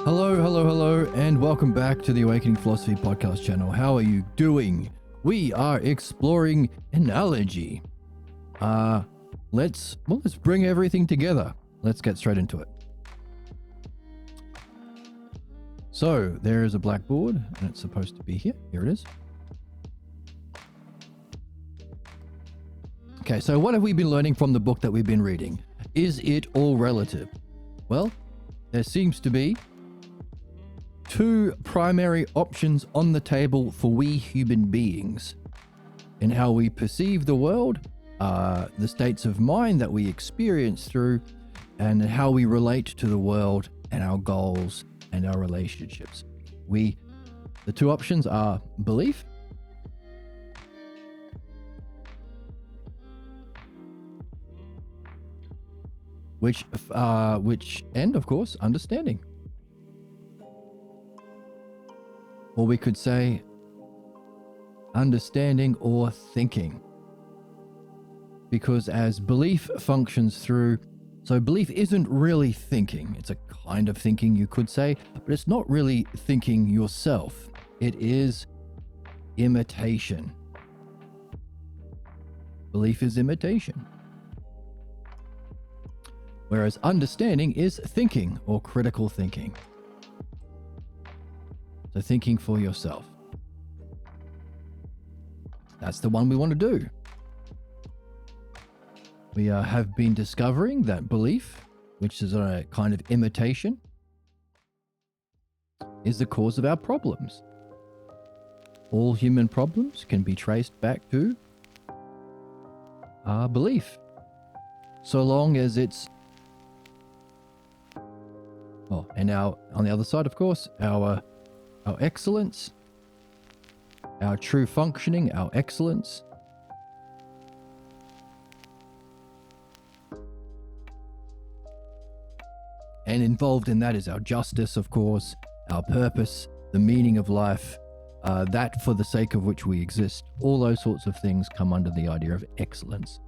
Hello, and welcome back to the Awakening Philosophy podcast channel. How are you doing? We are exploring analogy. Let's bring everything together. Let's get straight into it. So there is a blackboard, and it's supposed to be here. Here it is. Okay, so what have we been learning from the book that we've been reading? Is it all relative? Well, there seems to be two primary options on the table for we human beings in how we perceive the world, the states of mind that we experience through, and how we relate to the world and our goals and our relationships. The two options are belief and of course understanding. Or we could say understanding or thinking. Because as belief functions through, so belief isn't really thinking. It's a kind of thinking, you could say, but it's not really thinking yourself. It is imitation. Belief is imitation. Whereas understanding is thinking or critical thinking. So thinking for yourself. That's the one we want to do. We have been discovering that belief, which is a kind of imitation, is the cause of our problems. All human problems can be traced back to our belief. So long as it's, and on the other side, of course, our excellence, our true functioning, our excellence, and involved in that is our justice, of course, our purpose, the meaning of life, that for the sake of which we exist. All those sorts of things come under the idea of excellence.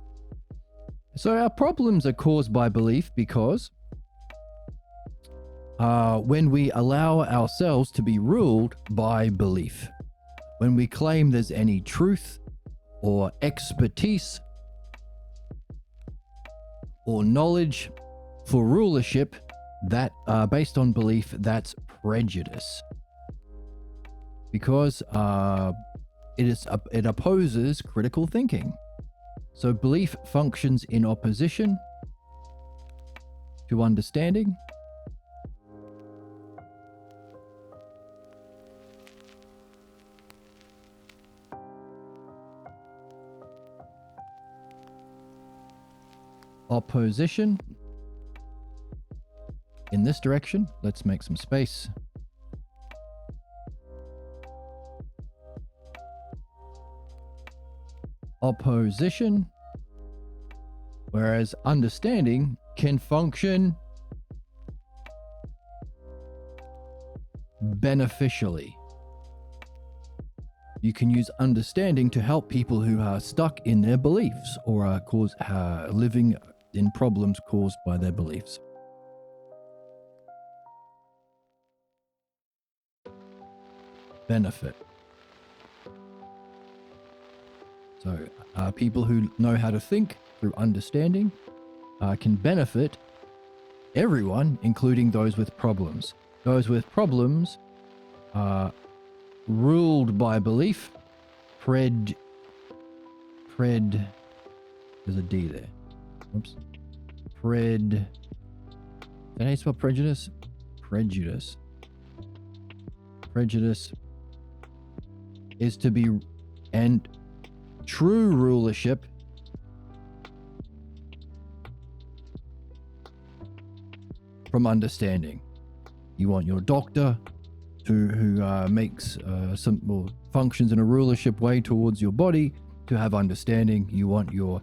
So our problems are caused by belief because when we allow ourselves to be ruled by belief, when we claim there's any truth or expertise or knowledge for rulership that based on belief, that's prejudice, because it opposes critical thinking. So belief functions in opposition to understanding. Opposition in this direction. Let's make some space. Opposition, whereas understanding can function beneficially. You can use understanding to help people who are stuck in their beliefs or are living in problems caused by their beliefs. Benefit. So people who know how to think through understanding can benefit everyone, including those with problems. Those with problems are ruled by belief. There's a D there. Oops. Is that how you spell prejudice? Prejudice is to be, and true rulership from understanding. You want your doctor who makes functions in a rulership way towards your body to have understanding. You want your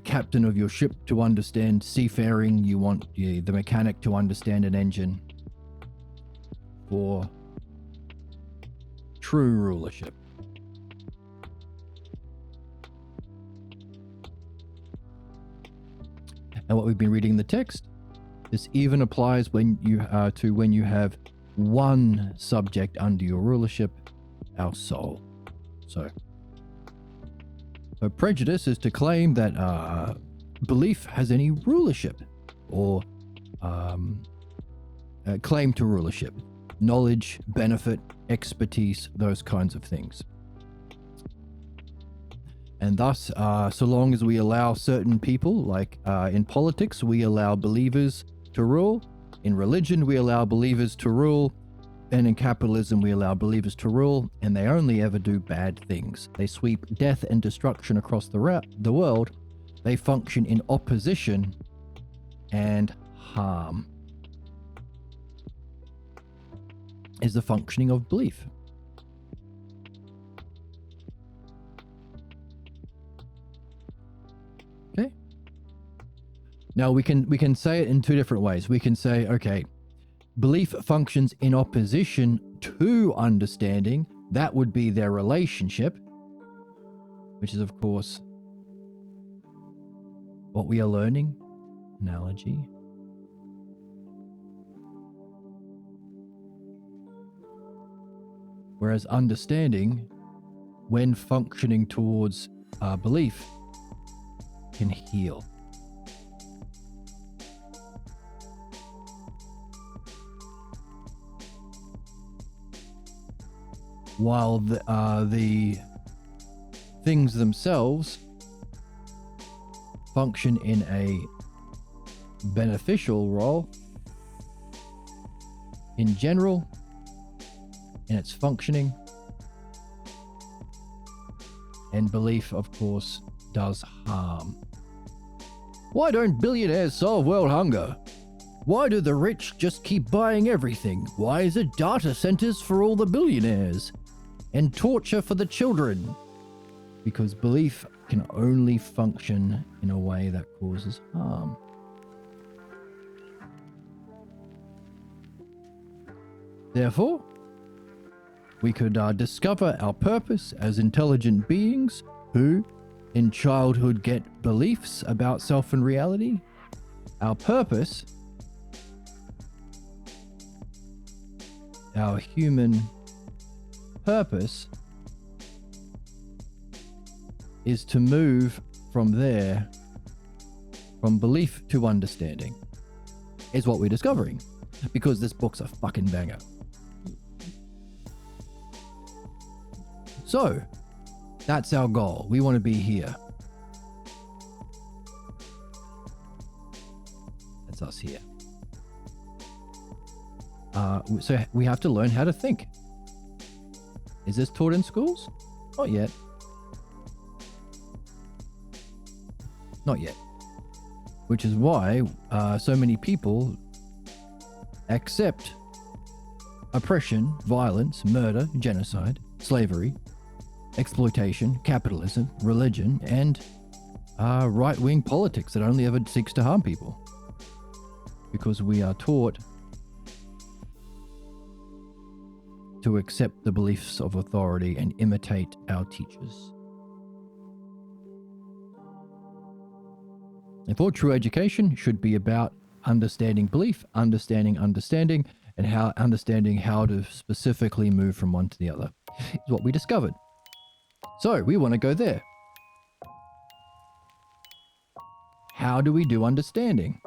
captain of your ship to understand seafaring. You want the mechanic to understand an engine for true rulership. And what we've been reading in the text This even applies when you have one subject under your rulership, our soul. So prejudice is to claim that belief has any rulership or claim to rulership, knowledge, benefit, expertise, those kinds of things. And thus, so long as we allow certain people, like in politics, we allow believers to rule. In religion, we allow believers to rule. And in capitalism, we allow believers to rule, and they only ever do bad things. They sweep death and destruction across the world. They function in opposition and harm. Is the functioning of belief. Okay. Now we can say it in two different ways. We can say, okay, belief functions in opposition to understanding. That would be their relationship, which is, of course, what we are learning. Analogy. Whereas understanding, when functioning towards belief, can heal. While the things themselves function in a beneficial role in general, in its functioning, and belief, of course, does harm. Why don't billionaires solve world hunger? Why do the rich just keep buying everything? Why is it data centers for all the billionaires and torture for the children? Because belief can only function in a way that causes harm. Therefore, we could discover our purpose as intelligent beings who, in childhood, get beliefs about self and reality. Our purpose, our human purpose, is to move from there, from belief to understanding, is what we're discovering, because this book's a fucking banger. So, that's our goal. We want to be here. That's us here. So we have to learn how to think. Is this taught in schools? Not yet. Not yet. Which is why so many people accept oppression, violence, murder, genocide, slavery, exploitation, capitalism, religion, and right-wing politics that only ever seeks to harm people. Because we are taught to accept the beliefs of authority and imitate our teachers. Therefore, true education should be about understanding belief, understanding, and understanding how to specifically move from one to the other. Is what we discovered. So, we want to go there. How do we do understanding?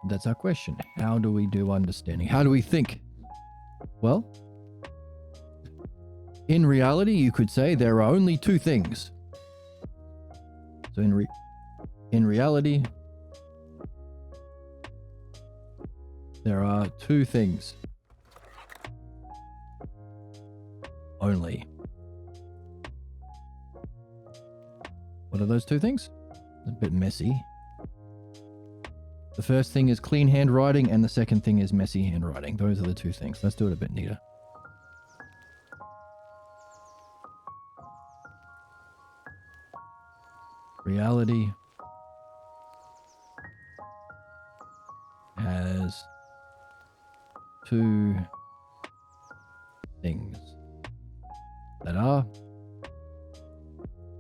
That's our question. How do we do understanding? How do we think? Well, in reality, you could say there are only two things. So in reality, there are two things only. What are those two things? A bit messy. The first thing is clean handwriting, and the second thing is messy handwriting. Those are the two things. Let's do it a bit neater. Reality has two things that are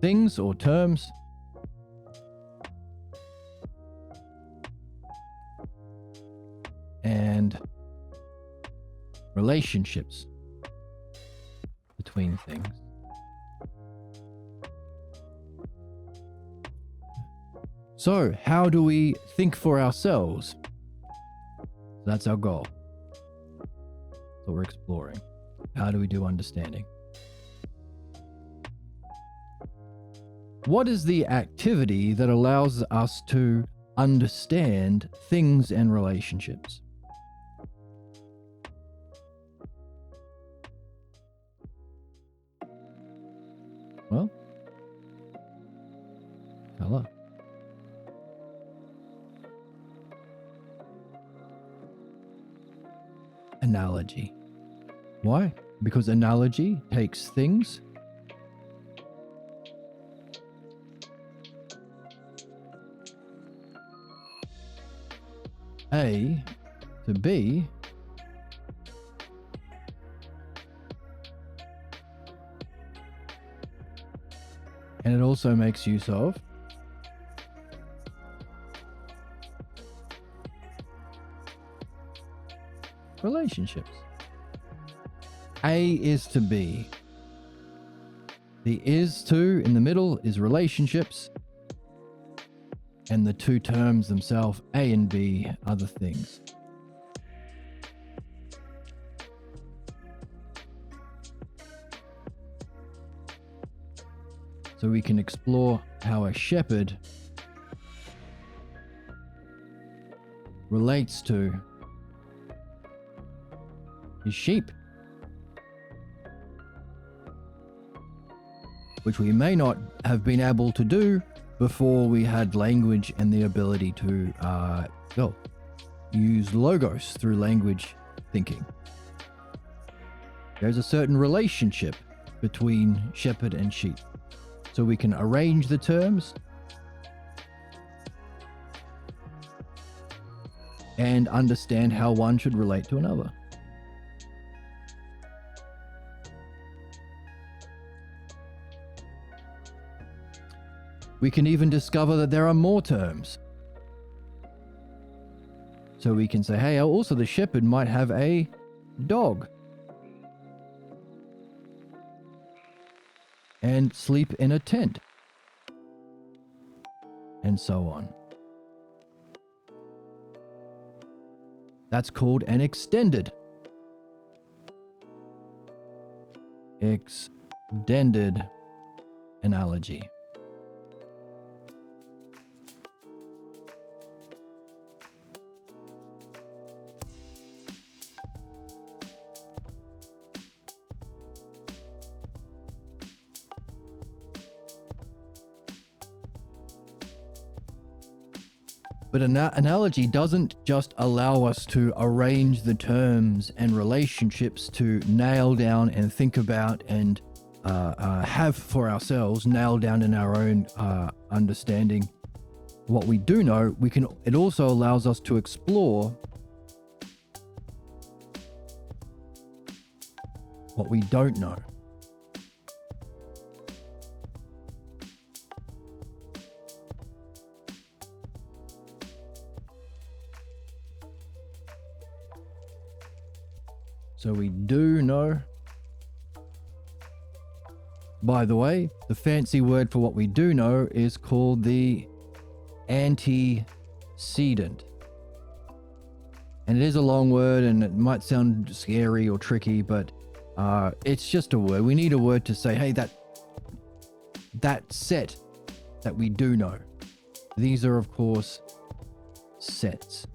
things or terms. And relationships between things. So, how do we think for ourselves? That's our goal. That's what we're exploring. How do we do understanding? What is the activity that allows us to understand things and relationships? Well, hello. Analogy. Why? Because analogy takes things A to B and it also makes use of relationships. A is to B. The is to in the middle is relationships, and the two terms themselves, A and B, are the things. So we can explore how a shepherd relates to his sheep, which we may not have been able to do before we had language and the ability to use logos through language thinking. There's a certain relationship between shepherd and sheep, so we can arrange the terms and understand how one should relate to another. We can even discover that there are more terms. So we can say, hey, also the shepherd might have a dog and sleep in a tent, and so on. That's called an extended analogy. But an analogy doesn't just allow us to arrange the terms and relationships to nail down and think about and have for ourselves, nail down in our own understanding what we do know. It also allows us to explore what we don't know. So we do know. By the way, the fancy word for what we do know is called the antecedent. And it is a long word and it might sound scary or tricky, but it's just a word. We need a word to say, hey, that set that we do know. These are, of course, sets.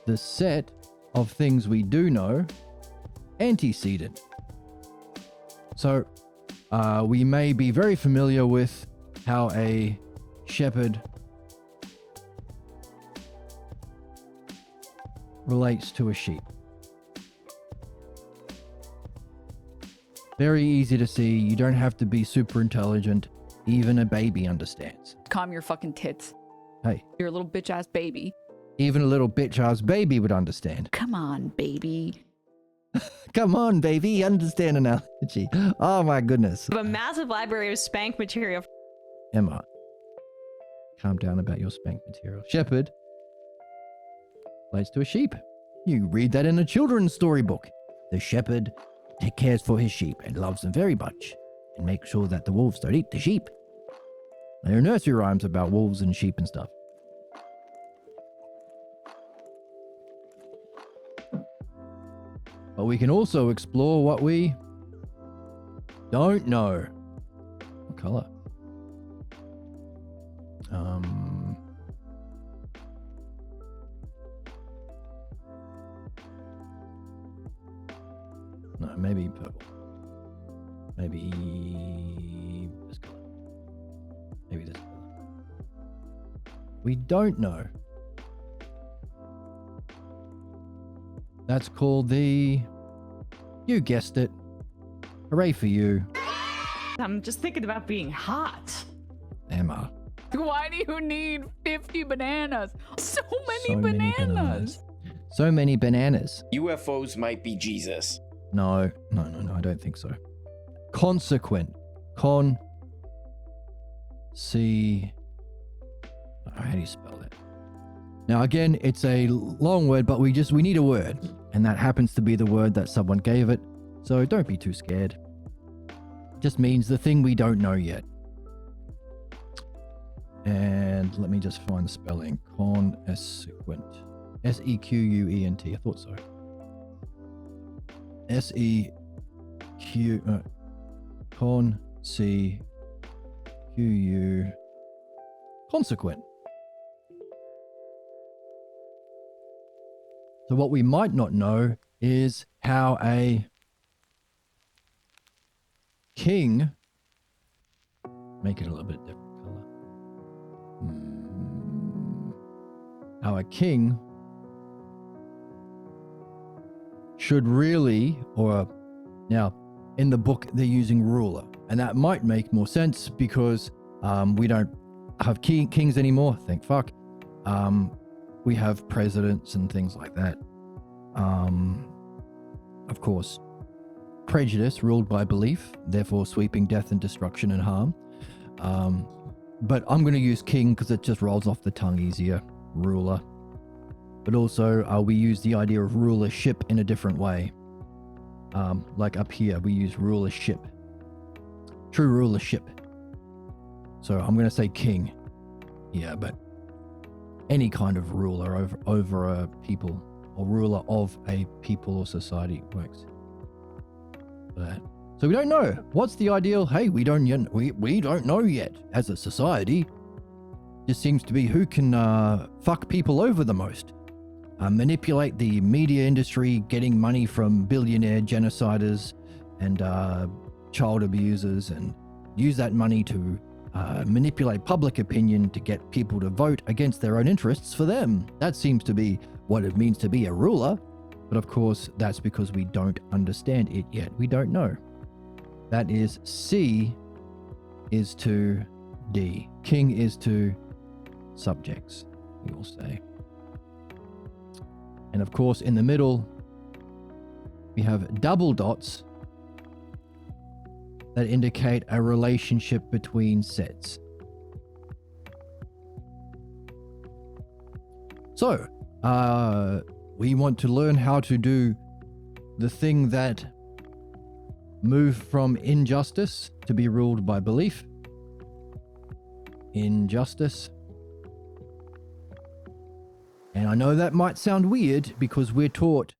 The set of things we do know, antecedent. So we may be very familiar with how a shepherd relates to a sheep. Very easy to see. You don't have to be super intelligent. Even a baby understands. Calm your fucking tits. Hey. You're a little bitch ass baby. Even a little bitch-ass baby would understand. Come on, baby. Come on, baby, understand analogy. Oh my goodness. I have a massive library of spank material. Emma, calm down about your spank material. Shepherd relates to a sheep. You read that in a children's storybook. The shepherd cares for his sheep and loves them very much and makes sure that the wolves don't eat the sheep. There are nursery rhymes about wolves and sheep and stuff. But we can also explore what we don't know. What color? No, maybe purple. Maybe this color. Maybe this color. We don't know. That's called the... You guessed it. Hooray for you, I'm just thinking about being hot. Emma. Why do you need 50 bananas? So many So many bananas. So many bananas. UFOs might be Jesus. No, I don't think so. Consequent. How do you spell that? Now again, it's a long word, but we need a word. And that happens to be the word that someone gave it. So don't be too scared. It just means the thing we don't know yet. And let me just find the spelling. Consequent. S-E-Q-U-E-N-T. I thought so. S-E-Q... Con-C-Q-U... Consequent. So what we might not know is how a king... Make it a little bit different color. How a king should really, now in the book they're using ruler, and that might make more sense because we don't have kings anymore, thank fuck. We have presidents and things like that. Of course, prejudice ruled by belief, therefore sweeping death and destruction and harm. But I'm going to use king because it just rolls off the tongue easier. Ruler. But also we use the idea of rulership in a different way. Like up here, we use rulership. True rulership. So I'm going to say king. Yeah, but any kind of ruler over a people, or ruler of a people or society works. But, so we don't know. What's the ideal? Hey, we don't know yet as a society. Just seems to be who can fuck people over the most. Manipulate the media industry, getting money from billionaire genociders and child abusers, and use that money to manipulate public opinion to get people to vote against their own interests for them. That seems to be what it means to be a ruler. But of course, that's because we don't understand it yet. We don't know. That is C is to D. King is to subjects, we will say. And of course, in the middle, we have double dots that indicate a relationship between sets. So, we want to learn how to do the thing that moved from injustice to be ruled by belief. Injustice. And I know that might sound weird because we're taught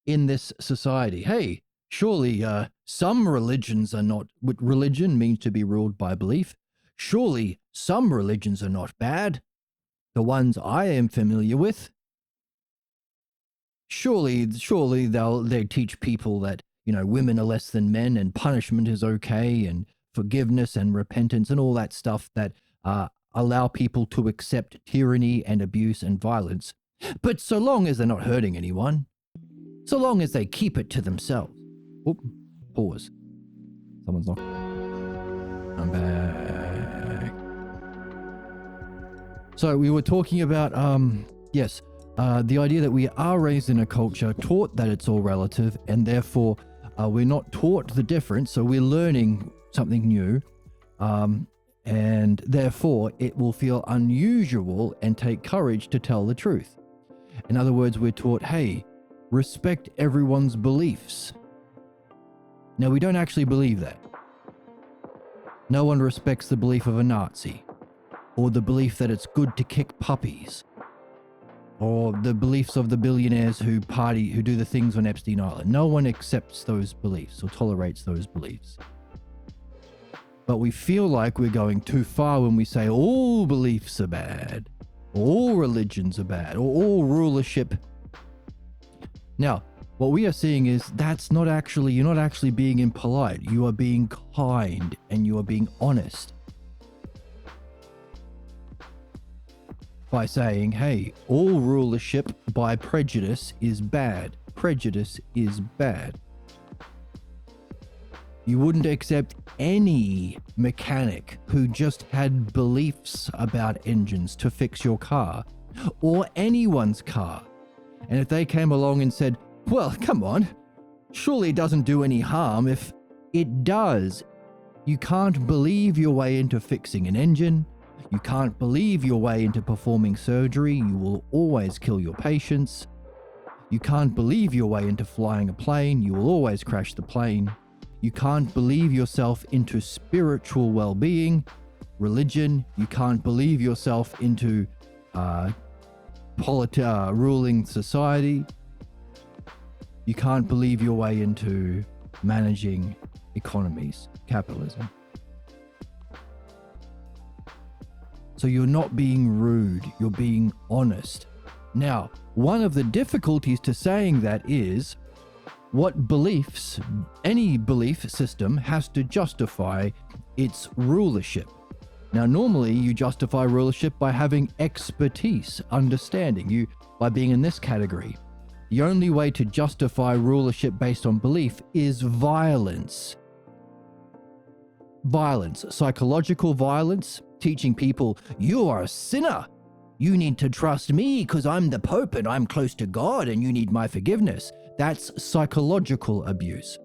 in this society, hey, surely some religions are not, what religion means to be ruled by belief. Surely some religions are not bad. The ones I am familiar with. Surely they teach people that, you know, women are less than men and punishment is okay and forgiveness and repentance and all that stuff that allow people to accept tyranny and abuse and violence. But so long as they're not hurting anyone, so long as they keep it to themselves. Oop, pause. Someone's knocking. I'm back. So we were talking about Yes, the idea that we are raised in a culture taught that it's all relative, and therefore we're not taught the difference, so we're learning something new, and therefore it will feel unusual and take courage to tell the truth. In other words, we're taught, hey, respect everyone's beliefs. Now, we don't actually believe that. No one respects the belief of a Nazi, or the belief that it's good to kick puppies, or the beliefs of the billionaires who do the things on Epstein Island. No one accepts those beliefs or tolerates those beliefs. But we feel like we're going too far when we say all beliefs are bad, all religions are bad, or all rulership. Now, what we are seeing is you're not actually being impolite. You are being kind and you are being honest by saying, hey, all rulership by prejudice is bad. Prejudice is bad. You wouldn't accept any mechanic who just had beliefs about engines to fix your car, or anyone's car. And if they came along and said, well, come on, surely it doesn't do any harm. If it does, you can't believe your way into fixing an engine. You can't believe your way into performing surgery. You will always kill your patients. You can't believe your way into flying a plane. You will always crash the plane. You can't believe yourself into spiritual well-being, religion. You can't believe yourself into ruling society. You can't believe your way into managing economies, capitalism. So you're not being rude, you're being honest. Now, one of the difficulties to saying that is what beliefs, any belief system has to justify its rulership. Now, normally you justify rulership by having expertise, understanding, by being in this category. The only way to justify rulership based on belief is violence. Violence, psychological violence, teaching people, you are a sinner. You need to trust me because I'm the Pope and I'm close to God and you need my forgiveness. That's psychological abuse.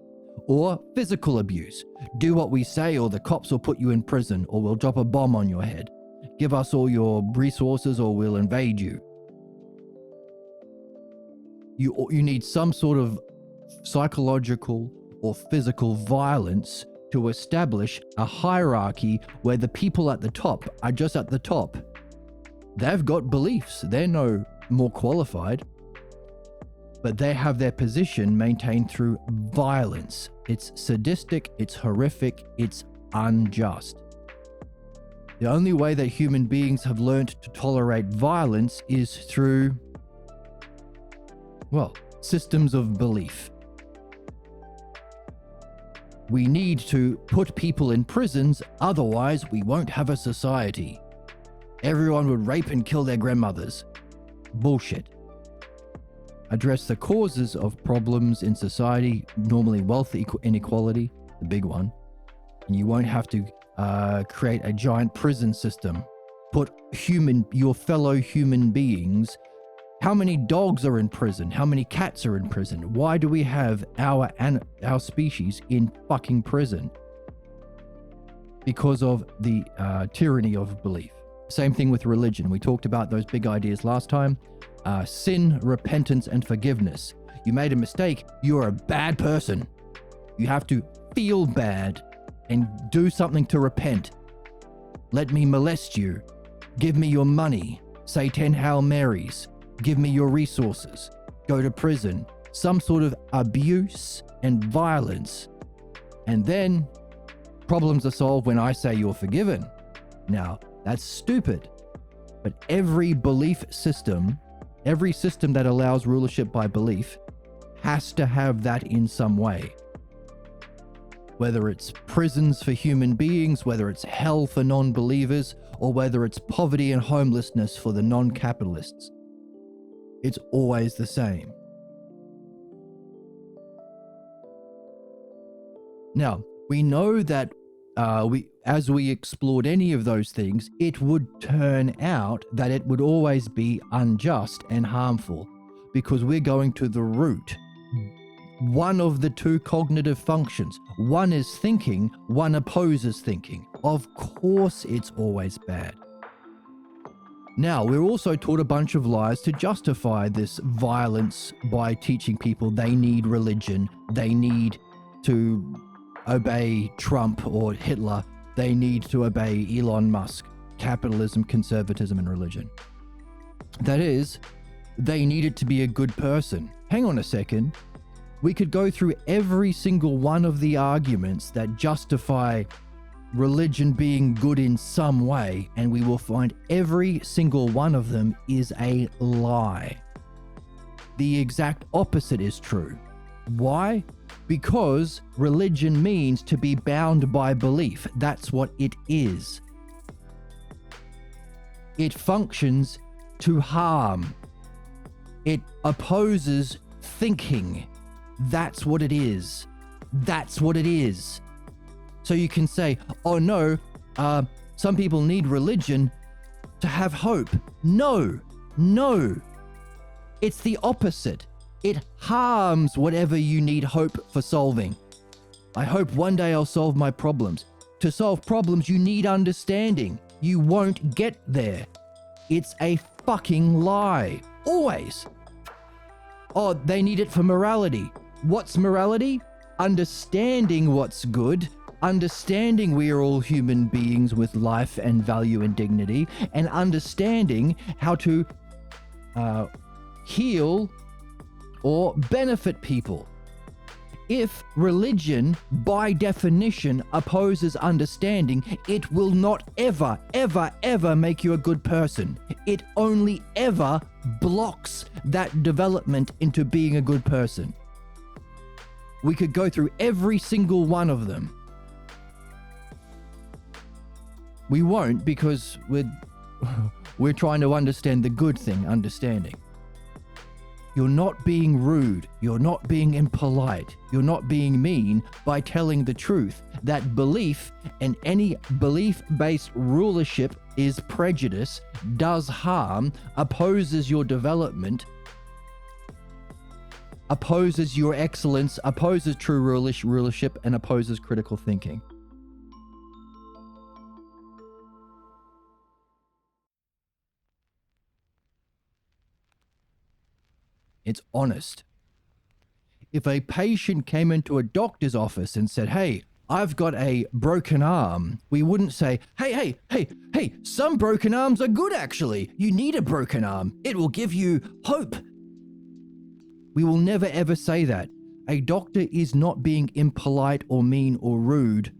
Or physical abuse. Do what we say or the cops will put you in prison or we'll drop a bomb on your head. Give us all your resources or we'll invade you. You need some sort of psychological or physical violence to establish a hierarchy where the people at the top are just at the top. They've got beliefs. They're no more qualified, but they have their position maintained through violence. It's sadistic, it's horrific, it's unjust. The only way that human beings have learned to tolerate violence is through, systems of belief. We need to put people in prisons, otherwise we won't have a society. Everyone would rape and kill their grandmothers. Bullshit. Address the causes of problems in society, normally wealth inequality, the big one, and you won't have to create a giant prison system. Put your fellow human beings. How many dogs are in prison? How many cats are in prison? Why do we have our species in fucking prison? Because of the tyranny of belief. Same thing with religion. We talked about those big ideas last time. Sin, repentance, and forgiveness. You made a mistake, you're a bad person. You have to feel bad and do something to repent. Let me molest you. Give me your money. Say 10 Hail Marys. Give me your resources. Go to prison. Some sort of abuse and violence. And then problems are solved when I say you're forgiven. Now, that's stupid. But every belief system, every system that allows rulership by belief, has to have that in some way. Whether it's prisons for human beings, whether it's hell for non-believers, or whether it's poverty and homelessness for the non-capitalists. It's always the same. Now, we know that as we explored any of those things, it would turn out that it would always be unjust and harmful, because we're going to the root. One of the two cognitive functions. One is thinking, one opposes thinking. Of course it's always bad. Now, we're also taught a bunch of lies to justify this violence by teaching people they need religion, they need to obey Trump or Hitler, they need to obey Elon Musk, capitalism, conservatism, and religion. That is, they needed to be a good person. Hang on a second. We could go through every single one of the arguments that justify religion being good in some way, and we will find every single one of them is a lie. The exact opposite is true. Why? Because religion means to be bound by belief. That's what it is. It functions to harm. It opposes thinking. That's what it is. That's what it is. So you can say, oh no, some people need religion to have hope. No. It's the opposite. It harms whatever you need hope for solving. I hope one day I'll solve my problems. To solve problems, you need understanding. You won't get there. It's a fucking lie. Always. Oh, they need it for morality. What's morality? Understanding what's good, understanding we are all human beings with life and value and dignity, and understanding how to heal or benefit people. If religion, by definition, opposes understanding, it will not ever, ever, ever make you a good person. It only ever blocks that development into being a good person. We could go through every single one of them. We won't, because we're trying to understand the good thing, understanding. You're not being rude. You're not being impolite. You're not being mean by telling the truth that belief and any belief-based rulership is prejudice, does harm, opposes your development, opposes your excellence, opposes true rulership, and opposes critical thinking. It's honest. If a patient came into a doctor's office and said, hey, I've got a broken arm, we wouldn't say, hey, some broken arms are good actually. You need a broken arm. It will give you hope. We will never ever say that. A doctor is not being impolite or mean or rude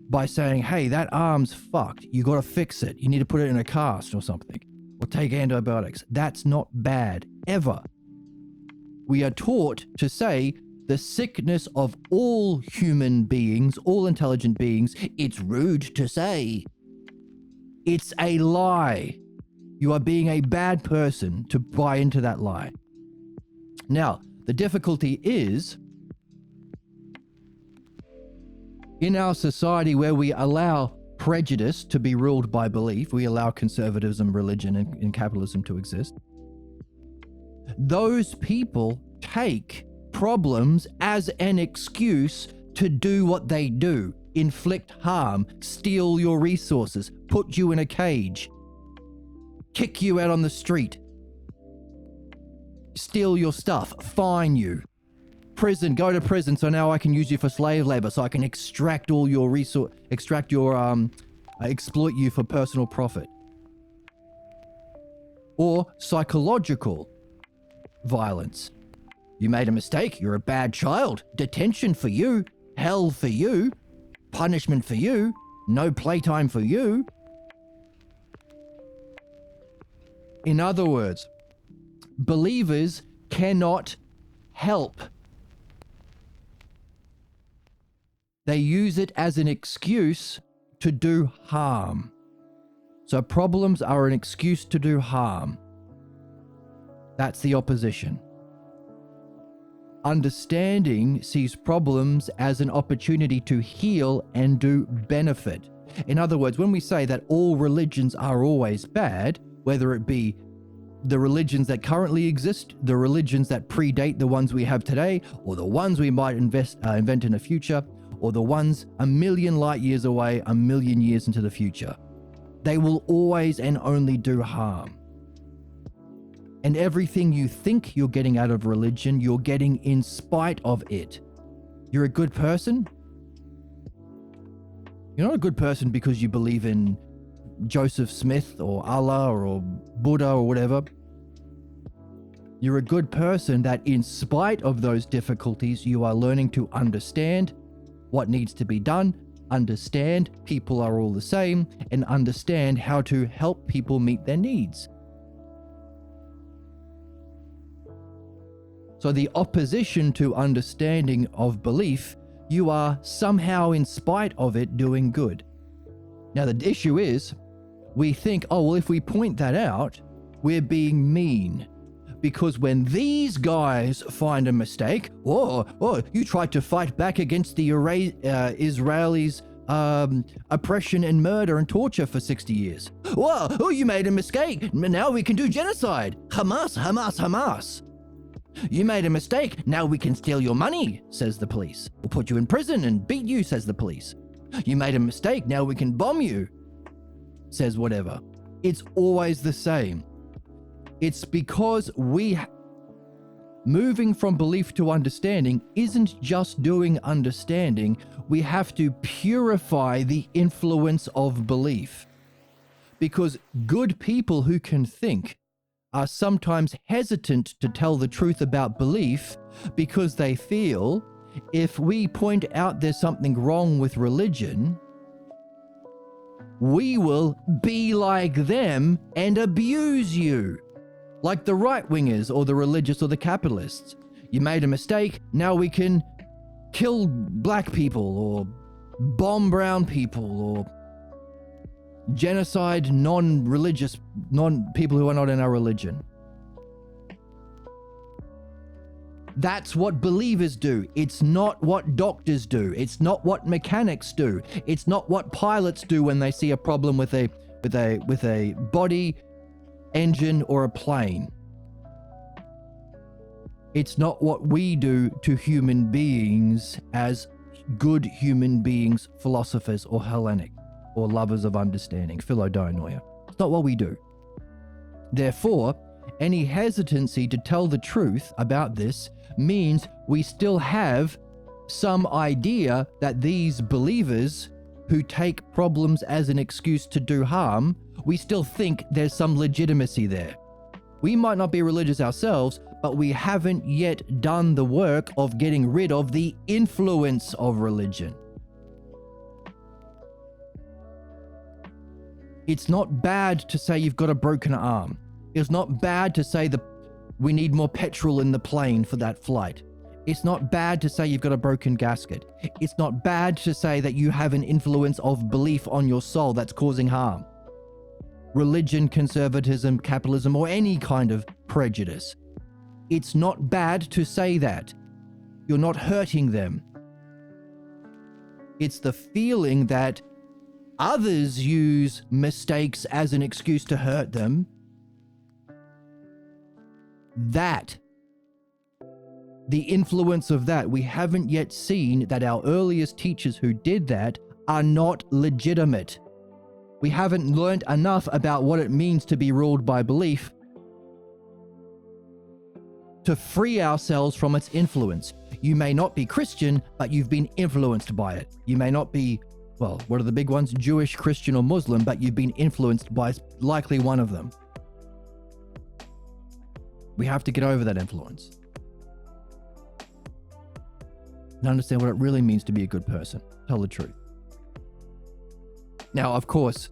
by saying, hey, that arm's fucked. You got to fix it. You need to put it in a cast or something, or take antibiotics. That's not bad, ever. We are taught to say the sickness of all human beings, all intelligent beings, it's rude to say. It's a lie. You are being a bad person to buy into that lie. Now, the difficulty is, in our society where we allow prejudice to be ruled by belief, we allow conservatism, religion, and capitalism to exist. Those people take problems as an excuse to do what they do, inflict harm, steal your resources, put you in a cage, kick you out on the street, steal your stuff, fine you, prison, go to prison so now I can use you for slave labor, so I can extract all your exploit you for personal profit. Or psychological violence. You made a mistake, you're a bad child, detention for you, hell for you, punishment for you, no playtime for you. In other words, believers cannot help. They use it as an excuse to do harm. So problems are an excuse to do harm. That's the opposition. Understanding sees problems as an opportunity to heal and do benefit. In other words, when we say that all religions are always bad, whether it be the religions that currently exist, the religions that predate the ones we have today, or the ones we might invent in the future, or the ones a million light years away, a million years into the future, they will always and only do harm. And everything you think you're getting out of religion, you're getting in spite of it. You're a good person? You're not a good person because you believe in Joseph Smith or Allah or Buddha or whatever. You're a good person that in spite of those difficulties, you are learning to understand what needs to be done, understand people are all the same, and understand how to help people meet their needs. So the opposition to understanding of belief, you are somehow in spite of it doing good. Now the issue is, we think, oh, well, if we point that out, we're being mean. Because when these guys find a mistake, you tried to fight back against the Israelis' oppression and murder and torture for 60 years. You made a mistake. Now we can do genocide. Hamas. You made a mistake. Now we can steal your money, says the police. We'll put you in prison and beat you, says the police. You made a mistake. Now we can bomb you, says whatever. It's always the same. It's because moving from belief to understanding isn't just doing understanding. We have to purify the influence of belief. Because good people who can think are sometimes hesitant to tell the truth about belief because they feel if we point out there's something wrong with religion, we will be like them and abuse you. Like the right-wingers or the religious or the capitalists. You made a mistake, now we can kill black people or bomb brown people or genocide non-religious, people who are not in our religion. That's what believers do. It's not what doctors do. It's not what mechanics do. It's not what pilots do when they see a problem with a body, engine, or a plane. It's not what we do to human beings as good human beings, philosophers, or Hellenic, or lovers of understanding, philodianoia. It's not what we do. Therefore, any hesitancy to tell the truth about this means we still have some idea that these believers who take problems as an excuse to do harm, we still think there's some legitimacy there. We might not be religious ourselves, but we haven't yet done the work of getting rid of the influence of religion. It's not bad to say you've got a broken arm. It's not bad to say we need more petrol in the plane for that flight. It's not bad to say you've got a broken gasket. It's not bad to say that you have an influence of belief on your soul that's causing harm. Religion, conservatism, capitalism, or any kind of prejudice. It's not bad to say that. You're not hurting them. It's the feeling that others use mistakes as an excuse to hurt them. That, the influence of that, we haven't yet seen that our earliest teachers who did that are not legitimate. We haven't learned enough about what it means to be ruled by belief to free ourselves from its influence. You may not be Christian, but you've been influenced by it. You may not be, well, what are the big ones? Jewish, Christian, or Muslim, but you've been influenced by likely one of them. We have to get over that influence and understand what it really means to be a good person. Tell the truth. Now, of course,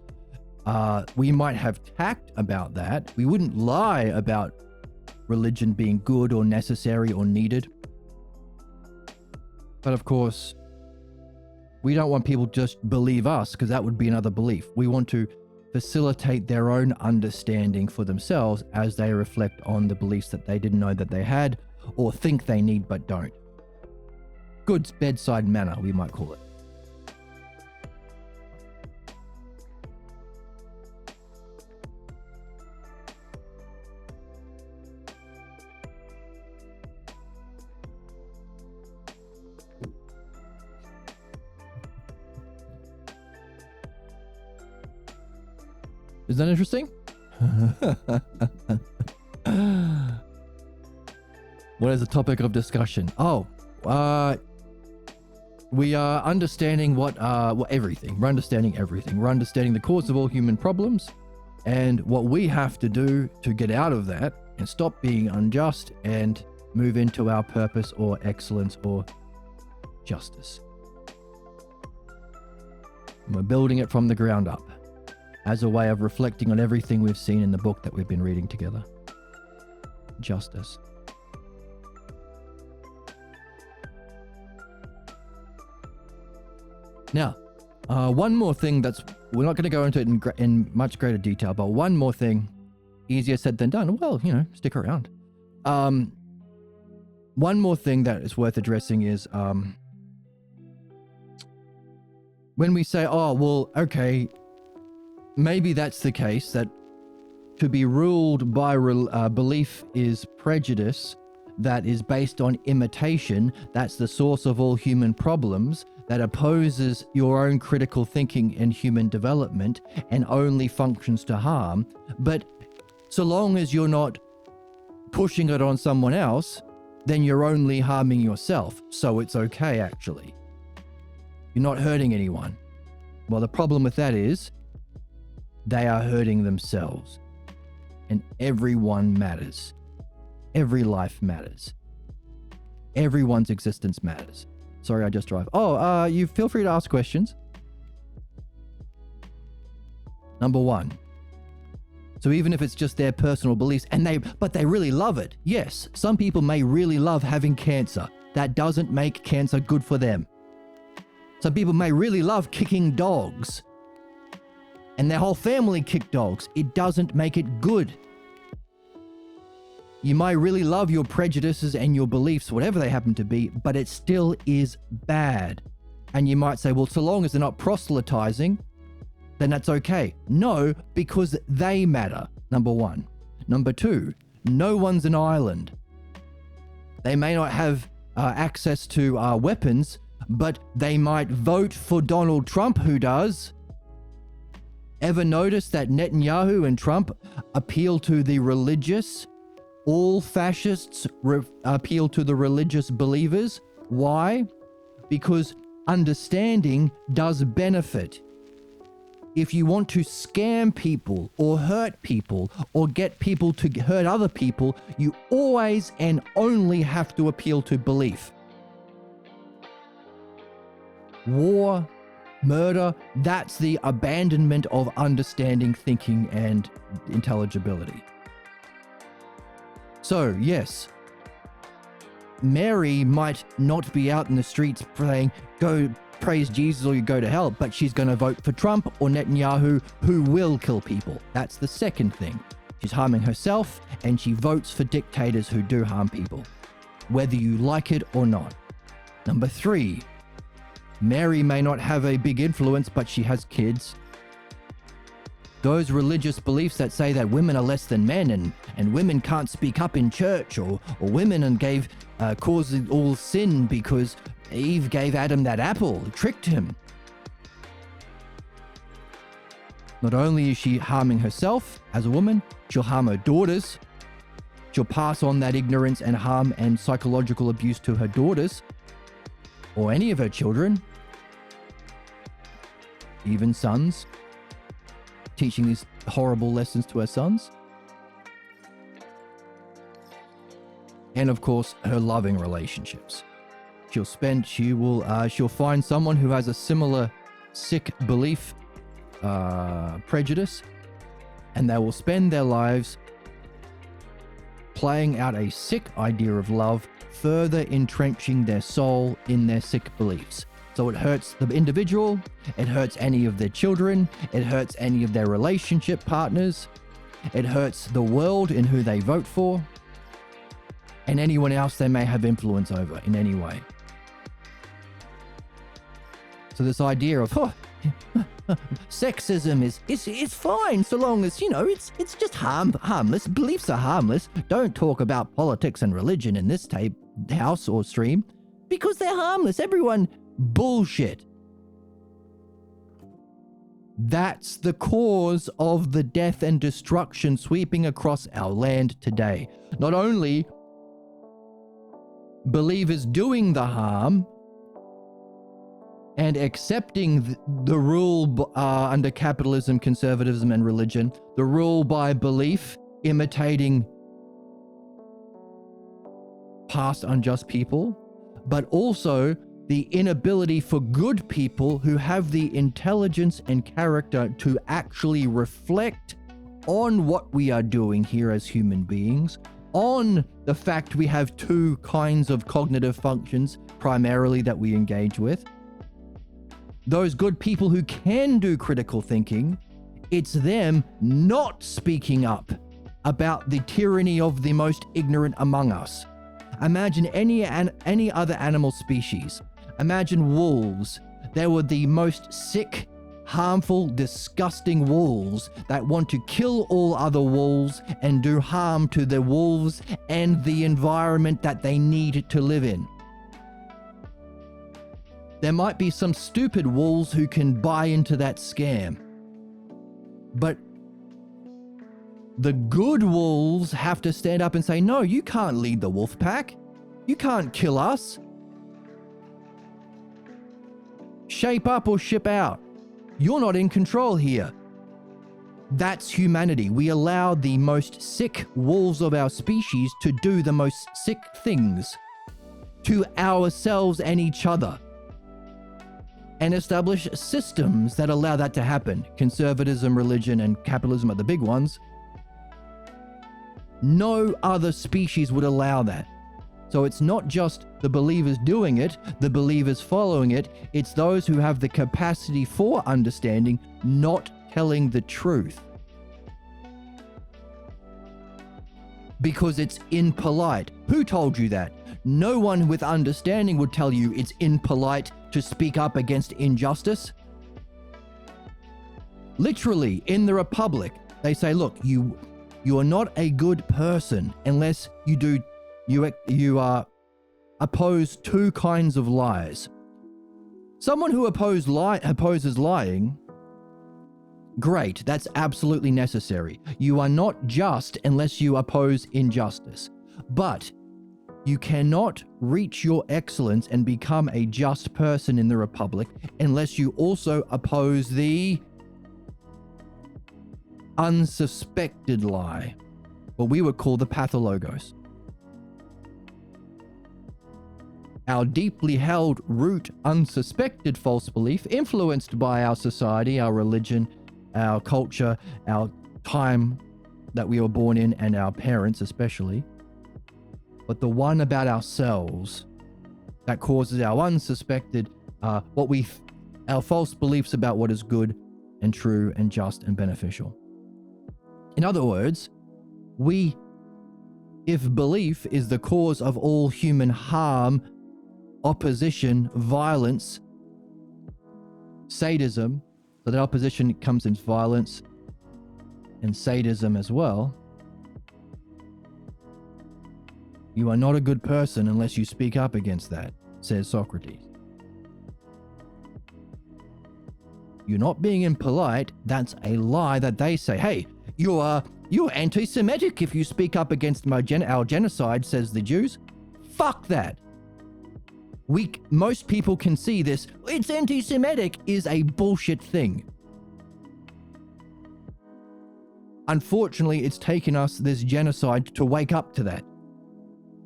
we might have tact about that. We wouldn't lie about religion being good or necessary or needed. But of course, we don't want people to just believe us, because that would be another belief. We want to facilitate their own understanding for themselves as they reflect on the beliefs that they didn't know that they had or think they need but don't. Good bedside manner, we might call it. Is that interesting? What is the topic of discussion? We are understanding everything. We're understanding everything. We're understanding the cause of all human problems and what we have to do to get out of that and stop being unjust and move into our purpose or excellence or justice. And we're building it from the ground up as a way of reflecting on everything we've seen in the book that we've been reading together. Justice. Now, one more thing we're not going to go into it in much greater detail, but one more thing, easier said than done. Well, stick around. One more thing that is worth addressing is when we say, okay, maybe that's the case, that to be ruled by belief is prejudice that is based on imitation. That's the source of all human problems, that opposes your own critical thinking and human development and only functions to harm. But so long as you're not pushing it on someone else, then you're only harming yourself. So it's okay, actually. You're not hurting anyone. Well, the problem with that is they are hurting themselves. And everyone matters. Every life matters. Everyone's existence matters. Sorry, I just drive. You feel free to ask questions. Number one. So even if it's just their personal beliefs but they really love it. Yes, some people may really love having cancer. That doesn't make cancer good for them. Some people may really love kicking dogs. And their whole family kick dogs. It doesn't make it good. You might really love your prejudices and your beliefs, whatever they happen to be, but it still is bad. And you might say, well, so long as they're not proselytizing, then that's okay. No, because they matter, number one. Number two, no one's an island. They may not have access to weapons, but they might vote for Donald Trump, who does. Ever notice that Netanyahu and Trump appeal to the religious? All fascists appeal to the religious believers. Why? Because understanding does benefit. If you want to scam people or hurt people or get people to hurt other people, you always and only have to appeal to belief. War, murder, that's the abandonment of understanding, thinking, and intelligibility. So, yes, Mary might not be out in the streets praying, go praise Jesus or you go to hell, but she's going to vote for Trump or Netanyahu, who will kill people. That's the second thing. She's harming herself, and she votes for dictators who do harm people, whether you like it or not. Number three, Mary may not have a big influence, but she has kids. Those religious beliefs that say that women are less than men and women can't speak up in church or women and caused all sin because Eve gave Adam that apple, tricked him. Not only is she harming herself as a woman, she'll harm her daughters. She'll pass on that ignorance and harm and psychological abuse to her daughters or any of her children, even sons. Teaching these horrible lessons to her sons. And of course, her loving relationships. She'll find someone who has a similar sick belief, prejudice, and they will spend their lives playing out a sick idea of love, further entrenching their soul in their sick beliefs. So it hurts the individual, it hurts any of their children, it hurts any of their relationship partners, it hurts the world in who they vote for, and anyone else they may have influence over in any way. So this idea of sexism is fine so long as, it's just harmless. Beliefs are harmless. Don't talk about politics and religion in this house or stream because they're harmless. Everyone bullshit. That's the cause of the death and destruction sweeping across our land today. Not only believers doing the harm and accepting the rule under capitalism, conservatism, and religion, the rule by belief, imitating past unjust people, but also the inability for good people who have the intelligence and character to actually reflect on what we are doing here as human beings, on the fact we have two kinds of cognitive functions primarily that we engage with. Those good people who can do critical thinking, it's them not speaking up about the tyranny of the most ignorant among us. Imagine any other animal species. Imagine wolves. They were the most sick, harmful, disgusting wolves that want to kill all other wolves and do harm to the wolves and the environment that they need to live in. There might be some stupid wolves who can buy into that scam. But the good wolves have to stand up and say, no, you can't lead the wolf pack. You can't kill us. Shape up or ship out. You're not in control here. That's humanity. We allow the most sick wolves of our species to do the most sick things to ourselves and each other, and establish systems that allow that to happen. Conservatism, religion, and capitalism are the big ones. No other species would allow that. So it's not just the believers doing it, the believers following it, it's those who have the capacity for understanding not telling the truth. Because it's impolite. Who told you that? No one with understanding would tell you it's impolite to speak up against injustice. Literally, in the Republic, they say, look, you are not a good person unless you oppose two kinds of lies. Someone who opposes lying, great, that's absolutely necessary. You are not just unless you oppose injustice. But you cannot reach your excellence and become a just person in the Republic unless you also oppose the unsuspected lie, what we would call the pathologos. Our deeply held root unsuspected false belief, influenced by our society, our religion, our culture, our time that we were born in, and our parents especially. But the one about ourselves that causes our unsuspected, our false beliefs about what is good and true and just and beneficial. In other words, if belief is the cause of all human harm, opposition, violence, sadism, so that opposition comes in violence and sadism as well, you are not a good person unless you speak up against that, says Socrates. You're not being impolite, that's a lie that they say. Hey, you're anti-Semitic if you speak up against our genocide, says the Jews. Fuck that. Most people can see this. It's anti-Semitic is a bullshit thing. Unfortunately, it's taken us this genocide to wake up to that.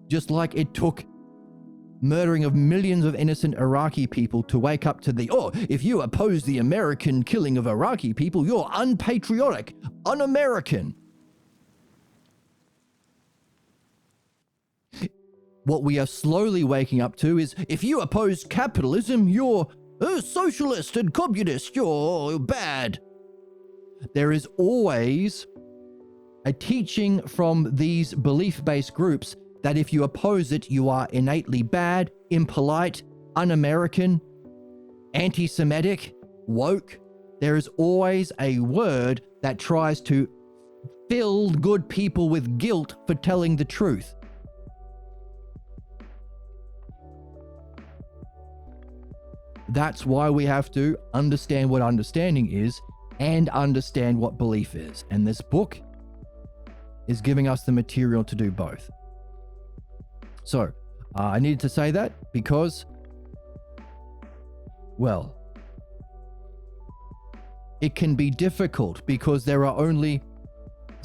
Just like it took murdering of millions of innocent Iraqi people to wake up to if you oppose the American killing of Iraqi people, you're unpatriotic, un-American. what we are slowly waking up to is if you oppose capitalism, you're a socialist and communist, you're bad. There is always a teaching from these belief-based groups that if you oppose it, you are innately bad, impolite, un-American, anti-Semitic, woke. There is always a word that tries to fill good people with guilt for telling the truth. That's why we have to understand what understanding is and understand what belief is. And this book is giving us the material to do both. So, I needed to say that because, well, it can be difficult because there are only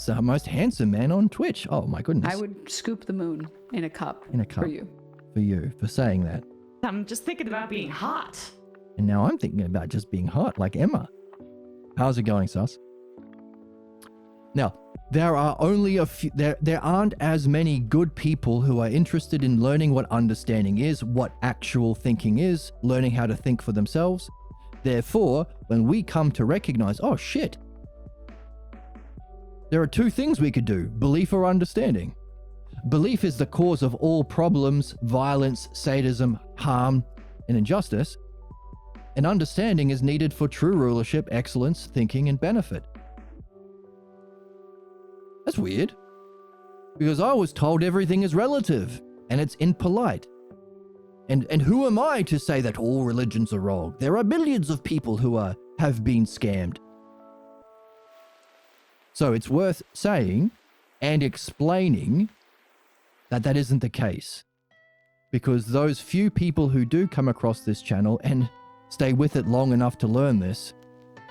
the most handsome man on Twitch. Oh my goodness. I would scoop the moon in a cup. In a cup. For you, for saying that. I'm just thinking about being hot. And now I'm thinking about just being hot like Emma. How's it going, Sus? Now, there are only a few, there aren't as many good people who are interested in learning what understanding is, what actual thinking is, learning how to think for themselves. Therefore, when we come to recognize, oh shit, there are two things we could do, belief or understanding. Belief is the cause of all problems, violence, sadism, harm, and injustice. And understanding is needed for true rulership, excellence, thinking, and benefit. That's weird. Because I was told everything is relative, and it's impolite. And who am I to say that all religions are wrong? There are millions of people who have been scammed. So it's worth saying and explaining that that isn't the case. Because those few people who do come across this channel and stay with it long enough to learn this,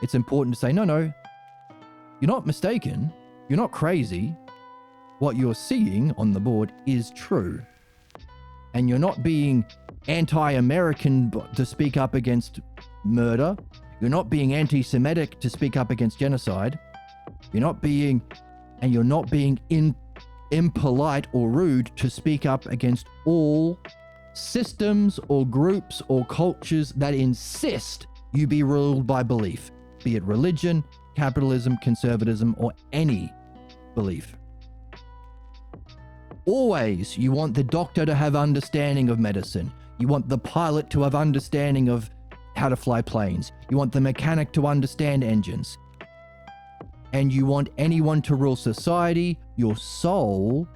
it's important to say, no, you're not mistaken. You're not crazy. What you're seeing on the board is true. And you're not being anti-American to speak up against murder. You're not being anti-Semitic to speak up against genocide. You're not being impolite or rude to speak up against all systems or groups or cultures that insist you be ruled by belief, be it religion, capitalism, conservatism, or any belief. Always, you want the doctor to have understanding of medicine. You want the pilot to have understanding of how to fly planes. You want the mechanic to understand engines. And you want anyone to rule society. Your soul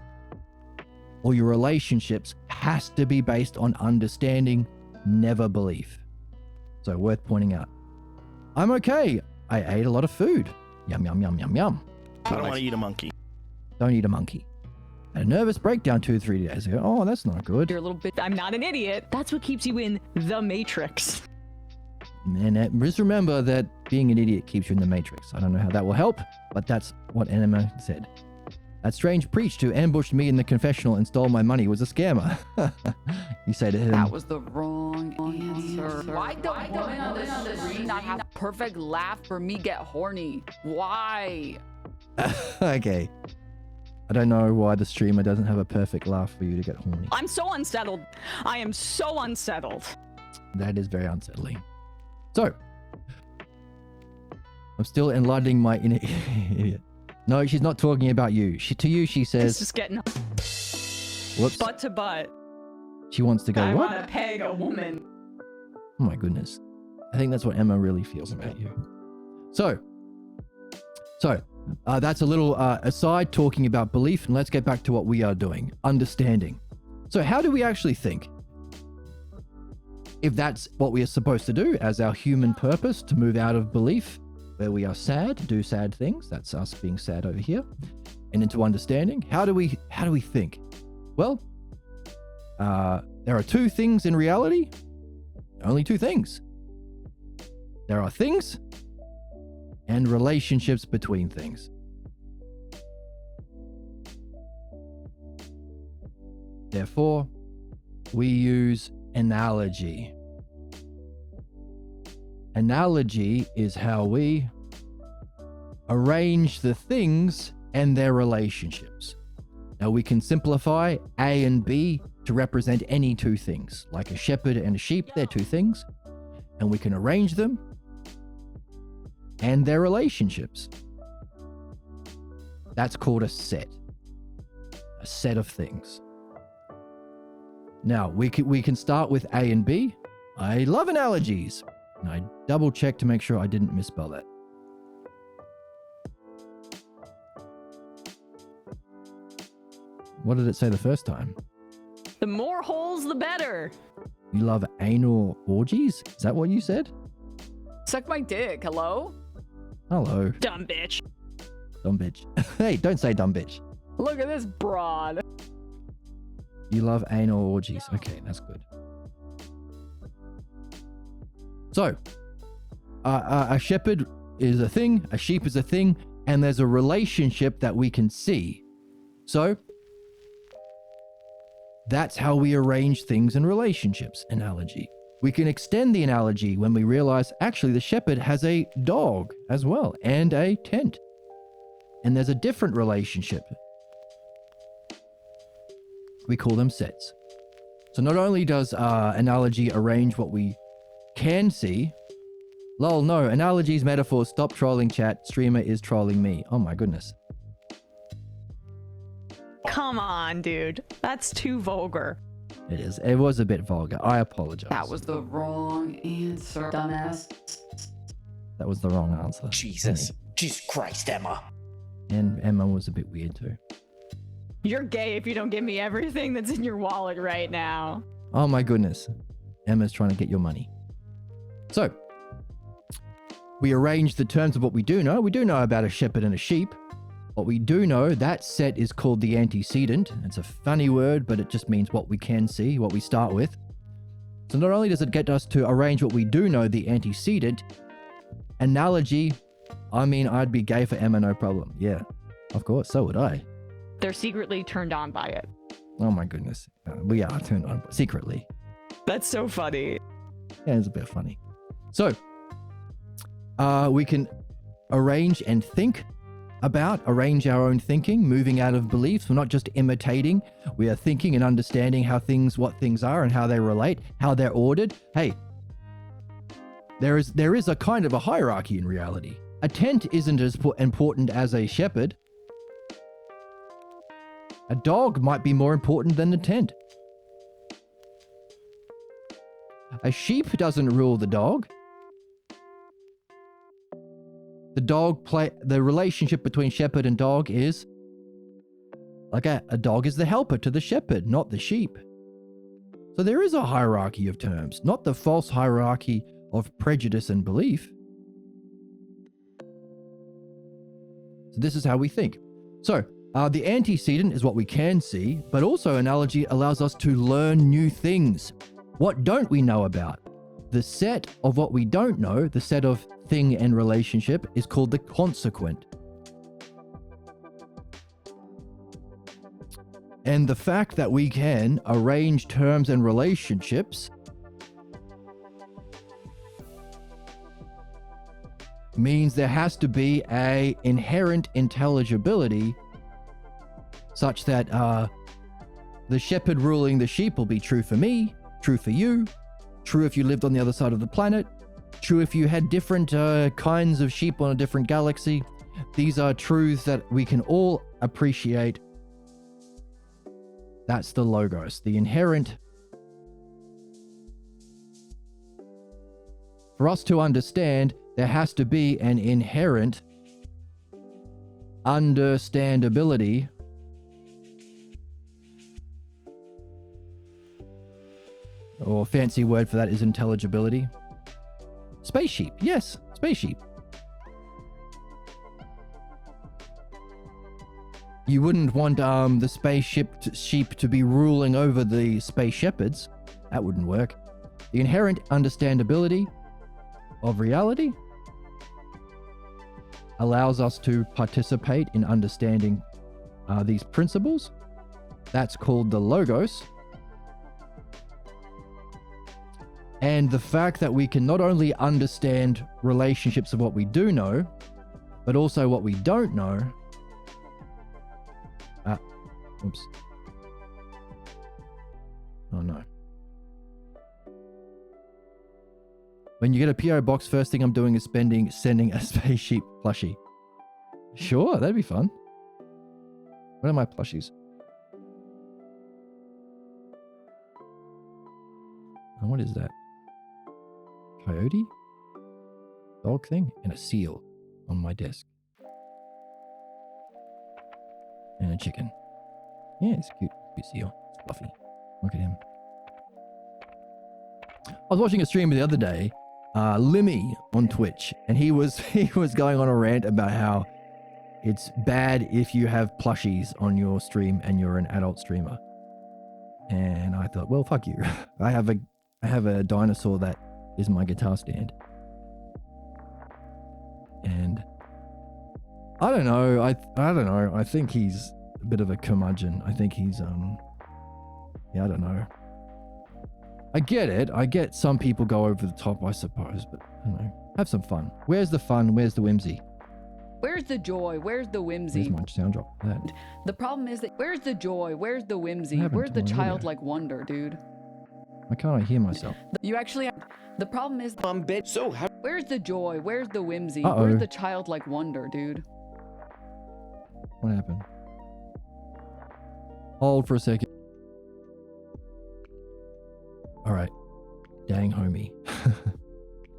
or your relationships has to be based on understanding, never belief. So worth pointing out. I'm okay. I ate a lot of food. Yum, yum, yum, yum, yum. I don't want to eat a monkey. Don't eat a monkey. Had a nervous breakdown 2 or 3 days ago. Oh, that's not good. You're a little bit. I'm not an idiot. That's what keeps you in the Matrix. And just remember that being an idiot keeps you in the Matrix. I don't know how that will help, but that's what Enema said. That strange priest who ambushed me in the confessional and stole my money was a scammer. You say to him. That was the wrong answer. Why the woman on the screen not have a perfect laugh for me get horny? Why? Okay. I don't know why the streamer doesn't have a perfect laugh for you to get horny. I'm so unsettled. I am so unsettled. That is very unsettling. So, I'm still enlightening my inner idiot. No, she's not talking about you. To you, she says... It's just getting Whoops. butt to butt. She wants to go, I what? want to peg a woman. Oh my goodness. I think that's what Emma really feels about you. So, that's a little aside talking about belief, and let's get back to what we are doing. Understanding. So how do we actually think? If that's what we are supposed to do as our human purpose, to move out of belief, where we are sad, do sad things, that's us being sad over here, and into understanding, how do we think? Well, there are two things in reality. Only two things. There are things and relationships between things. Therefore, we use analogy. Analogy is how we arrange the things and their relationships. Now we can simplify A and B to represent any two things. Like a shepherd and a sheep, they're two things. And we can arrange them and their relationships. That's called a set of things. Now, we can start with A and B. I love analogies. And I double checked to make sure I didn't misspell that. What did it say the first time? The more holes, the better. You love anal orgies? Is that what you said? Suck my dick, hello? Hello, Dumb bitch. dumb bitch. Hey, don't say dumb bitch. Look at this broad. You love anal orgies. Okay, that's good. So, a shepherd is a thing, a sheep is a thing, and there's a relationship that we can see. So, that's how we arrange things in relationships, analogy. We can extend the analogy when we realize actually the shepherd has a dog as well and a tent. And there's a different relationship. We call them sets. So not only does analogy arrange what we can see. Lol, no, analogies, metaphors, stop trolling chat. Streamer is trolling me. Oh my goodness. Come on, dude. That's too vulgar. It is. It was a bit vulgar. I apologize. That was the wrong answer, dumbass. That was the wrong answer. Jesus. Jesus Christ, Emma. And Emma was a bit weird too. You're gay if you don't give me everything that's in your wallet right now. Oh my goodness. Emma's trying to get your money. So, we arrange the terms of what we do know. We do know about a shepherd and a sheep. What we do know, that set is called the antecedent. It's a funny word, but it just means what we can see, what we start with. So not only does it get us to arrange what we do know, the antecedent, analogy, I mean, I'd be gay for Emma, no problem. Yeah, of course, so would I. They're secretly turned on by it. Oh my goodness. We are turned on secretly. That's so funny. Yeah, it's a bit funny. So, we can arrange and think about, arrange our own thinking, moving out of beliefs. We're not just imitating. We are thinking and understanding how things, what things are and how they relate, how they're ordered. Hey, there is a kind of a hierarchy in reality. A tent isn't as important as a shepherd. A dog might be more important than the tent. A sheep doesn't rule the dog. The relationship between shepherd and dog is like a dog is the helper to the shepherd, not the sheep. So there is a hierarchy of terms, not the false hierarchy of prejudice and belief. So this is how we think. So the antecedent is what we can see, but also analogy allows us to learn new things. What don't we know about? The set of what we don't know, the set of thing and relationship, is called the consequent. And the fact that we can arrange terms and relationships means there has to be an inherent intelligibility such that the shepherd ruling the sheep will be true for me, true for you, true if you lived on the other side of the planet, true if you had different kinds of sheep on a different galaxy. These are truths that we can all appreciate. That's the logos, the inherent. For us to understand, there has to be an inherent understandability or fancy word for that is intelligibility. Space sheep, yes, space sheep. You wouldn't want the spaceship sheep to be ruling over the space shepherds. That wouldn't work. The inherent understandability of reality allows us to participate in understanding these principles. That's called the logos. And the fact that we can not only understand relationships of what we do know, but also what we don't know. Oh no. When you get a PO box, first thing I'm doing is sending a spaceship plushie. Sure, that'd be fun. What are my plushies? Oh, what is that? Coyote? Dog thing? And a seal on my desk. And a chicken. Yeah, it's cute. Cute seal. It's fluffy. Look at him. I was watching a stream the other day, Limmy on Twitch, and he was going on a rant about how it's bad if you have plushies on your stream and you're an adult streamer. And I thought, well, fuck you. I have a dinosaur that is my guitar stand. And I don't know. I don't know. I think he's a bit of a curmudgeon. I think he's yeah, I don't know. I get it. I get some people go over the top, I suppose, but I don't know. Have some fun. Where's the fun? Where's the whimsy? Where's the joy? Where's the whimsy? Where's my sound drop? That. The problem is that where's the joy? Where's the whimsy? What happened Where's to the my audio? childlike wonder, dude? Why can't I hear myself? You actually. The problem is. So how? Where's the joy? Where's the whimsy? Uh-oh. Where's the childlike wonder, dude? What happened? Hold for a second. All right. Dang, homie.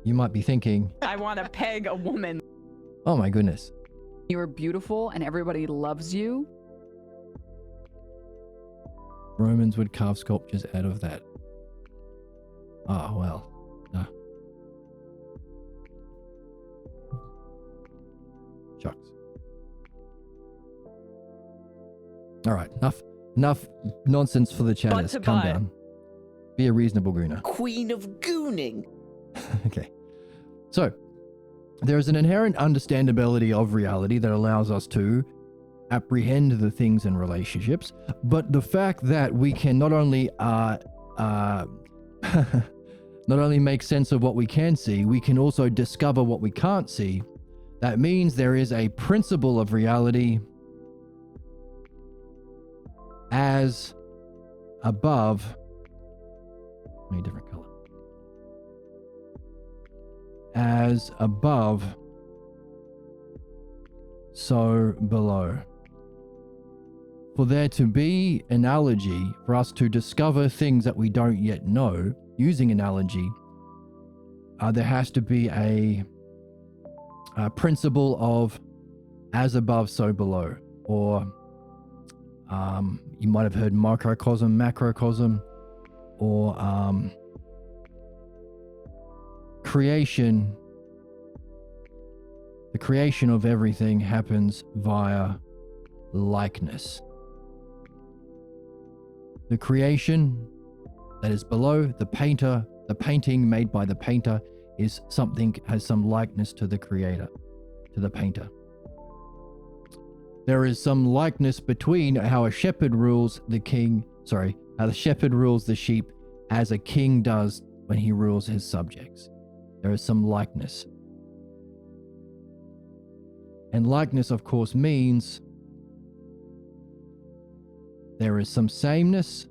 You might be thinking, I want to peg a woman. oh my goodness. You're beautiful and everybody loves you. Romans would carve sculptures out of that. Oh, well. Shucks. All right. Enough nonsense for the chatters. to Calm butt. down. Be a reasonable gooner. Queen of gooning. Okay. So, there is an inherent understandability of reality that allows us to apprehend the things in relationships, but the fact that we can not only not only make sense of what we can see, we can also discover what we can't see. That means there is a principle of reality as above. Maybe a different color. As above, so below. For there to be analogy, for us to discover things that we don't yet know, using analogy, there has to be a principle of as above, so below. Or you might have heard microcosm, macrocosm, or creation. The creation of everything happens via likeness. The creation that is below the painter, the painting made by the painter, is something, has some likeness to the creator, to the painter. There is some likeness between how a shepherd rules the king, how the shepherd rules the sheep as a king does when he rules his subjects. There is some likeness. And likeness, of course, means there is some sameness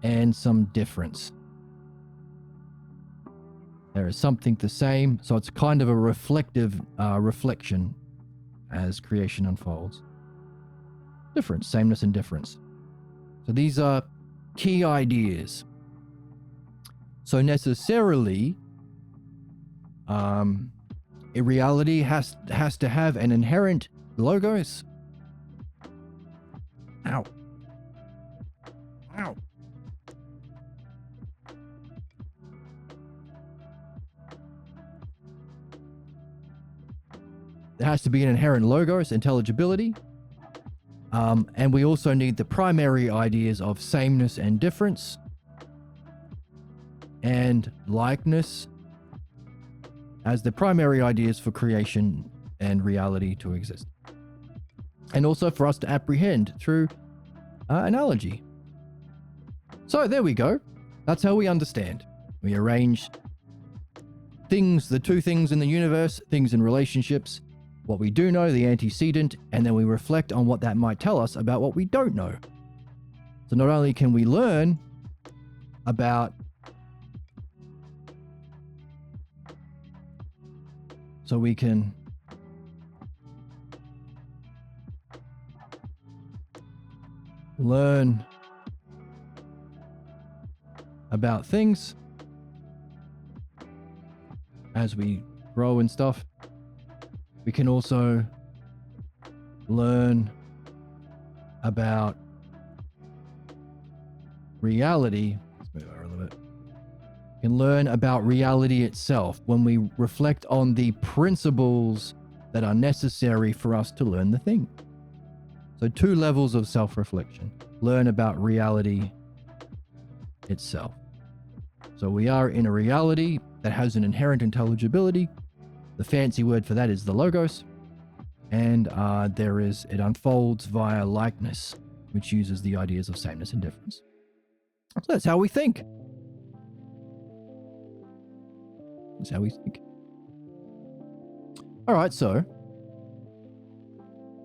and some difference. There is something the same, so it's kind of a reflective reflection as creation unfolds. Difference, sameness and difference. So these are key ideas. So necessarily, a reality has to have an inherent logos. Ow. Ow. There has to be an inherent logos, intelligibility. And we also need the primary ideas of sameness and difference, and likeness as the primary ideas for creation and reality to exist. And also for us to apprehend through analogy. So there we go. That's how we understand. We arrange things, the two things in the universe, things in relationships, what we do know, the antecedent, and then we reflect on what that might tell us about what we don't know. So not only can we learn about we can learn about things as we grow and stuff. We can also learn about reality. Let's move over a little bit. We can learn about reality itself when we reflect on the principles that are necessary for us to learn the thing. So 2 levels of self-reflection. Learn about reality itself. So we are in a reality that has an inherent intelligibility. The fancy word for that is the logos. And it unfolds via likeness, which uses the ideas of sameness and difference. So that's how we think. That's how we think. All right, so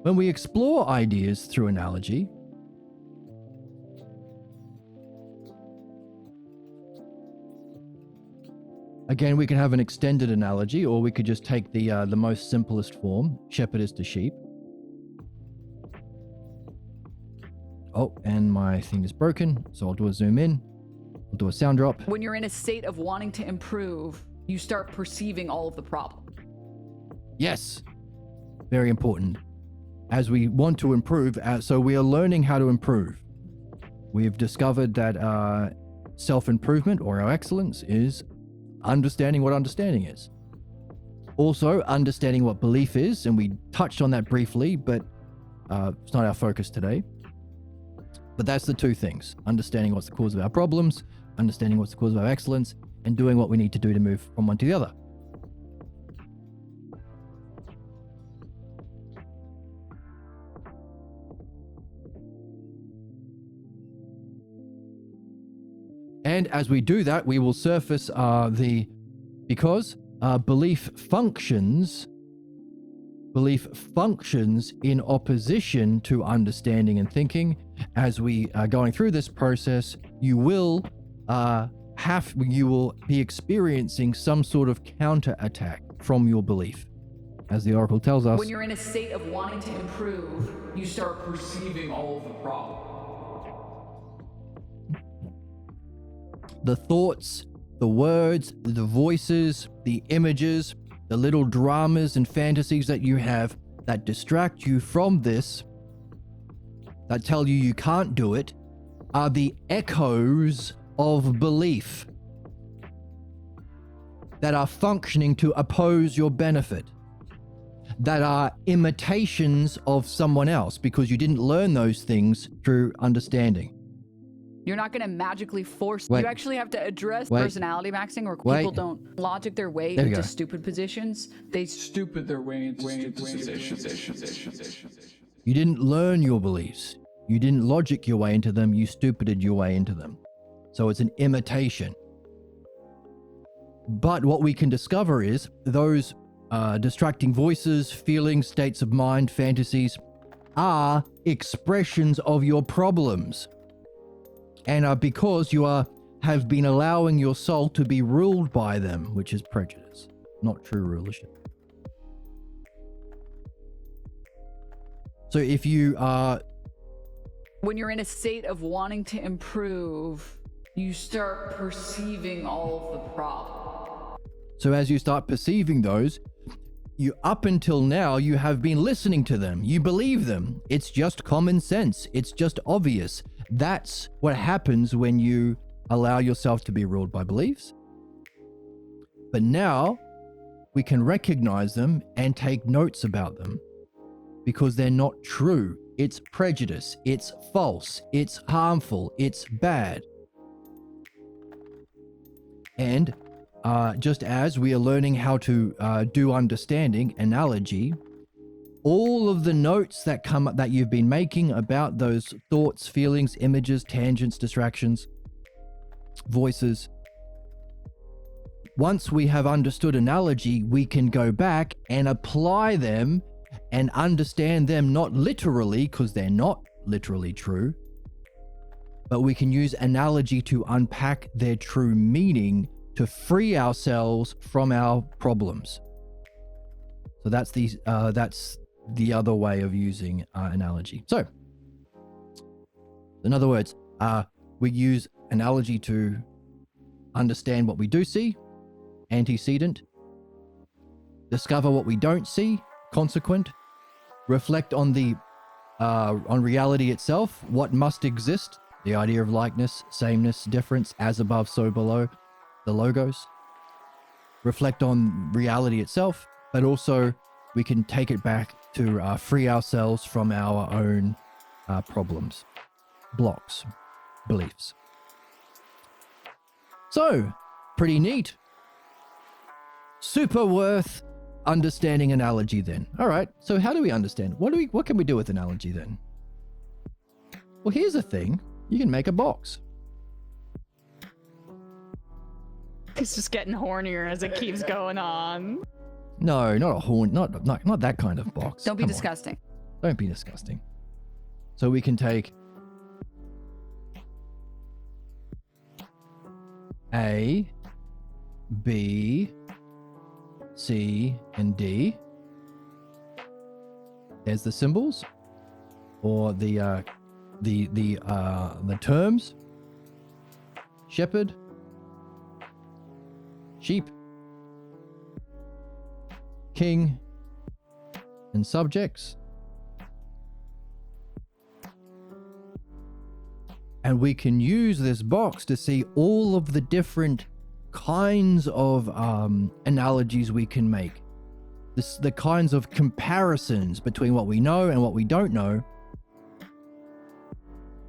when we explore ideas through analogy, again, we can have an extended analogy, or we could just take the most simplest form, shepherd is to sheep. Oh, and my thing is broken, so I'll do a zoom in. I'll do a sound drop. When you're in a state of wanting to improve, you start perceiving all of the problems. Yes, very important. As we want to improve, so we are learning how to improve. We've discovered that self-improvement, or our excellence, is understanding what understanding is. Also, understanding what belief is, and we touched on that briefly, but it's not our focus today. But that's the 2 things: understanding what's the cause of our problems, understanding what's the cause of our excellence, and doing what we need to do to move from one to the other. And as we do that, we will surface because belief functions in opposition to understanding and thinking. As we are going through this process, you will be experiencing some sort of counterattack from your belief. As the Oracle tells us, when you're in a state of wanting to improve, you start perceiving all of the problems. The thoughts, the words, the voices, the images, the little dramas and fantasies that you have that distract you from this, that tell you can't do it, are the echoes of belief that are functioning to oppose your benefit, that are imitations of someone else because you didn't learn those things through understanding. You're not going to magically force. Wait. You actually have to address Wait. personality maxing, or Wait. people don't logic their way There we into go. stupid positions. They Stupid their way into stupid positions. You didn't learn your beliefs. You didn't logic your way into them. You stupided your way into them. So it's an imitation. But what we can discover is those distracting voices, feelings, states of mind, fantasies are expressions of your problems. And are because you have been allowing your soul to be ruled by them, which is prejudice, not true rulership. So if you are... when you're in a state of wanting to improve, you start perceiving all of the problems. So as you start perceiving those, up until now, you have been listening to them. You believe them. It's just common sense. It's just obvious. That's what happens when you allow yourself to be ruled by beliefs. But now we can recognize them and take notes about them because they're not true. It's prejudice. It's false. It's harmful. It's bad. And just as we are learning how to do understanding, analogy, all of the notes that come up that you've been making about those thoughts, feelings, images, tangents, distractions, voices, once we have understood analogy, we can go back and apply them and understand them, not literally, because they're not literally true, but we can use analogy to unpack their true meaning to free ourselves from our problems. So that's the other way of using analogy. So, in other words, we use analogy to understand what we do see, antecedent, discover what we don't see, consequent, reflect on on reality itself, what must exist, the idea of likeness, sameness, difference, as above, so below, the logos, reflect on reality itself, but also we can take it back to free ourselves from our own problems, blocks, beliefs. So, pretty neat. Super worth understanding analogy then. All right, so how do we understand? What can we do with analogy then? Well, here's the thing. You can make a box. It's just getting hornier as it keeps going on. No, not a horn, not that kind of box. Don't be Come on. disgusting. Don't be disgusting. So we can take A, B, C, and D. There's the symbols, or the terms. Shepherd, sheep, king, and subjects. And we can use this box to see all of the different kinds of analogies we can make. The kinds of comparisons between what we know and what we don't know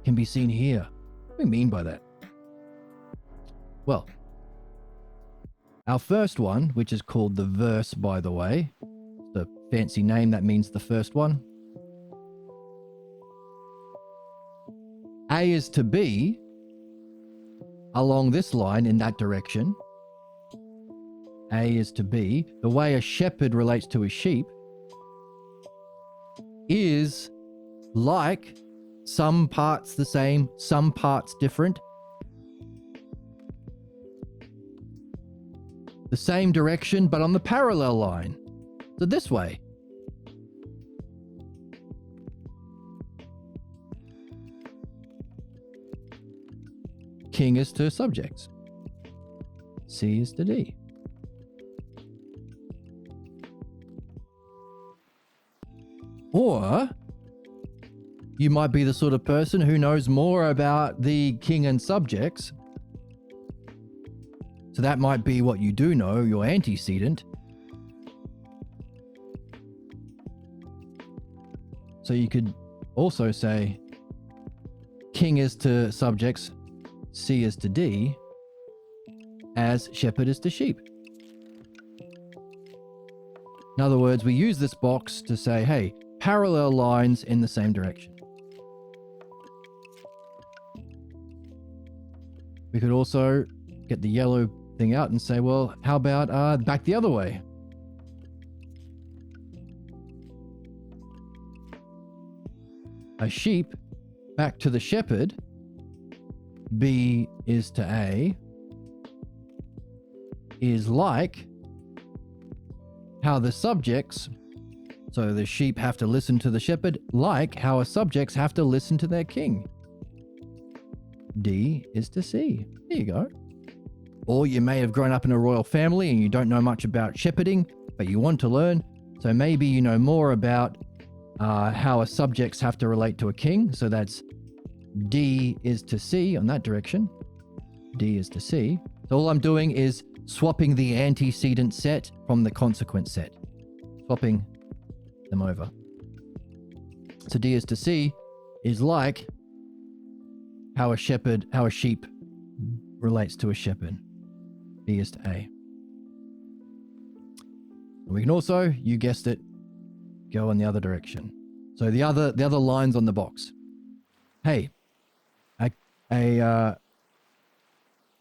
can be seen here. What do we mean by that? Well, our first one, which is called the verse, by the way, the fancy name that means the first one. A is to B along this line in that direction. A is to B. The way a shepherd relates to his sheep is like some parts the same, some parts different. The same direction, but on the parallel line. So this way. King is to subjects. C is to D. Or you might be the sort of person who knows more about the king and subjects. So that might be what you do know, your antecedent. So you could also say king is to subjects, C is to D, as shepherd is to sheep. In other words, we use this box to say, hey, parallel lines in the same direction. We could also get the yellow thing out and say, well, how about back the other way? A sheep back to the shepherd, B is to A, is like how the subjects, so the sheep have to listen to the shepherd, like how subjects have to listen to their king. D is to C. There you go. Or you may have grown up in a royal family and you don't know much about shepherding, but you want to learn. So maybe you know more about how subjects have to relate to a king. So that's D is to C on that direction. D is to C. So all I'm doing is swapping the antecedent set from the consequent set. Swapping them over. So D is to C is like how a sheep relates to a shepherd. B is to A. We can also, you guessed it, go in the other direction. So the other lines on the box. Hey, a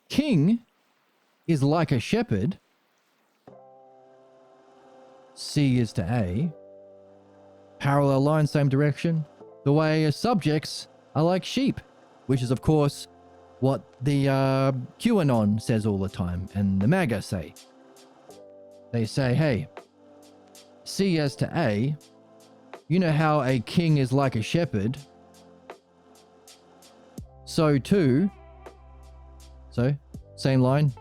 king is like a shepherd, C is to A, parallel line, same direction, the way subjects are like sheep, which is, of course, what the QAnon says all the time, and the MAGA say. They say, hey, C as to A, you know how a king is like a shepherd, so too, so same line,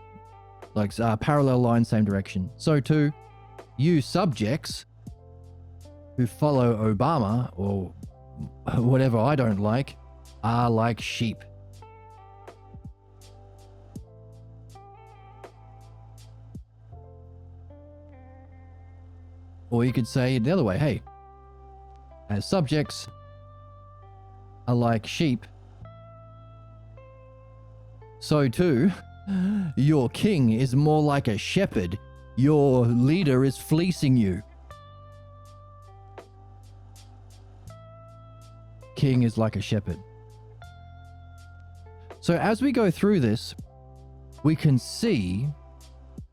like parallel line, same direction, so too, you subjects who follow Obama or whatever I don't like are like sheep. Or you could say it the other way, hey, as subjects are like sheep, so too, your king is more like a shepherd. Your leader is fleecing you. King is like a shepherd. So as we go through this, we can see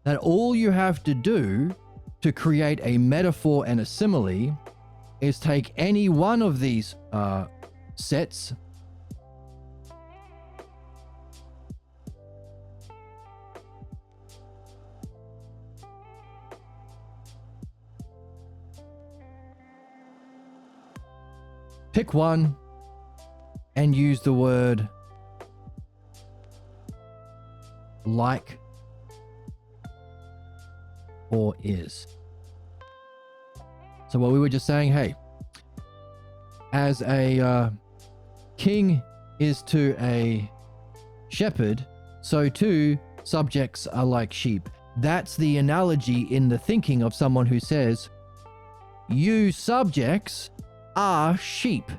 that all you have to do to create a metaphor and a simile is take any one of these sets pick one and use the word like or is. So what we were just saying, hey, as a king is to a shepherd, so too subjects are like sheep. That's the analogy in the thinking of someone who says, you subjects are sheep.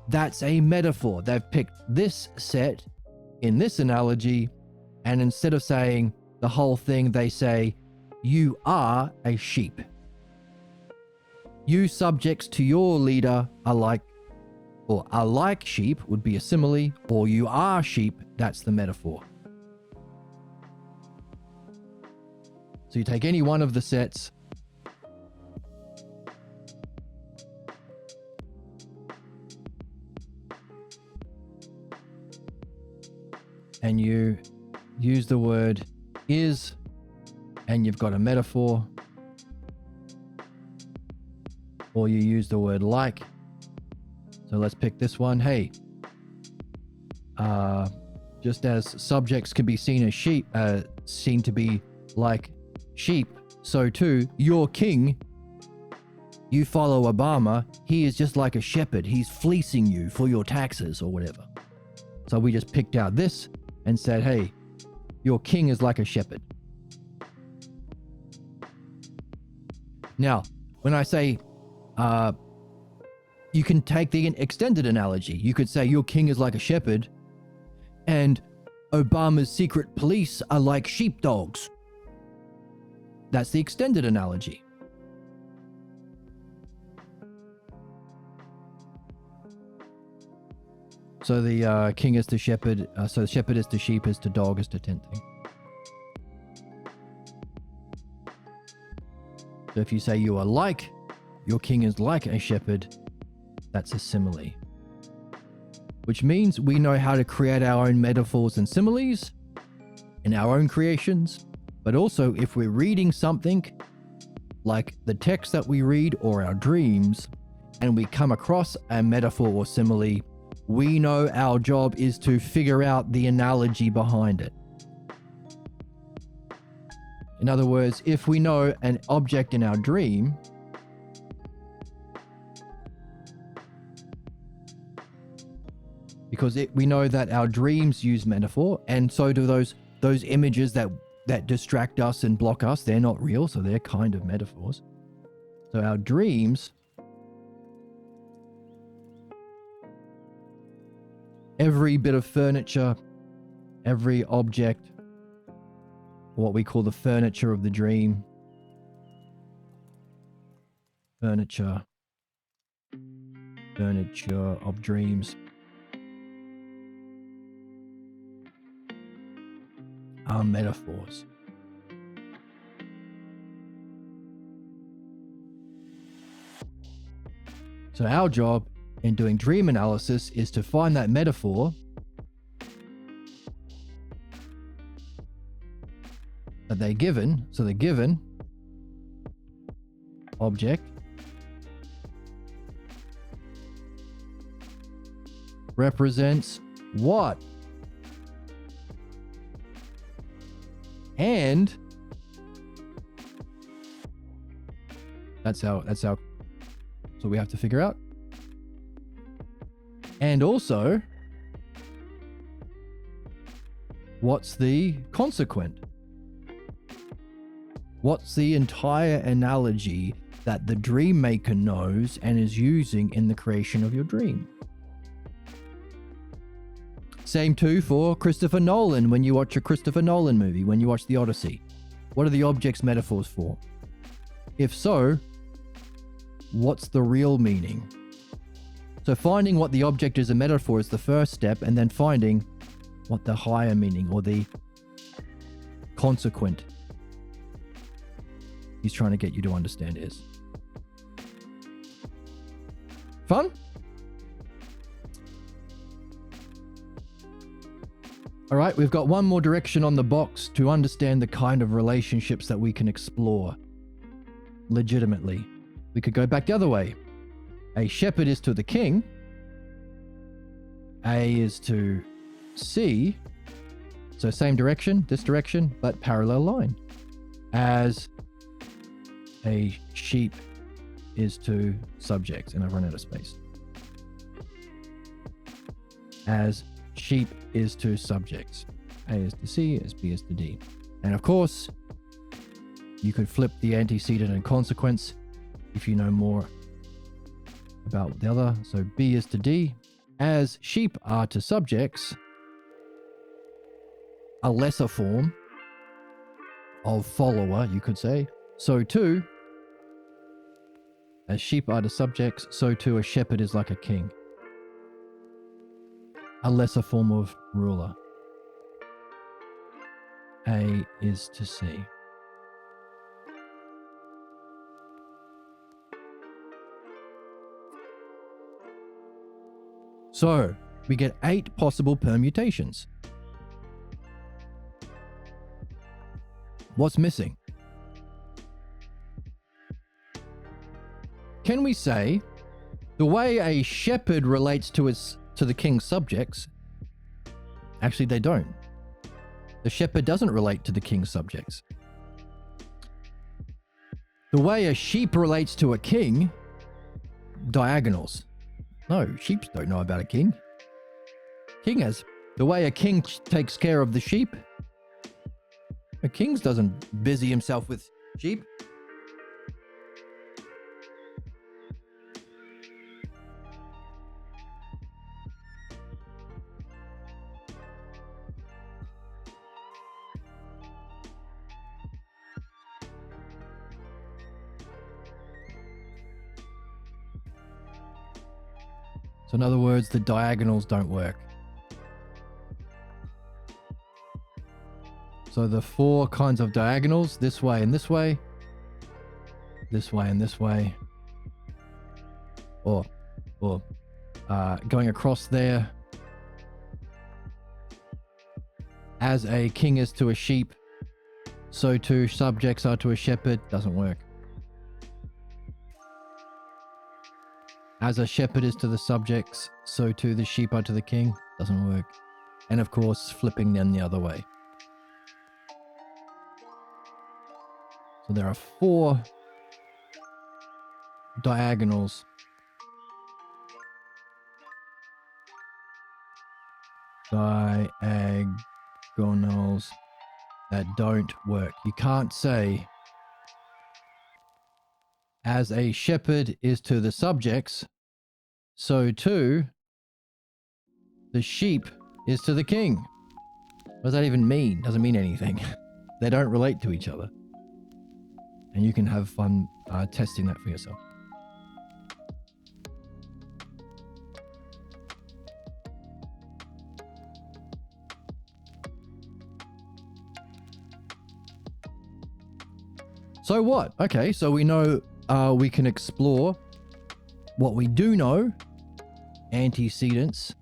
That's a metaphor. They've picked this set in this analogy, and instead of saying the whole thing, they say, you are a sheep. You subjects to your leader are like, or are like sheep would be a simile, or you are sheep, that's the metaphor. So you take any one of the sets, and you use the word is, and you've got a metaphor, or you use the word like. So let's pick this one. Hey, just as subjects can be seen as sheep, seen to be like sheep, so too your king, you follow Obama, he is just like a shepherd. He's fleecing you for your taxes or whatever. So we just picked out this and said, hey, your king is like a shepherd. Now, when I say, you can take the extended analogy. You could say your king is like a shepherd and Obama's secret police are like sheepdogs. That's the extended analogy. So the king is to shepherd, so shepherd is to sheep, is to dog, is to tenting. So if you say you are like, your king is like a shepherd, that's a simile. Which means we know how to create our own metaphors and similes in our own creations, but also if we're reading something like the text that we read or our dreams, and we come across a metaphor or simile, we know our job is to figure out the analogy behind it. In other words, if we know an object in our dream, because we know that our dreams use metaphor, and so do those images that distract us and block us. They're not real, so they're kind of metaphors. So our dreams, every bit of furniture, every object, what we call the furniture of the dream, furniture of dreams, are metaphors. So our job in doing dream analysis is to find that metaphor that they're given. So the given object represents what? And that's so we have to figure out. And also, what's the consequent? What's the entire analogy that the dream maker knows and is using in the creation of your dream? Same too for Christopher Nolan when you watch a Christopher Nolan movie, when you watch The Odyssey. What are the objects metaphors for? If so, what's the real meaning? So finding what the object is a metaphor is the first step, and then finding what the higher meaning or the consequent he's trying to get you to understand is. Fun? All right, we've got one more direction on the box to understand the kind of relationships that we can explore legitimately. We could go back the other way. A shepherd is to the king. A is to C. So same direction, this direction, but parallel line. As a sheep is to subjects, and I've run out of space. As sheep is to subjects. A is to C, as B is to D. And of course, you could flip the antecedent and consequence if you know more about the other. So B is to D. As sheep are to subjects, a lesser form of follower, you could say. So too, as sheep are to subjects, so too a shepherd is like a king. A lesser form of ruler. A is to C. So, we get 8 possible permutations. What's missing? Can we say the way a shepherd relates to the king's subjects? Actually, they don't. The shepherd doesn't relate to the king's subjects. The way a sheep relates to a king, diagonals. No, sheep don't know about a king. King has. The way a king takes care of the sheep, a king doesn't busy himself with sheep. So in other words, the diagonals don't work. So the 4 kinds of diagonals, this way and this way, this way and this way, or going across there, as a king is to a sheep, so too subjects are to a shepherd, doesn't work. As a shepherd is to the subjects, so too the sheep are to the king, doesn't work. And of course, flipping them the other way. So there are 4 diagonals that don't work. You can't say as a shepherd is to the subjects, so too the sheep is to the king. What does that even mean? Doesn't mean anything. They don't relate to each other. And you can have fun testing that for yourself. So what? Okay, so we know we can explore what we do know, antecedents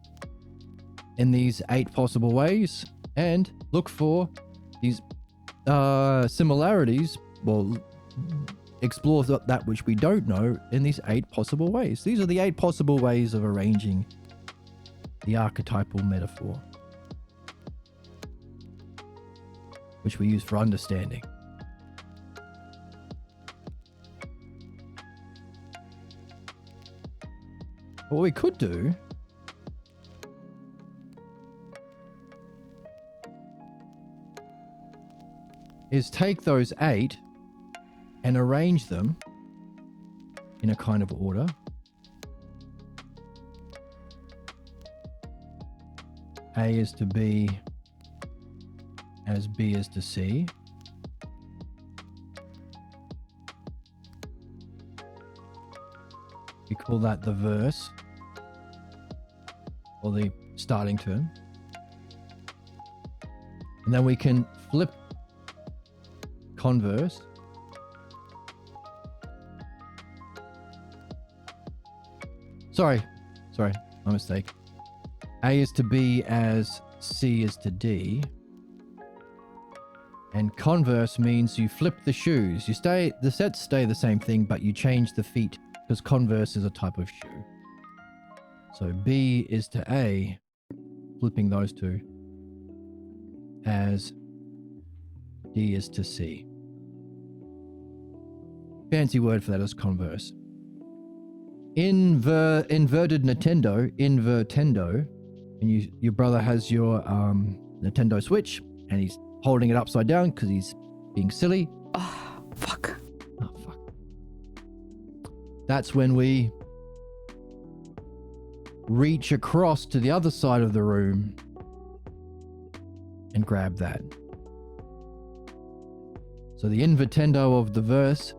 in these 8 possible ways, and look for these similarities. Well, explore that which we don't know in these 8 possible ways. These are the 8 possible ways of arranging the archetypal metaphor, which we use for understanding. What we could do is take those 8 and arrange them in a kind of order. A is to B as B is to C. We call that the verse, or the starting term. And then we can flip converse. Sorry, my mistake. A is to B as C is to D. And converse means you flip the shoes. The sets stay the same thing, but you change the feet, because converse is a type of shoe. So B is to A, flipping those two, as D is to C. Fancy word for that is converse. Inverted Nintendo, and your brother has your Nintendo Switch, and he's holding it upside down because he's being silly. Oh, fuck. Oh, fuck. That's when we reach across to the other side of the room and grab that. So the invertendo of the verse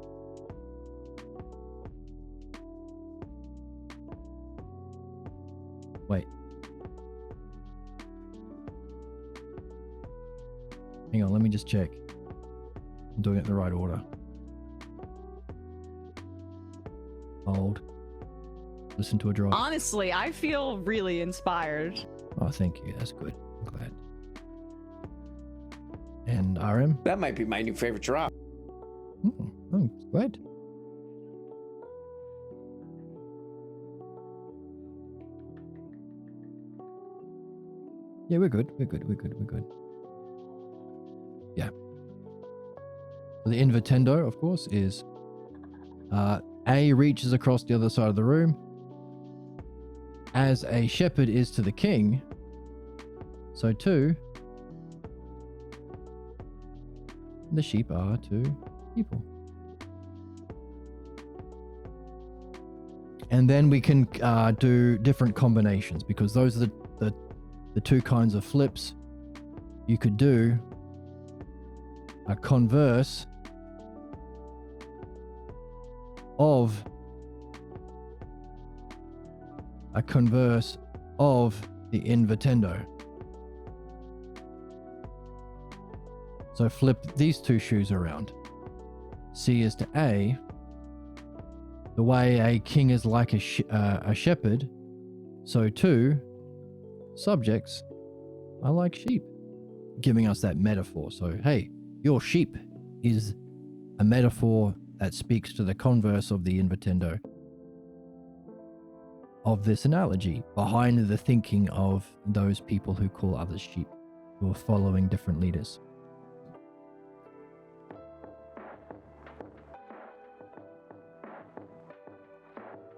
wait. Hang on, let me just check. I'm doing it in the right order. Hold. Listen to a drop. Honestly, I feel really inspired. Oh, thank you. That's good. I'm glad. And RM? That might be my new favorite drop. I'm glad. Yeah, we're good. We're good. Yeah. So the invertendo, of course, is A reaches across the other side of the room as a shepherd is to the king. So too, the sheep are to people. And then we can do different combinations, because those are the 2 kinds of flips. You could do a converse of the invertendo. So flip these 2 shoes around. C is to A. The way a king is like a shepherd, so too subjects are like sheep, giving us that metaphor. So hey, your sheep is a metaphor that speaks to the converse of the invertendo of this analogy, behind the thinking of those people who call others sheep, who are following different leaders.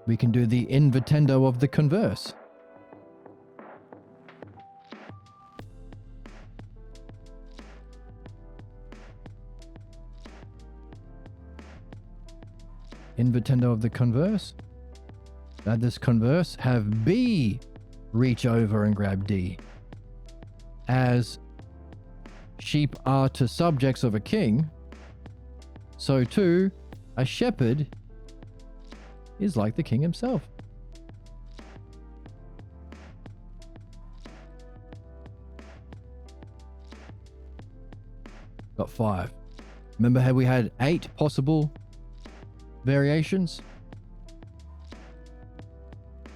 We can do the invertendo of the converse. Invertendo of the converse. That this converse have B reach over and grab D. As sheep are to subjects of a king, so too a shepherd is like the king himself. Got 5. Remember how we had 8 possible variations?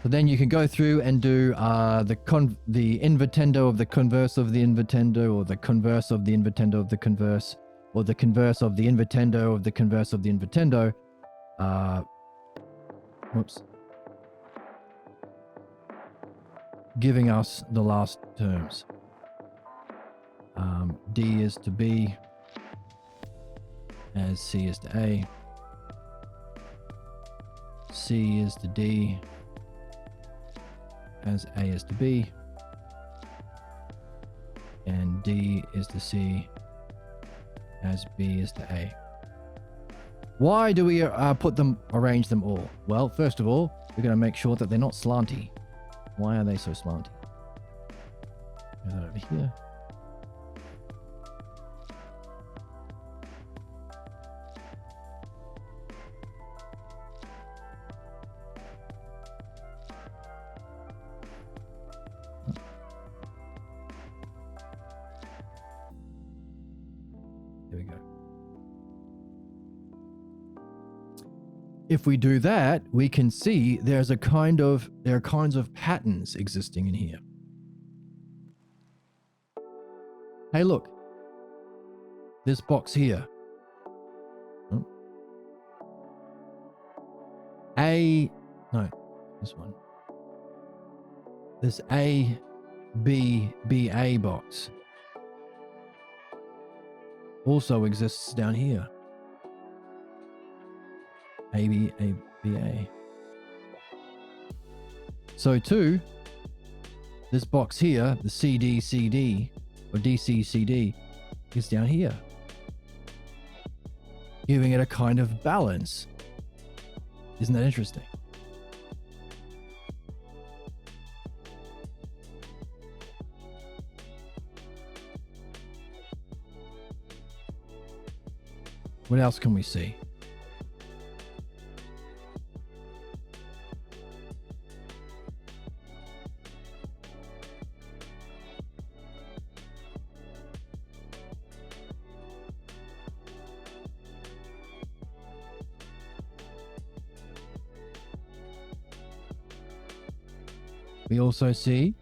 So then you can go through and do the invertendo of the converse of the invertendo, or the converse of the invertendo of the converse, or the converse of the invertendo of the converse of the invertendo. Whoops. Giving us the last terms. D is to B as C is to A. C is to D as A is to B. And D is to C as B is to A. Why do we arrange them all? Well, first of all, we're going to make sure that they're not slanty. Why are they so slanty? Move that over here. There we go. If we do that, we can see there are kinds of patterns existing in here. Hey, look. This box here. Oh. This one. This A, B, B, A box also exists down here. A, B, A, B, A. So too, this box here, the CD, CD, or DC, CD, is down here, giving it a kind of balance. Isn't that interesting? What else can we see? We also see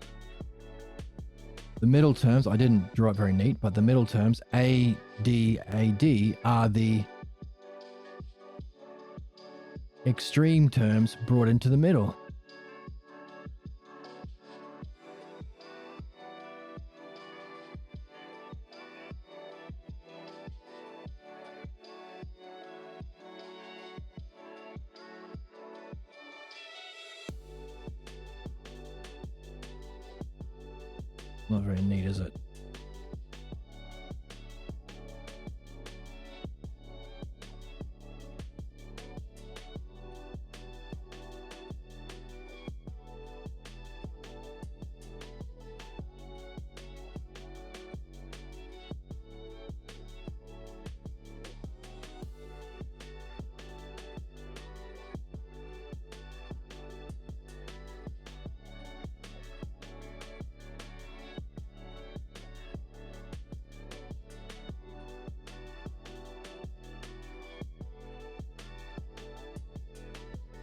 the middle terms. I didn't draw it very neat, but the middle terms, A, D, A, D, are the extreme terms brought into the middle. Not very neat, is it?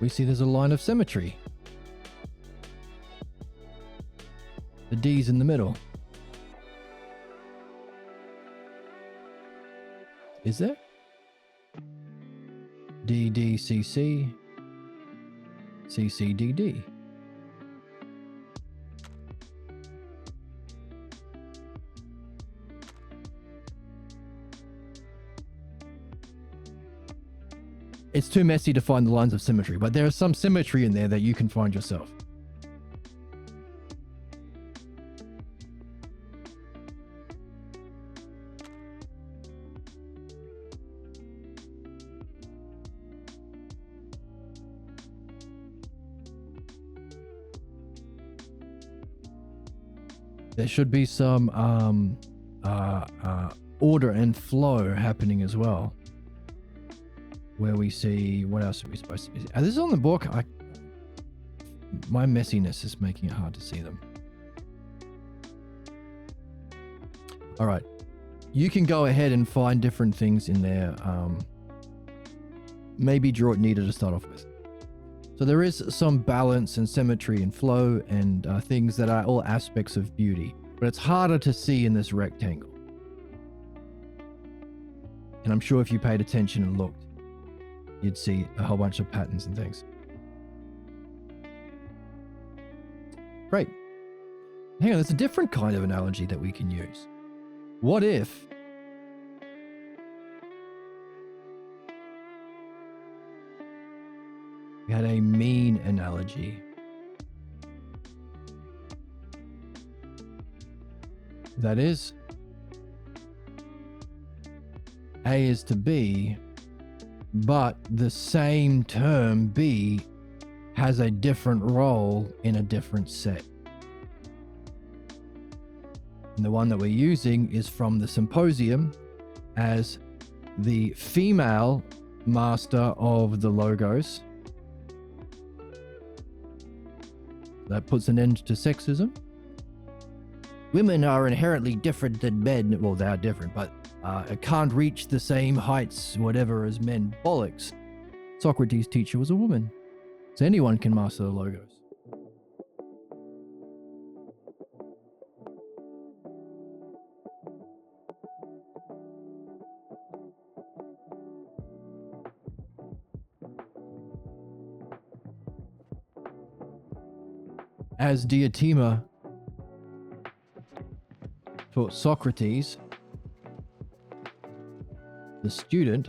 We see there's a line of symmetry. The D's in the middle. Is there? D, D, C, C. C, C, D, D. It's too messy to find the lines of symmetry, but there is some symmetry in there that you can find yourself. There should be some order and flow happening as well. Where we see, what else are we supposed to be? This is on the book. My messiness is making it hard to see them. All right. You can go ahead and find different things in there. Maybe draw it neater to start off with. So there is some balance and symmetry and flow and things that are all aspects of beauty, but it's harder to see in this rectangle. And I'm sure if you paid attention and looked, you'd see a whole bunch of patterns and things. Great. Hang on, there's a different kind of analogy that we can use. What if we had a mean analogy? That is, A is to B, but the same term B has a different role in a different set. And the one that we're using is from the Symposium as the female master of the logos. That puts an end to sexism. Women are inherently different than men. Well, they are different, but can't reach the same heights, whatever, as men. Bollocks. Socrates' teacher was a woman. So anyone can master the logos. As Diotima taught Socrates, the student,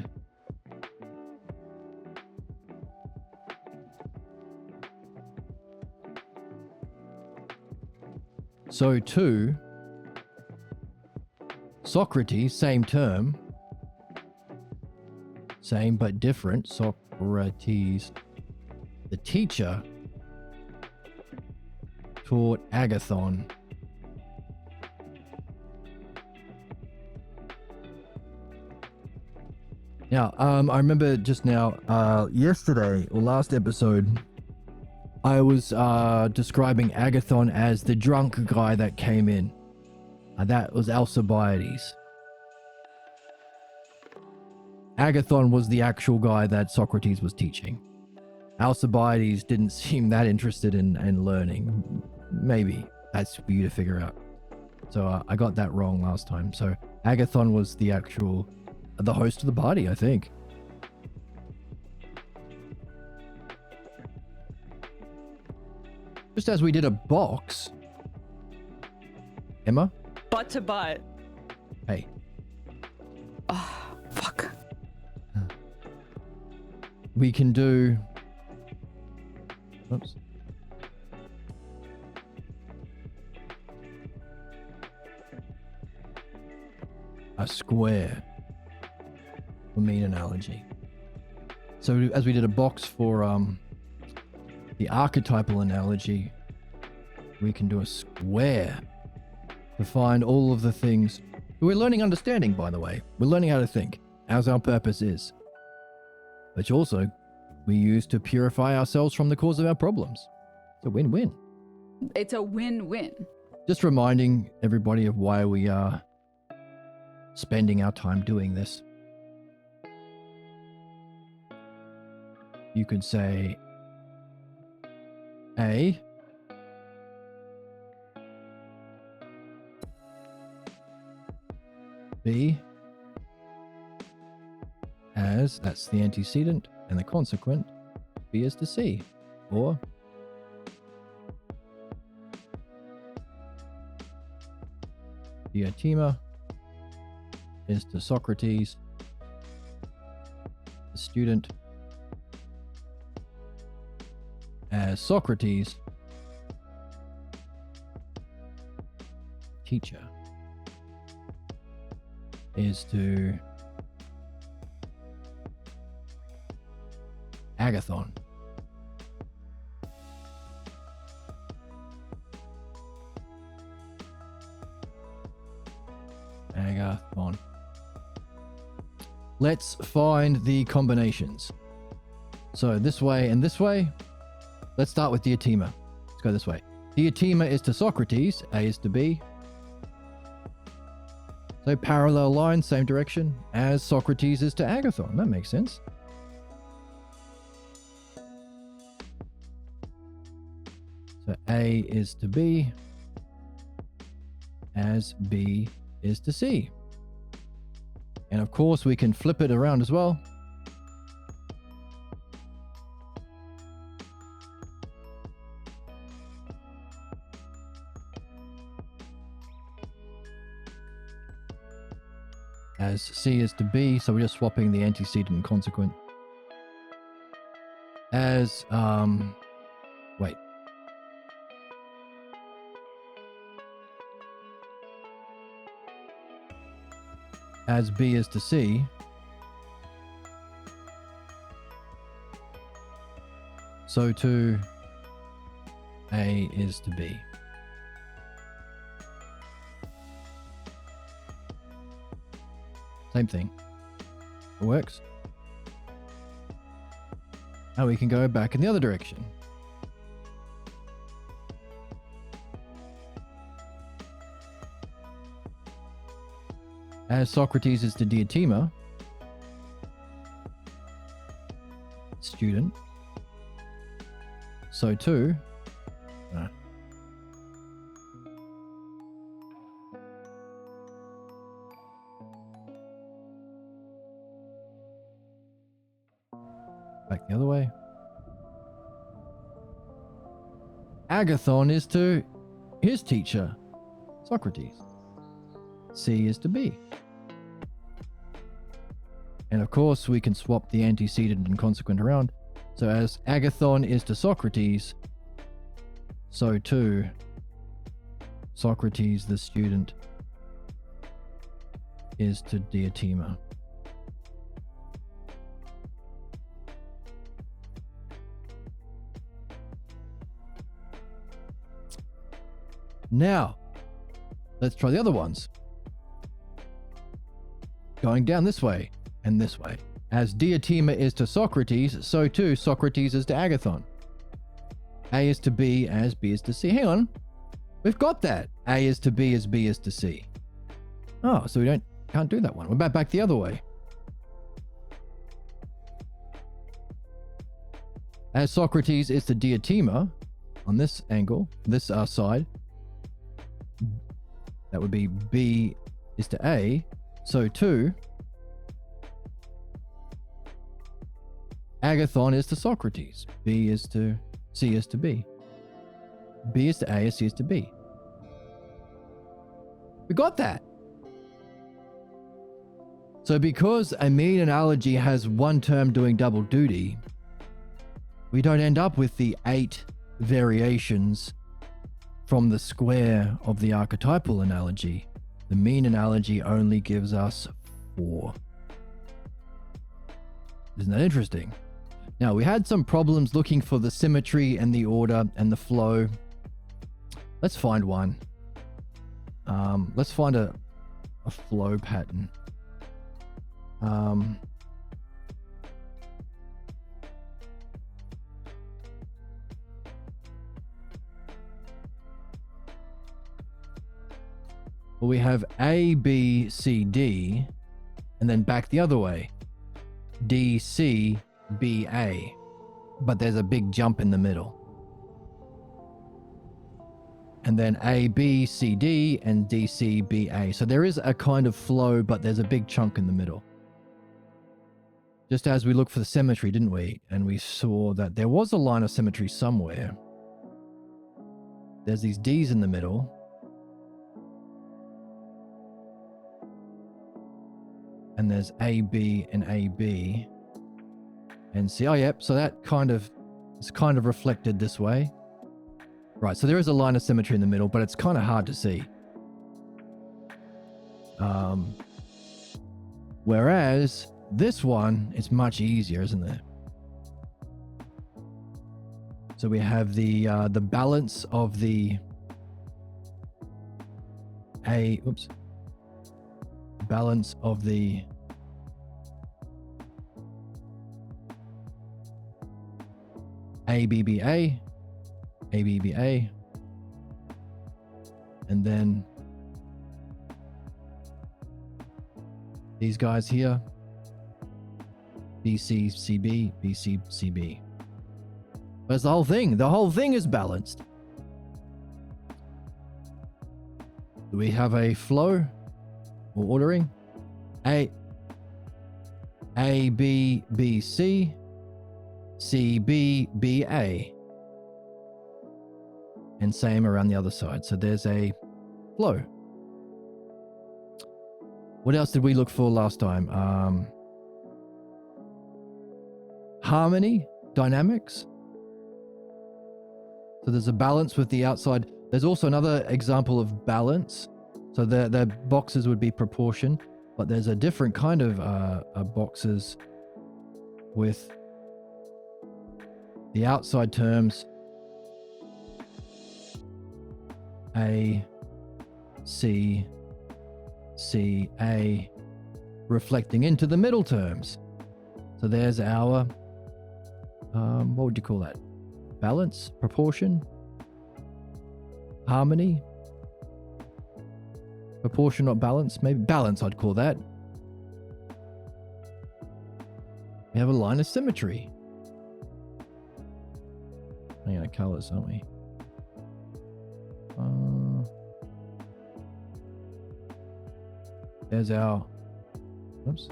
so too Socrates, same term, same but different, Socrates, the teacher, taught Agathon. Now, I remember just now, yesterday or last episode, I was describing Agathon as the drunk guy that came in. That was Alcibiades. Agathon was the actual guy that Socrates was teaching. Alcibiades didn't seem that interested in learning. Maybe that's for you to figure out. So I got that wrong last time. So Agathon was the host of the party, I think. Just as we did a box. Emma? Butt to butt. Hey. Oh, fuck. We can do... Oops. A square. For mean analogy. So as we did a box for the archetypal analogy, we can do a square to find all of the things. We're learning understanding, by the way. We're learning how to think, as our purpose is. Which also we use to purify ourselves from the cause of our problems. It's a win-win. It's a win-win. Just reminding everybody of why we are spending our time doing this. You could say A, B, as that's the antecedent and the consequent, B is to C, or Diotima is to Socrates, the student, as Socrates, teacher, is to Agathon. Agathon. Let's find the combinations. So this way and this way. Let's start with Diotima. Let's go this way. Diotima is to Socrates, A is to B. So parallel lines, same direction, as Socrates is to Agathon. That makes sense. A is to B as B is to C. And of course, we can flip it around as well. As C is to B, so we're just swapping the antecedent consequent. As, wait. As B is to C, so too A is to B. Same thing. It works. Now we can go back in the other direction. As Socrates is to Diotima, student, so too, back the other way. Agathon is to his teacher, Socrates. C is to B. And of course, we can swap the antecedent and consequent around. So as Agathon is to Socrates, so too Socrates, the student, is to Diotima. Now, let's try the other ones. Going down this way and this way. As Diotima is to Socrates, so too Socrates is to Agathon. A is to B as B is to C. Hang on. We've got that. A is to B as B is to C. Oh, so we can't do that one. We're back the other way. As Socrates is to Diotima on this angle, this side, that would be B is to A, so too Agathon is to Socrates. B is to C is to B. B is to A, C is to B. We got that. So because a mean analogy has one term doing double duty, we don't end up with the 8 variations from the square of the archetypal analogy. The mean analogy only gives us 4. Isn't that interesting? Now, we had some problems looking for the symmetry and the order and the flow. Let's find one. Let's find a flow pattern. Well, we have A, B, C, D, and then back the other way. D, C, B, A. But there's a big jump in the middle. And then A, B, C, D, and D, C, B, A. So there is a kind of flow, but there's a big chunk in the middle. Just as we looked for the symmetry, didn't we? And we saw that there was a line of symmetry somewhere. There's these D's in the middle. And there's AB and AB. And C. Oh, yep. So that is kind of reflected this way. Right. So there is a line of symmetry in the middle, but it's kind of hard to see. Whereas this one is much easier, isn't it? So we have the balance of the balance of the ABBA, ABBA, and then these guys here, BCCB, BCCB. That's the whole thing. The whole thing is balanced. Do we have a flow or ordering? A, B, B, C, C, B, B, A. And same around the other side. So there's a flow. What else did we look for last time? Harmony, dynamics. So there's a balance with the outside. There's also another example of balance. So the boxes would be proportion, but there's a different kind of boxes with the outside terms A, C, C, A, reflecting into the middle terms. So there's our, what would you call that? Balance, proportion, harmony, proportion, not balance. Maybe balance, I'd call that. We have a line of symmetry. Hang on, colors, aren't we? There's our, oops,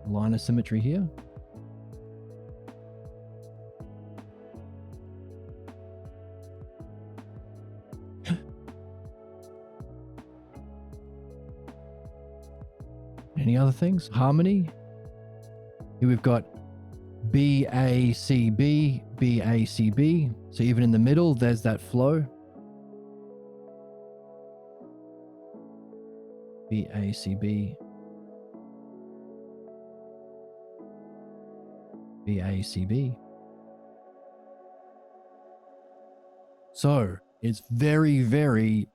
line of symmetry here. Any other things? Harmony. Here we've got BACB, BACB. So even in the middle, there's that flow. BACB, BACB. So it's very, very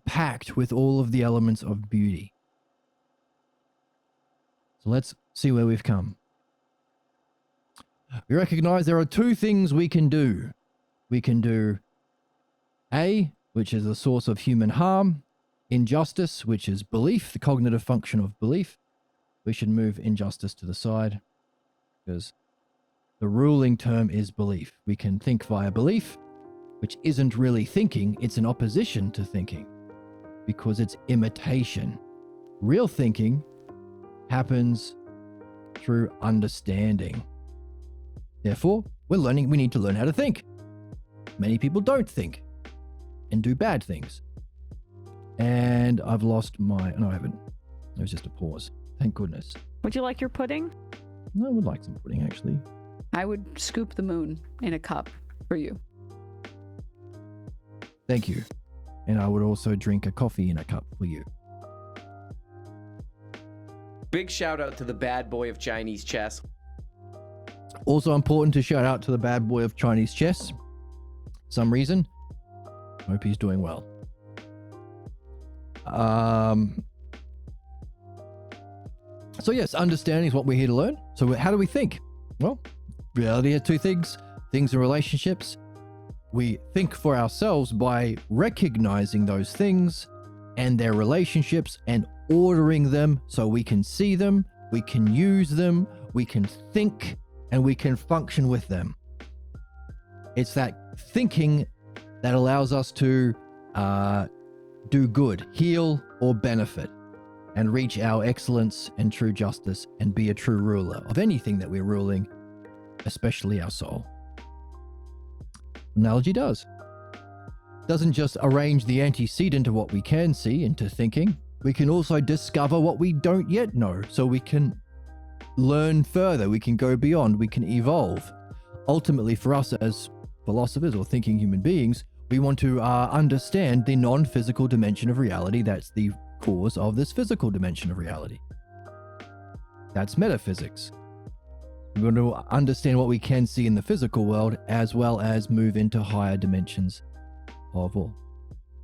packed with all of the elements of beauty. So let's see where we've come. We recognize there are two things we can do. We can do A, which is the source of human harm, injustice, which is belief, the cognitive function of belief. We should move injustice to the side because the ruling term is belief. We can think via belief, which isn't really thinking, it's an opposition to thinking because it's imitation. Real thinking happens through understanding. Therefore, we need to learn how to think. Many people don't think and do bad things. And I've lost my, no, I haven't. It was just a pause. Thank goodness. Would you like your pudding? I would like some pudding, actually. I would scoop the moon in a cup for you. Thank you. And I would also drink a coffee in a cup for you. Big shout out to the bad boy of Chinese chess. Also important to shout out to the bad boy of Chinese chess. Some reason. Hope he's doing well. So yes, understanding is what we're here to learn. So how do we think? Well, reality are two things. Things in relationships. We think for ourselves by recognizing those things and their relationships and ordering them so we can see them, we can use them, we can think, and we can function with them. It's that thinking that allows us to do good, heal, or benefit, and reach our excellence and true justice and be a true ruler of anything that we're ruling, especially our soul. Analogy does. Doesn't just arrange the antecedent of what we can see into thinking. We can also discover what we don't yet know, so we can learn further, we can go beyond, we can evolve. Ultimately, for us as philosophers or thinking human beings, we want to understand the non-physical dimension of reality that's the cause of this physical dimension of reality. That's metaphysics. We want to understand what we can see in the physical world as well as move into higher dimensions of all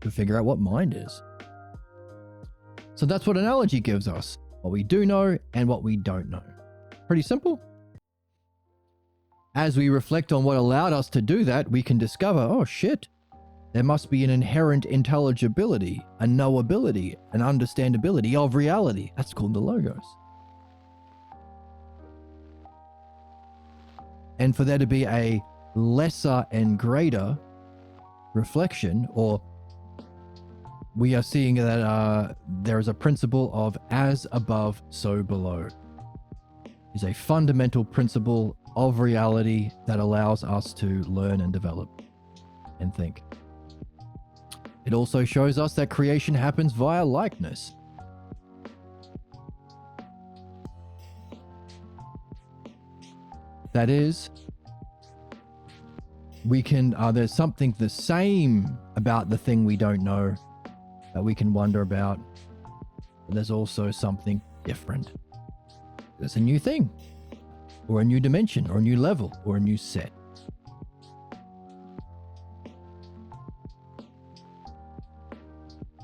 to figure out what mind is. So that's what analogy gives us, what we do know and what we don't know. Pretty simple. As we reflect on what allowed us to do that, we can discover, oh shit, there must be an inherent intelligibility, a knowability, an understandability of reality. That's called the logos. And for there to be a lesser and greater reflection, or we are seeing that there is a principle of as above, so below. It's a fundamental principle of reality that allows us to learn and develop and think. It also shows us that creation happens via likeness. That is, we can, there's something the same about the thing we don't know that we can wonder about, but there's also something different. There's a new thing, or a new dimension, or a new level, or a new set.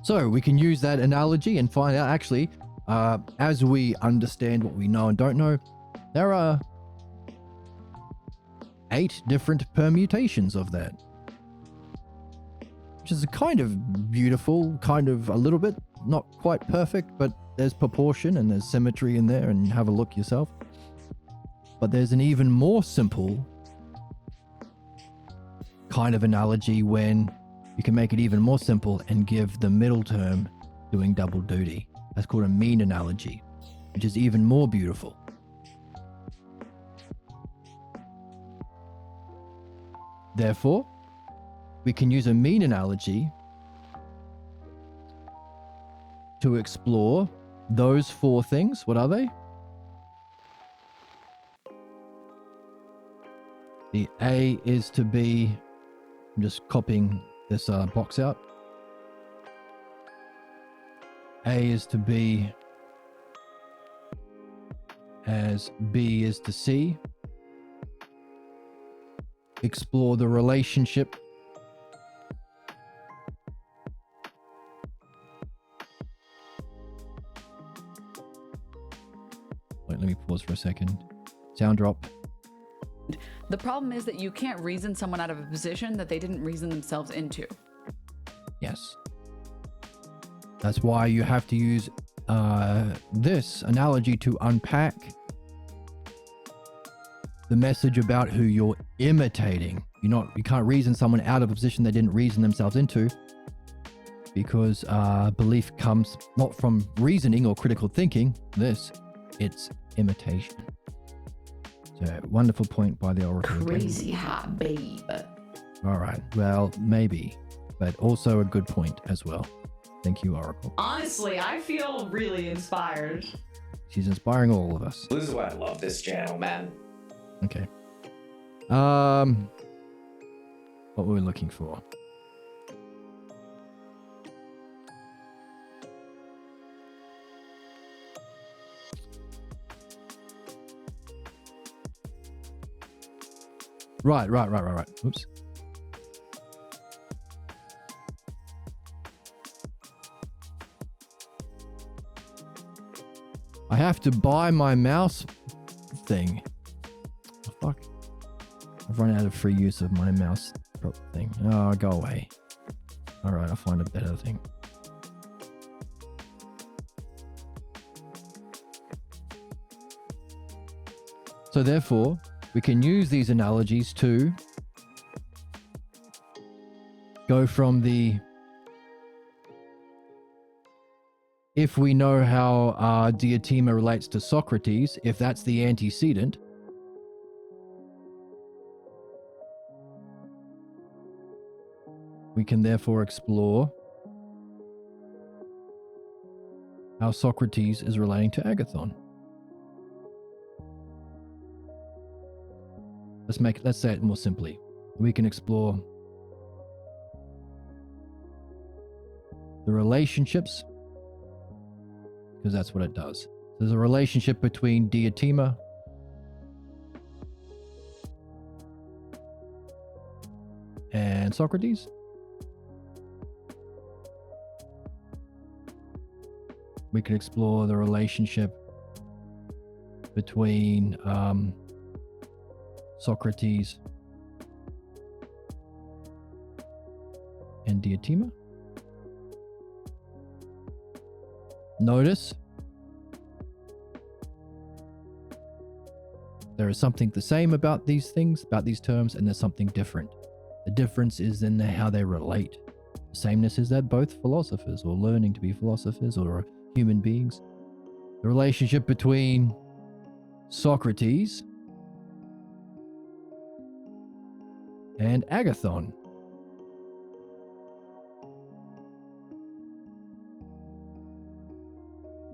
So we can use that analogy and find out, actually, as we understand what we know and don't know, there are 8 different permutations of that. Which is a kind of beautiful, kind of a little bit, not quite perfect, but there's proportion and there's symmetry in there, and have a look yourself. But there's an even more simple kind of analogy when you can make it even more simple and give the middle term doing double duty. That's called a mean analogy, which is even more beautiful. Therefore, we can use a mean analogy to explore those 4 things. What are they? The A is to be, I'm just copying this box out. A is to be as B is to C. Explore the relationship let me pause for a second. Sound drop. The problem is that you can't reason someone out of a position that they didn't reason themselves into. Yes. That's why you have to use this analogy to unpack the message about who you're imitating. You can't reason someone out of a position they didn't reason themselves into, because belief comes not from reasoning or critical thinking. It's imitation. So, wonderful point by the Oracle. Crazy hot babe. All right. Well, maybe, but also a good point as well. Thank you, Oracle. Honestly, I feel really inspired. She's inspiring all of us. This is why I love this channel, man. Okay. What were we looking for? Right. Oops. I have to buy my mouse thing. Oh, fuck. I've run out of free use of my mouse thing. Oh, go away. Alright, I'll find a better thing. So therefore, we can use these analogies to go from the if we know how Diotima relates to Socrates, if that's the antecedent, we can therefore explore how Socrates is relating to Agathon. Let's say it more simply. We can explore the relationships, because that's what it does. There's a relationship between Diotima and Socrates. We can explore the relationship between Socrates and Diotima. Notice there is something the same about these things, about these terms, and there's something different. The difference is in how they relate. The sameness is that both philosophers, or learning to be philosophers, or human beings. The relationship between Socrates and Agathon.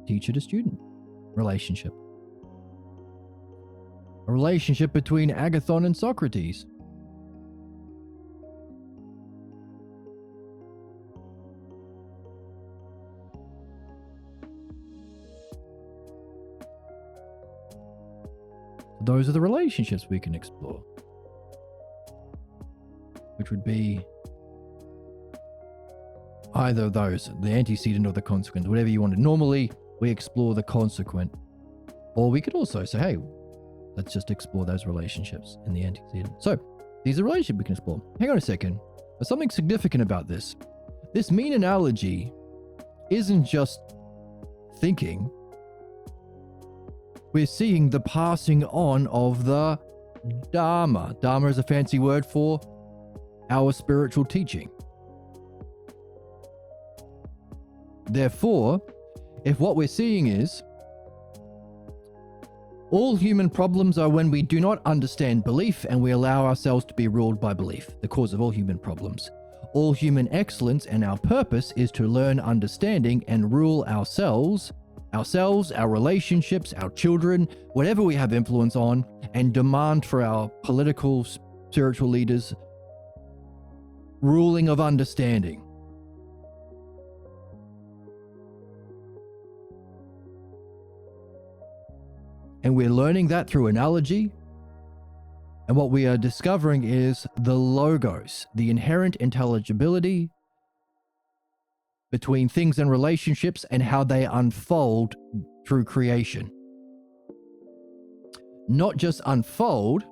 Teacher to student relationship. A relationship between Agathon and Socrates. Those are the relationships we can explore, which would be either of those, the antecedent or the consequent, whatever you want to. Normally, we explore the consequent, or we could also say, hey, let's just explore those relationships in the antecedent. So, these are relationships we can explore. Hang on a second. There's something significant about this. This mean analogy isn't just thinking. We're seeing the passing on of the Dharma. Dharma is a fancy word for our spiritual teaching. Therefore, if what we're seeing is all human problems are when we do not understand belief and we allow ourselves to be ruled by belief, the cause of all human problems. All human excellence and our purpose is to learn understanding and rule ourselves, our relationships, our children, whatever we have influence on, and demand for our political, spiritual leaders ruling of understanding. And we're learning that through analogy. And what we are discovering is the logos, the inherent intelligibility between things and relationships and how they unfold through creation. Not just unfold.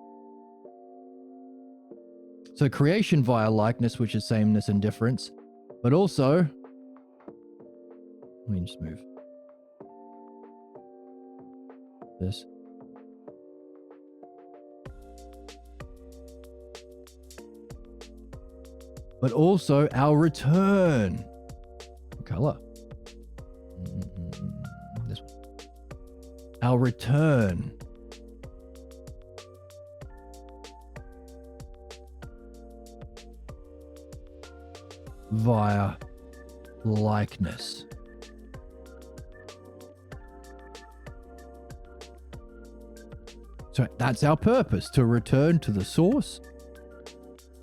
So creation via likeness, which is sameness and difference, but also, let me just move this. But also our return. Color. This one. Our return. Via likeness. So that's our purpose, to return to the source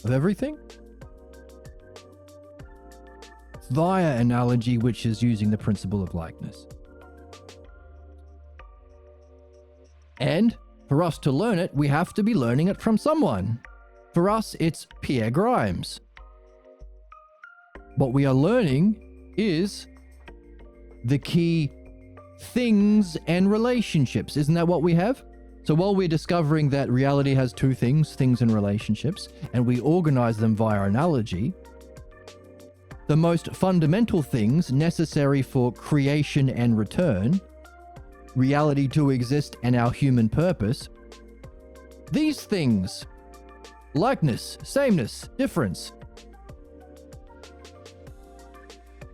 of everything via analogy, which is using the principle of likeness. And for us to learn it, we have to be learning it from someone. For us, it's Pierre Grimes. What we are learning is the key things and relationships. Isn't that what we have? So while we're discovering that reality has two things and relationships, and we organize them via analogy, the most fundamental things necessary for creation and return, reality to exist and our human purpose, these things, likeness, sameness, difference,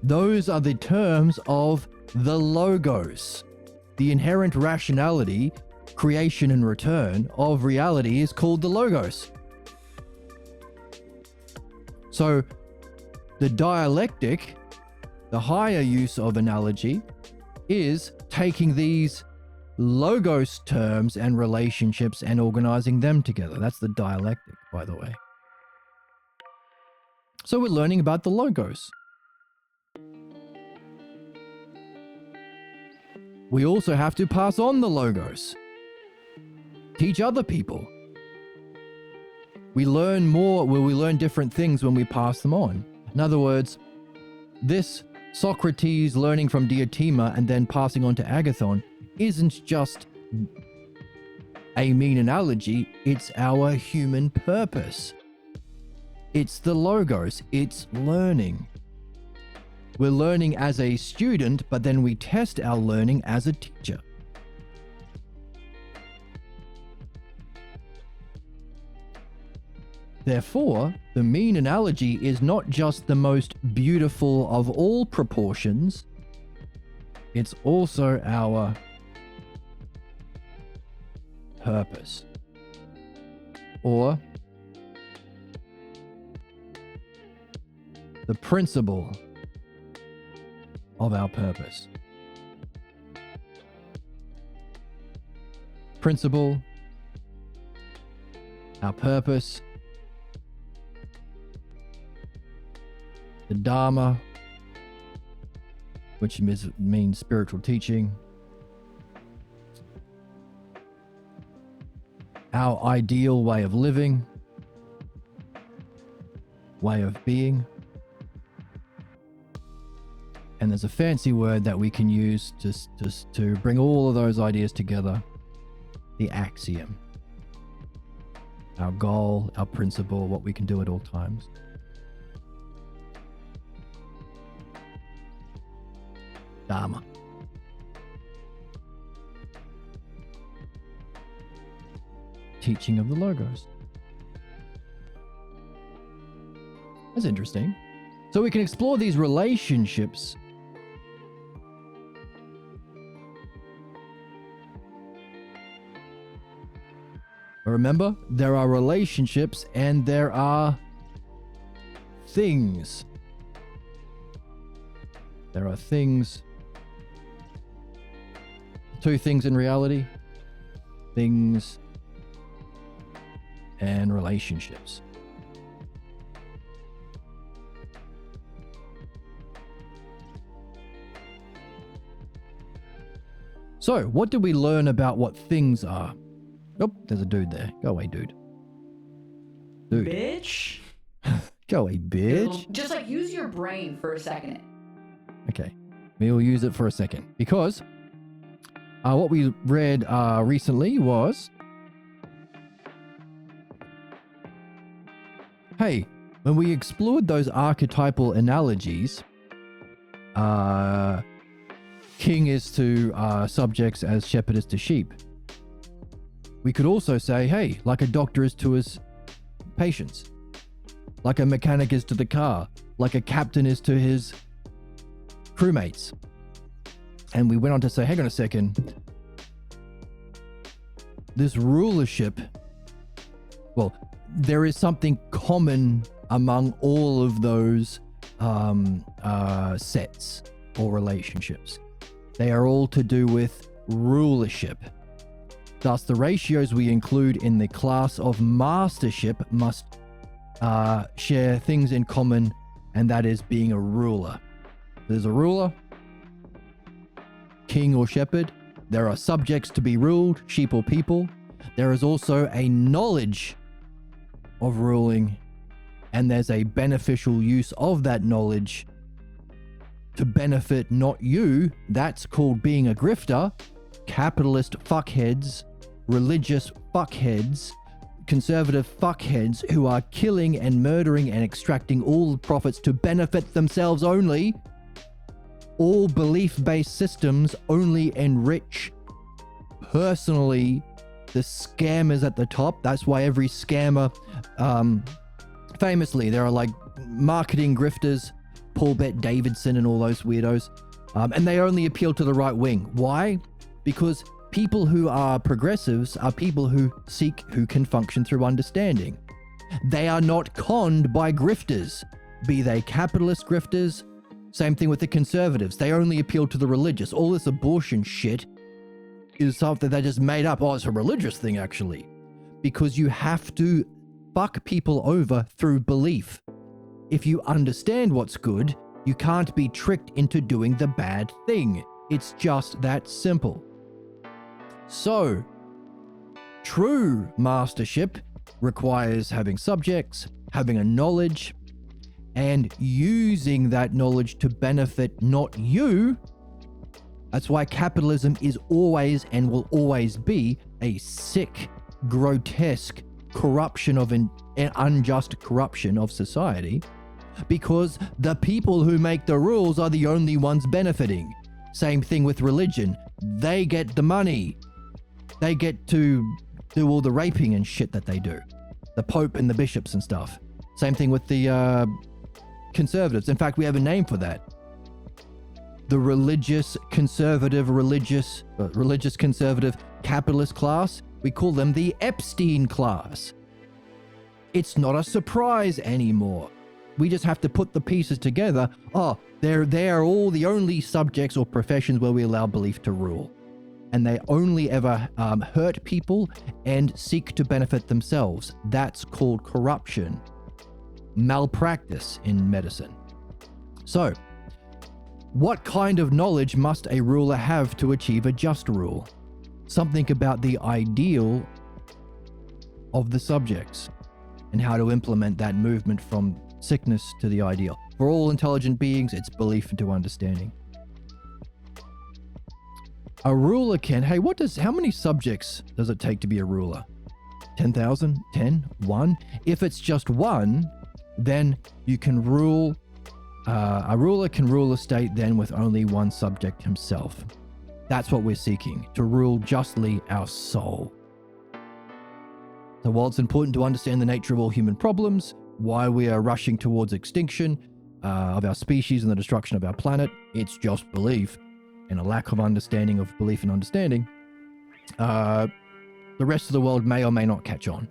those are the terms of the logos. The inherent rationality, creation and return of reality is called the logos. So the dialectic, the higher use of analogy, is taking these logos terms and relationships and organizing them together. That's the dialectic, by the way. So we're learning about the logos. We also have to pass on the logos. Teach other people. We learn more, we learn different things when we pass them on. In other words, this Socrates learning from Diotima and then passing on to Agathon isn't just a mean analogy, it's our human purpose. It's the logos, it's learning. We're learning as a student, but then we test our learning as a teacher. Therefore, the mean analogy is not just the most beautiful of all proportions, it's also our purpose. Or the principle of our purpose. Principle, our purpose, the Dharma, which means spiritual teaching, our ideal way of living, way of being, and there's a fancy word that we can use to bring all of those ideas together, the axiom. Our goal, our principle, what we can do at all times. Dharma. Teaching of the Logos. That's interesting. So we can explore these relationships remember, there are relationships and there are things. There are things. Two things in reality. Things and relationships. So, what did we learn about what things are? Oh, there's a dude there. Go away, dude. Dude. Bitch. Go away, bitch. Just like use your brain for a second. Okay. We'll use it for a second. Because what we read recently was... Hey, when we explored those archetypal analogies, king is to subjects as shepherd is to sheep. We could also say, hey, like a doctor is to his patients, like a mechanic is to the car, like a captain is to his crewmates. And we went on to say, hang on a second, this rulership, well, there is something common among all of those sets or relationships. They are all to do with rulership. Thus, the ratios we include in the class of mastership must share things in common, and that is being a ruler. There's a ruler, king or shepherd. There are subjects to be ruled, sheep or people. There is also a knowledge of ruling, and there's a beneficial use of that knowledge to benefit not you. That's called being a grifter. Capitalist fuckheads, religious fuckheads, conservative fuckheads who are killing and murdering and extracting all the profits to benefit themselves only. All belief-based systems only enrich personally the scammers at the top. That's why every scammer, famously, there are like marketing grifters, Paul Bet Davidson and all those weirdos, and they only appeal to the right wing. Why? Because people who are progressives are people who can function through understanding. They are not conned by grifters, be they capitalist grifters. Same thing with the conservatives. They only appeal to the religious. All this abortion shit is something they just made up. Oh, it's a religious thing, actually. Because you have to fuck people over through belief. If you understand what's good, you can't be tricked into doing the bad thing. It's just that simple. So, true mastership requires having subjects, having a knowledge, and using that knowledge to benefit not you. That's why capitalism is always and will always be a sick, grotesque corruption of an unjust corruption of society, because the people who make the rules are the only ones benefiting. Same thing with religion. They get the money. They get to do all the raping and shit that they do. the Pope and the bishops and stuff. Same thing with the conservatives. In fact, we have a name for that. The religious conservative capitalist class. We call them the Epstein class. It's not a surprise anymore. We just have to put the pieces together. Oh, they are all the only subjects or professions where we allow belief to rule. And they only ever hurt people and seek to benefit themselves. That's called corruption. Malpractice in medicine. So, what kind of knowledge must a ruler have to achieve a just rule? Something about the ideal of the subjects and how to implement that movement from sickness to the ideal. For all intelligent beings, it's belief into understanding. A ruler can, hey, how many subjects does it take to be a ruler? 10,000? 10? 1? If it's just one, then you can rule, a ruler can rule a state then with only one subject himself. That's what we're seeking, to rule justly our soul. So while it's important to understand the nature of all human problems, why we are rushing towards extinction of our species and the destruction of our planet, it's just belief and a lack of understanding of belief and understanding. The rest of the world may or may not catch on.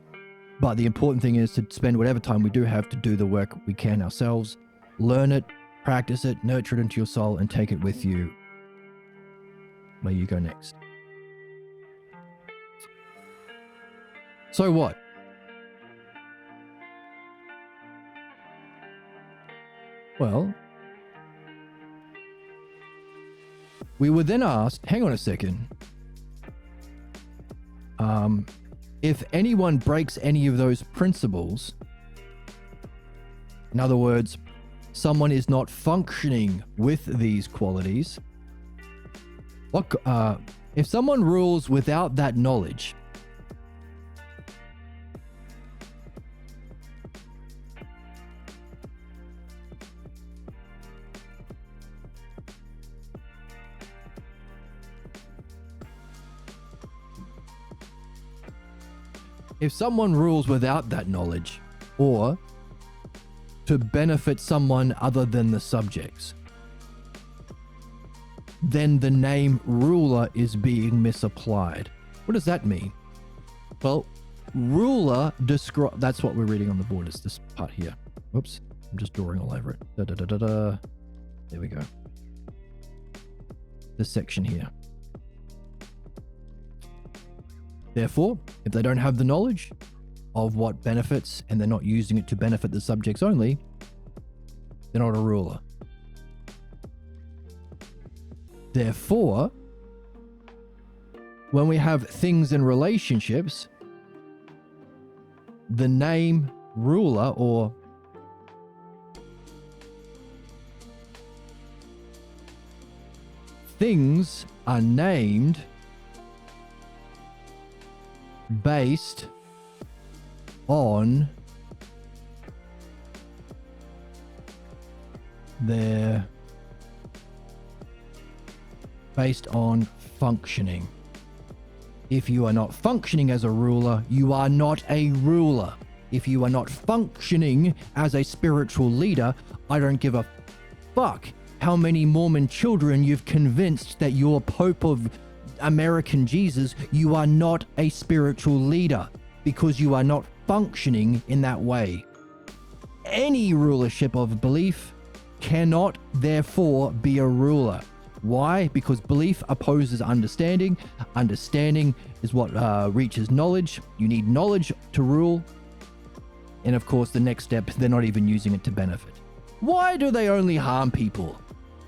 But the important thing is to spend whatever time we do have to do the work we can ourselves, learn it, practice it, nurture it into your soul, and take it with you where you go next. So what? Well, we were then asked, hang on a second, if anyone breaks any of those principles, in other words, someone is not functioning with these qualities, if someone rules without that knowledge, or to benefit someone other than the subjects, then the name ruler is being misapplied. What does that mean? Well, ruler that's what we're reading on the board, is this part here. Whoops, I'm just drawing all over it. There we go. This section here. Therefore, if they don't have the knowledge of what benefits and they're not using it to benefit the subjects only, they're not a ruler. Therefore, when we have things in relationships, the name ruler or things are named based on functioning. If you are not functioning as a ruler, you are not a ruler. If you are not functioning as a spiritual leader, I don't give a fuck how many Mormon children you've convinced that you're Pope of American Jesus. You are not a spiritual leader because you are not functioning in that way. Any rulership of belief cannot therefore be a ruler. Why? Because belief opposes understanding. Understanding is what reaches knowledge. You need knowledge to rule. And of course, the next step, they're not even using it to benefit. Why do they only harm people?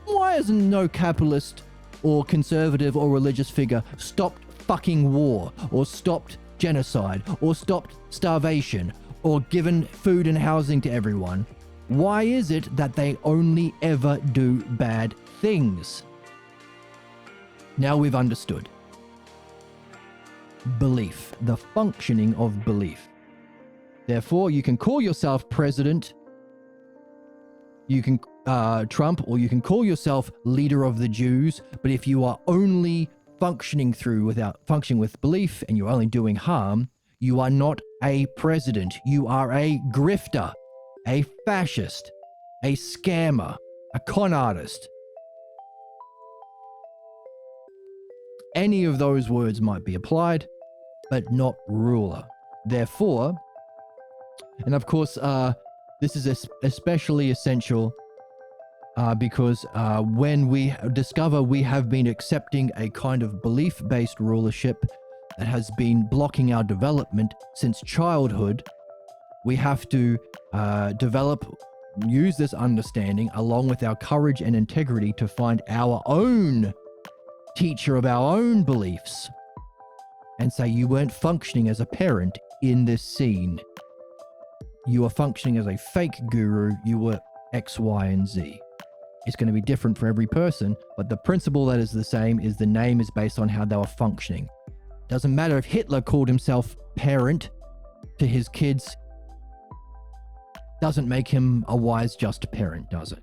Why hasn't no capitalist or conservative or religious figure stopped fucking war, or stopped genocide, or stopped starvation, or given food and housing to everyone? Why is it that they only ever do bad things? Now we've understood. Belief, the functioning of belief. Therefore, you can call yourself president, you can Trump, or you can call yourself leader of the Jews, but if you are only functioning with belief and you're only doing harm, you are not a president. You are a grifter, a fascist, a scammer, a con artist. Any of those words might be applied, but not ruler. Therefore, and of course, this is especially essential because when we discover we have been accepting a kind of belief-based rulership that has been blocking our development since childhood, we have to use this understanding along with our courage and integrity to find our own teacher of our own beliefs and say, you weren't functioning as a parent in this scene. You are functioning as a fake guru. You were X, Y, and Z. It's going to be different for every person, but the principle that is the same is the name is based on how they were functioning. Doesn't matter if Hitler called himself parent to his kids. Doesn't make him a wise, just parent, does it?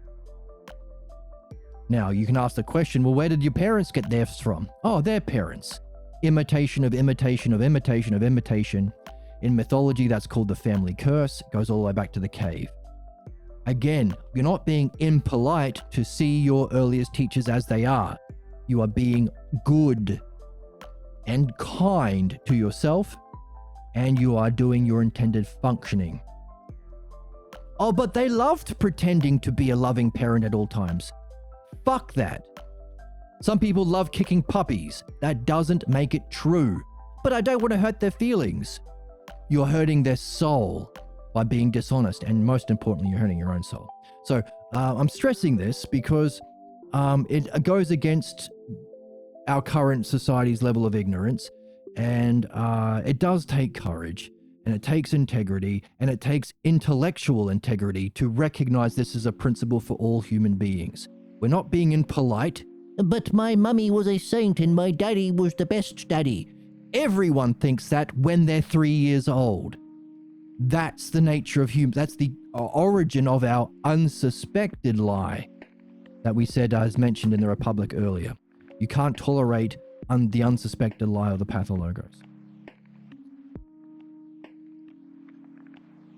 Now, you can ask the question, well, where did your parents get theirs from? Oh, their parents. Imitation of imitation of imitation of imitation. In mythology, that's called the family curse. It goes all the way back to the cave. Again, you're not being impolite to see your earliest teachers as they are. You are being good and kind to yourself, and you are doing your intended functioning. Oh, but they loved pretending to be a loving parent at all times. Fuck that. Some people love kicking puppies. That doesn't make it true. But I don't want to hurt their feelings. You're hurting their soul by being dishonest, and most importantly, you're hurting your own soul. So I'm stressing this because it goes against our current society's level of ignorance, and it does take courage, and it takes integrity, and it takes intellectual integrity to recognize this as a principle for all human beings. We're not being impolite. But my mummy was a saint and my daddy was the best daddy. Everyone thinks that when they're 3 years old. That's the nature of humans. That's the origin of our unsuspected lie that we said, as mentioned in the Republic earlier. You can't tolerate the unsuspected lie of the pathologos.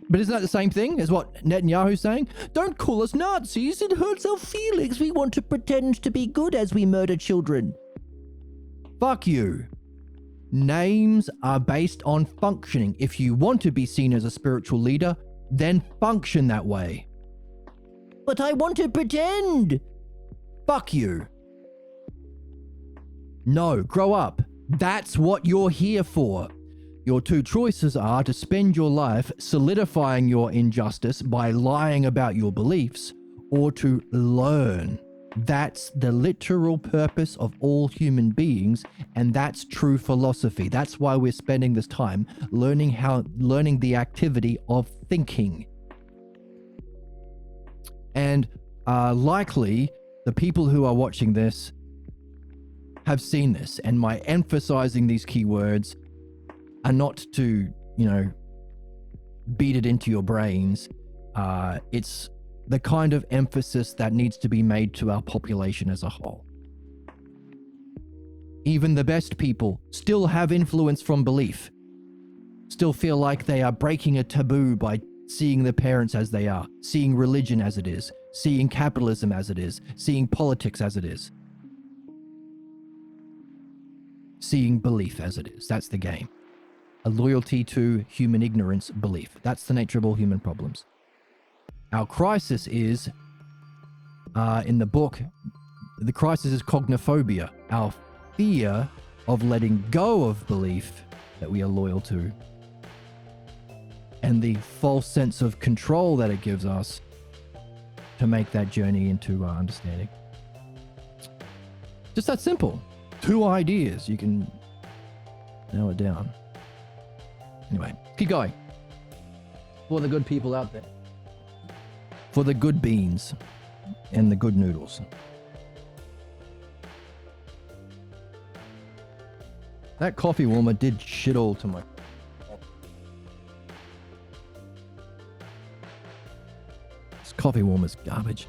But isn't that the same thing as what Netanyahu's saying? Don't call us Nazis, it hurts our feelings. We want to pretend to be good as we murder children. Fuck you. Names are based on functioning. If you want to be seen as a spiritual leader, then function that way. But I want to pretend. Fuck you. No, grow up. That's what you're here for. Your two choices are to spend your life solidifying your injustice by lying about your beliefs, or to learn. That's the literal purpose of all human beings, and that's true philosophy. That's why we're spending this time learning the activity of thinking. And likely, the people who are watching this have seen this, and my emphasizing these keywords are not to, beat it into your brains. It's the kind of emphasis that needs to be made to our population as a whole. Even the best people still have influence from belief, still feel like they are breaking a taboo by seeing their parents as they are, seeing religion as it is, seeing capitalism as it is, seeing politics as it is, seeing belief as it is. That's the game. A loyalty to human ignorance, belief. That's the nature of all human problems. Our crisis is, in the book, the crisis is cognophobia, our fear of letting go of belief that we are loyal to, and the false sense of control that it gives us to make that journey into understanding. Just that simple. 2 ideas, you can narrow it down. Anyway, keep going. For the good people out there. For the good beans and the good noodles. That coffee warmer did shit all to my... This coffee warmer's garbage.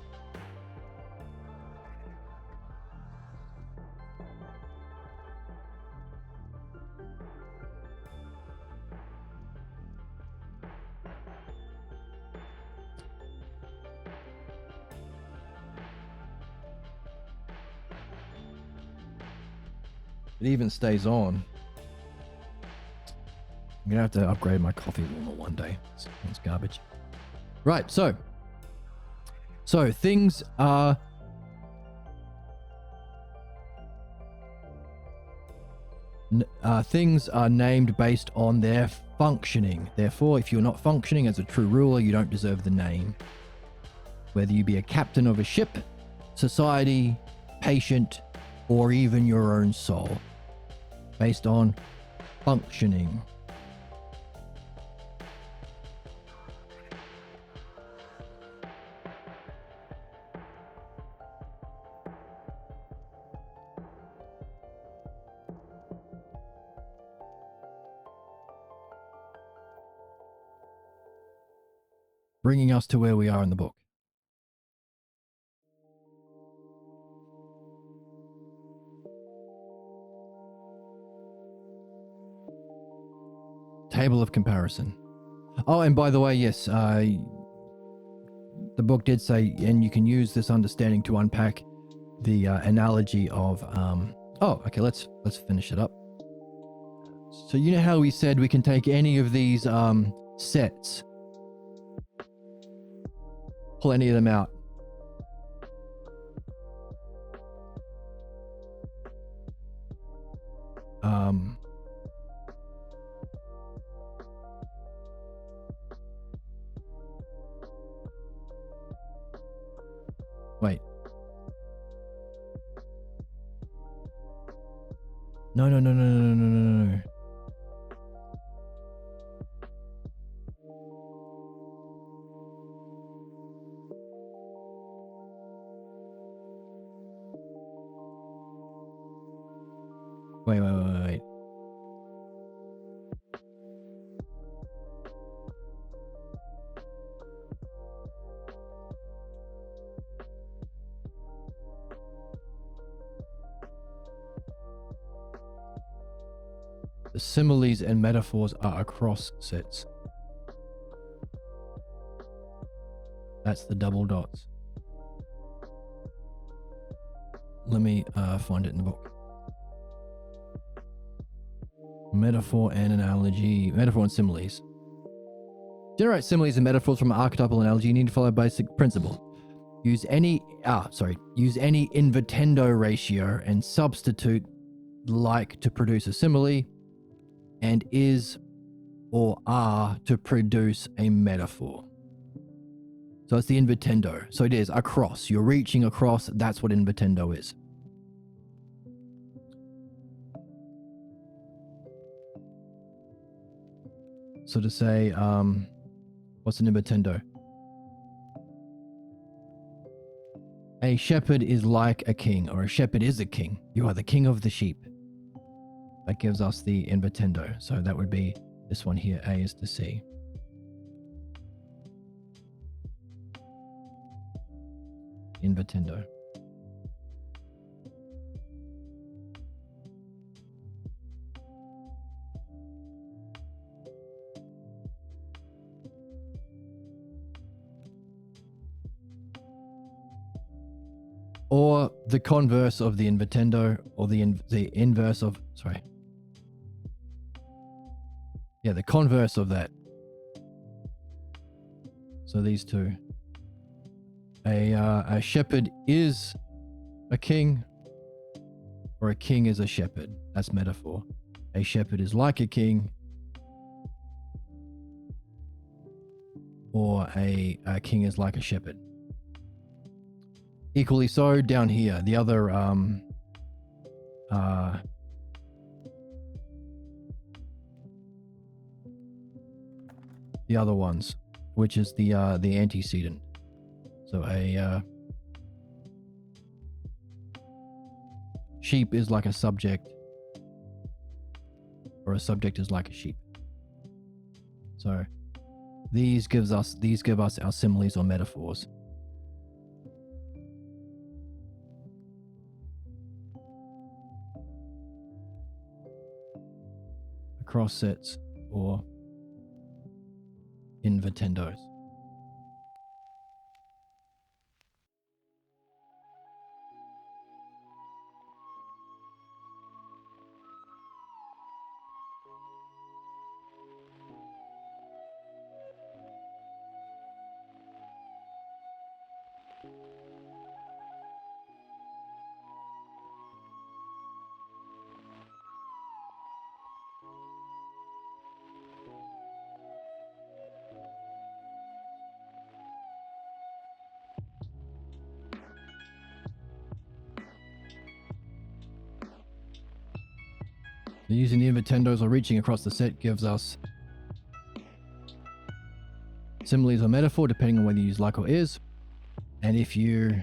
It even stays on. I'm gonna have to upgrade my coffee warmer one day. It's garbage. Right, so things are named based on their functioning. Therefore, if you're not functioning as a true ruler, you don't deserve the name. Whether you be a captain of a ship, society, patient, or even your own soul. Based on functioning. Bringing us to where we are in the book. Table of comparison. Oh, and by the way, yes, the book did say, and you can use this understanding to unpack the analogy of. Oh, okay. Let's finish it up. So you know how we said we can take any of these sets, pull any of them out. Wait. No. Wait. The similes and metaphors are across sets. That's the double dots. Let me find it in the book. Metaphor and analogy. Metaphor and similes. Generate similes and metaphors from an archetypal analogy. You need to follow a basic principle. Use any invertendo ratio and substitute like to produce a simile, and is or are to produce a metaphor. So it's the invertendo. So it is across. You're reaching across. That's what invertendo is. So to say, what's an invertendo? A shepherd is like a king, or a shepherd is a king. You are the king of the sheep. That gives us the invertendo. So that would be this one here. A is to C. Invertendo. Or the converse of the invertendo, or the inverse of, sorry. Yeah, the converse of that. So these two. A shepherd is a king, or a king is a shepherd. That's metaphor. A shepherd is like a king, or a king is like a shepherd. Equally so down here, the other ones, which is the antecedent. So a sheep is like a subject, or a subject is like a sheep. So these give us our similes or metaphors. Cross sets or invertendos. Using the invertendos or reaching across the set gives us similes or metaphor, depending on whether you use like or is. And if you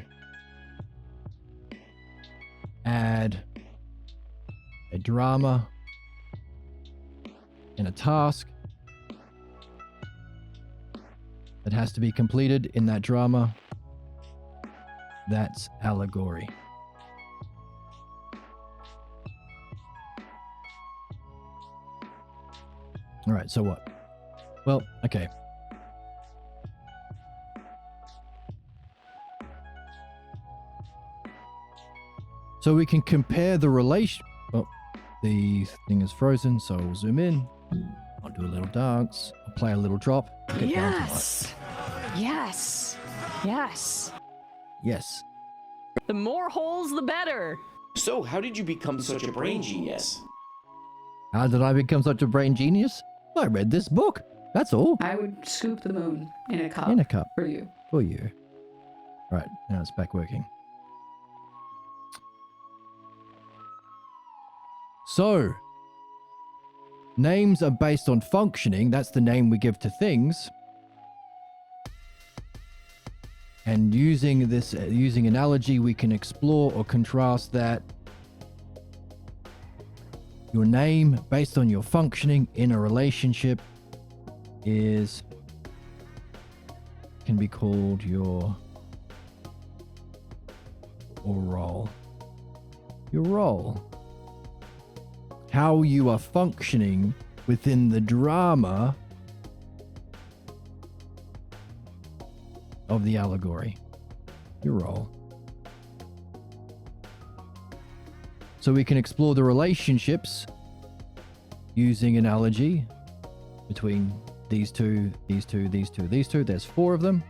add a drama and a task that has to be completed in that drama, that's allegory. All right, so what? Well, okay. So we can compare the relation. Oh, the thing is frozen, so we'll zoom in. I'll do a little dance. I'll play a little drop. Get down to Yes. Yes. Yes. yes. The more holes, the better. So, how did you become such a brain genius? How did I become such a brain genius? I read this book. That's all. I would scoop the moon in a cup In a cup for you. for you. Right, now it's back working. So, names are based on functioning. That's the name we give to things. And using this, using analogy, we can explore or contrast that. Your name, based on your functioning in a relationship, can be called your role. Your role. How you are functioning within the drama of the allegory. Your role. So we can explore the relationships using analogy between these two, these two, these two, these two. There's 4 of them.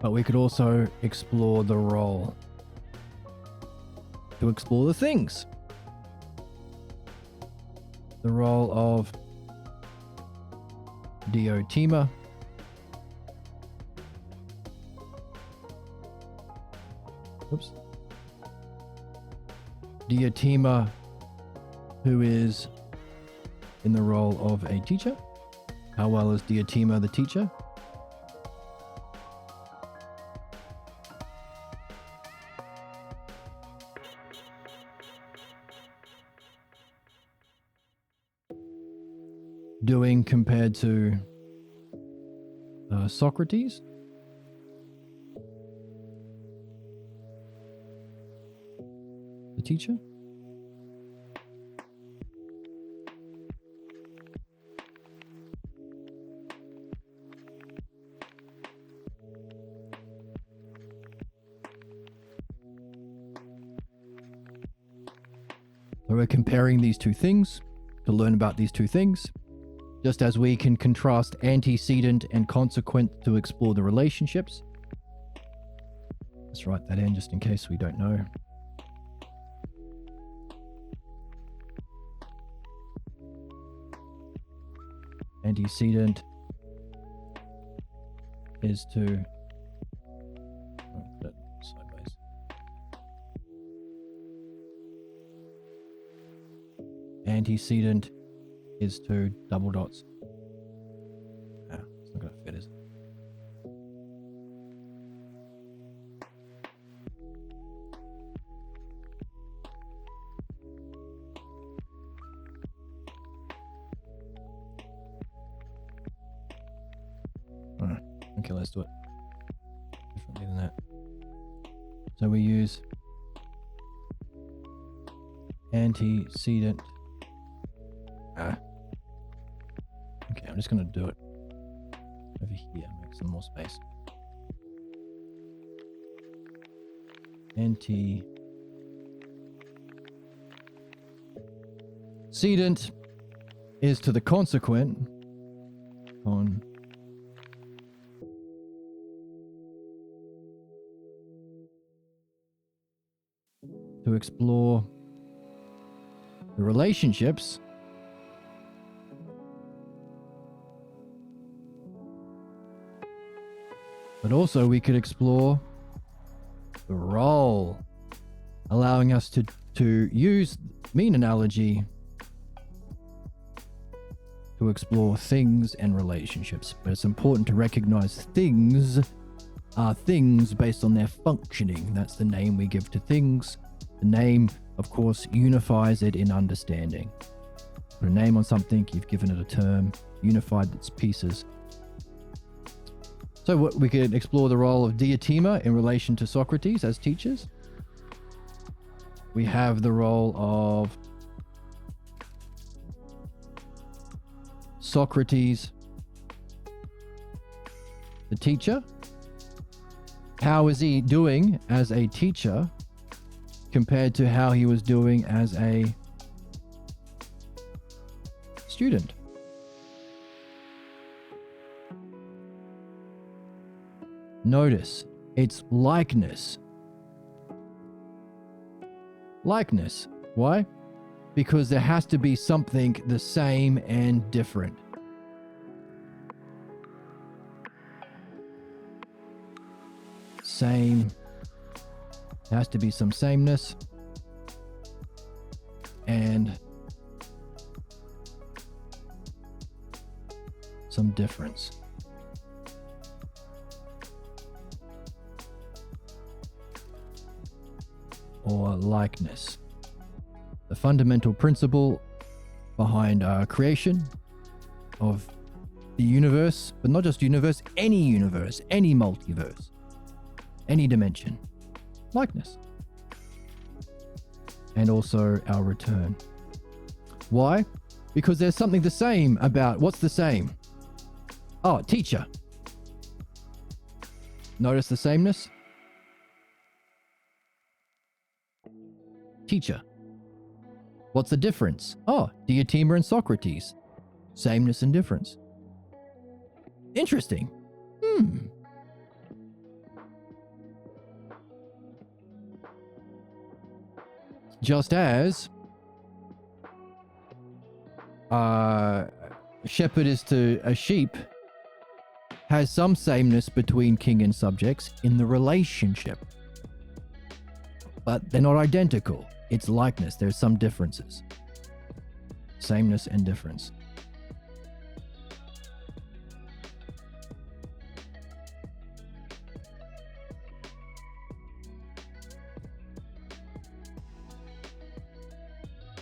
But we could also explore the role. To explore the things. The role of Diotima. Oops. Diotima, who is in the role of a teacher. How well is Diotima the teacher? Doing compared to Socrates? The teacher? So we're comparing these two things to learn about these two things. Just as we can contrast antecedent and consequent to explore the relationships. Let's write that in just in case we don't know. Antecedent is to... oh, put it sideways. Antecedent is to double dots. Ah, it's not going to fit, is it? Alright, okay, let's do it differently than that. So we use antecedent. just going to do it over here. Make some more space. Antecedent is to the consequent to explore the relationships but also we could explore the role, allowing us to use mean analogy to explore things and relationships. But it's important to recognize things are things based on their functioning. That's the name we give to things. The name, of course, unifies it in understanding. Put a name on something, you've given it a term, unified its pieces. So we could explore the role of Diotima in relation to Socrates as teachers. We have the role of Socrates, the teacher. How is he doing as a teacher compared to how he was doing as a student? Notice, it's likeness. Likeness. Why? Because there has to be something the same and different. Same. There has to be some sameness. And some difference. Or likeness. The fundamental principle behind creation of the universe, but not just universe, any multiverse, any dimension. Likeness. And also our return. Why? Because there's something the same about what's the same? Oh, teacher. Notice the sameness? Teacher. What's the difference? Oh, Diotima and Socrates. Sameness and difference. Interesting. Just as a shepherd is to a sheep has some sameness between king and subjects in the relationship. But they're not identical. It's likeness. There's some differences. Sameness and difference.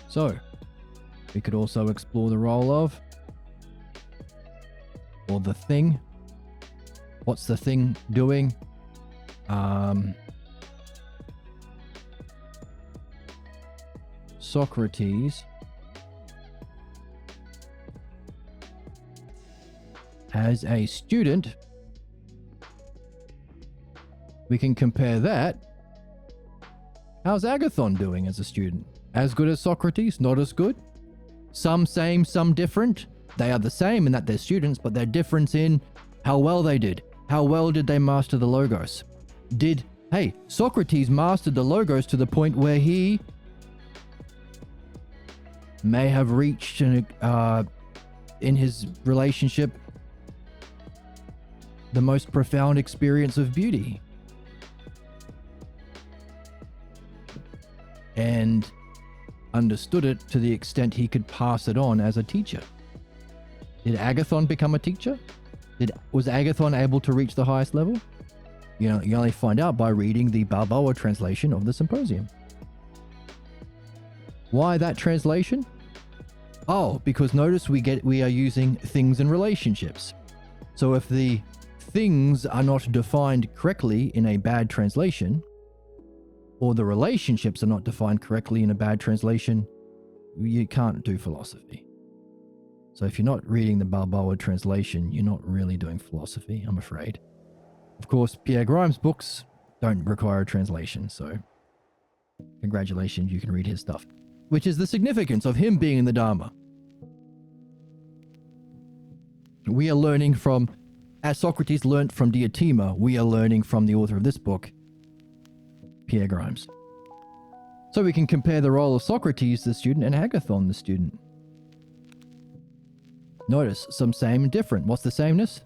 So, we could also explore the role of, or the thing. What's the thing doing? Socrates as a student, we can compare that. How's Agathon doing as a student? As good as Socrates? Not as good? Some same, some different? They are the same in that they're students, but they're different in how well they did. How well did they master the Logos? Socrates mastered the Logos to the point where he may have reached in his relationship the most profound experience of beauty. And understood it to the extent he could pass it on as a teacher. Did Agathon become a teacher? Was Agathon able to reach the highest level? You only find out by reading the Balboa translation of the Symposium. Why that translation? Oh, because notice we are using things and relationships. So if the things are not defined correctly in a bad translation, or the relationships are not defined correctly in a bad translation, you can't do philosophy. So if you're not reading the Balboa translation, you're not really doing philosophy, I'm afraid. Of course, Pierre Grimes' books don't require a translation, so congratulations, you can read his stuff. Which is the significance of him being in the Dharma. We are learning from, as Socrates learnt from Diotima, we are learning from the author of this book, Pierre Grimes. So we can compare the role of Socrates, the student, and Agathon, the student. Notice some same and different. What's the sameness?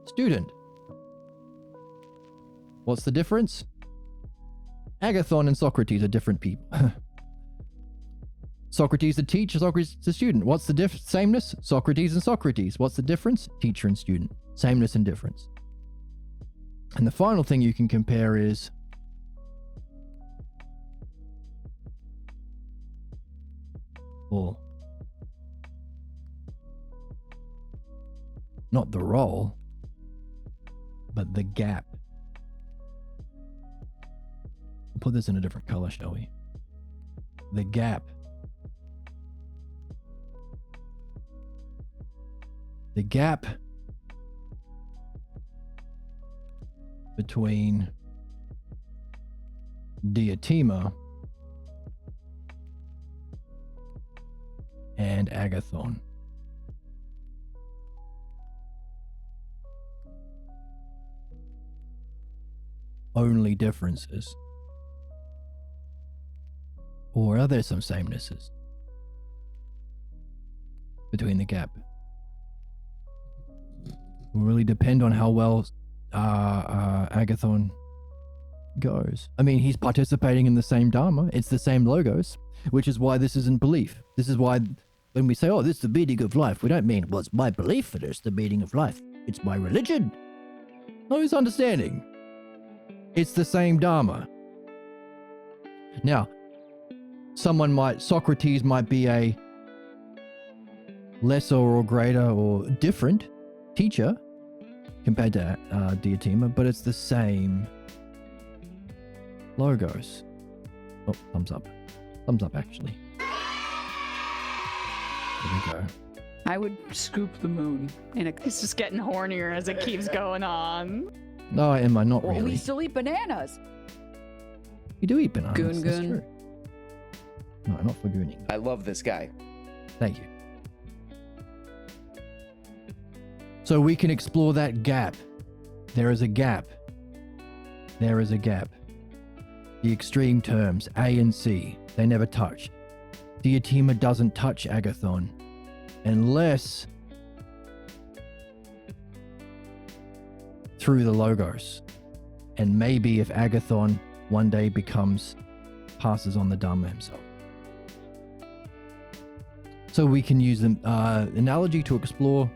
Student. What's the difference? Agathon and Socrates are different people. Socrates the teacher, Socrates the student. What's the sameness? Socrates and Socrates. What's the difference? Teacher and student. Sameness and difference. And the final thing you can compare is not the role, but the gap. We'll put this in a different color, shall we? The gap. The gap between Diotima and Agathon. Only differences. Or are there some samenesses between the gap? Will really depend on how well Agathon goes. I mean, he's participating in the same Dharma. It's the same logos, which is why this isn't belief. This is why when we say, oh, this is the meaning of life, we don't mean, well, it's my belief that it's the meaning of life. It's my religion. No, it's understanding. It's the same Dharma. Now, Socrates might be a lesser or greater or different teacher compared to Diotima, but it's the same logos. Oh, thumbs up. Thumbs up, actually. There we go. I would scoop the moon in a. It's just getting hornier as it keeps going on. No, Emma, not Well, really. we still eat bananas. You do eat bananas. Goon That's goon. true. No, not for gooning. I love this guy. Thank you. So we can explore that gap. There is a gap. There is a gap. The extreme terms, A and C, they never touch. Diotima doesn't touch Agathon unless through the logos. And maybe if Agathon one day passes on the Dhamma himself. So we can use an analogy to explore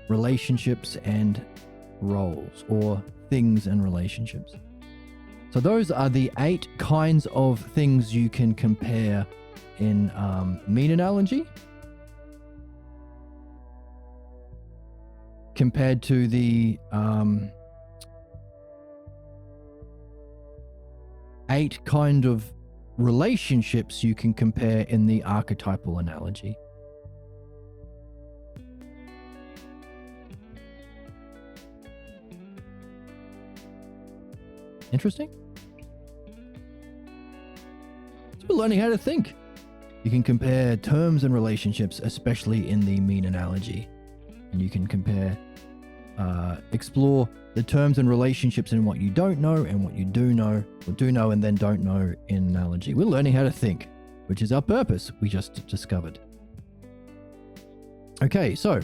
relationships and roles, or things and relationships. So those are the 8 kinds of things you can compare in mean analogy compared to the 8 kind of relationships you can compare in the archetypal analogy. Interesting? So we're learning how to think. You can compare terms and relationships, especially in the mean analogy. And you can explore the terms and relationships in what you don't know and what you do know, or do know and then don't know in analogy. We're learning how to think, which is our purpose we just discovered. Okay, so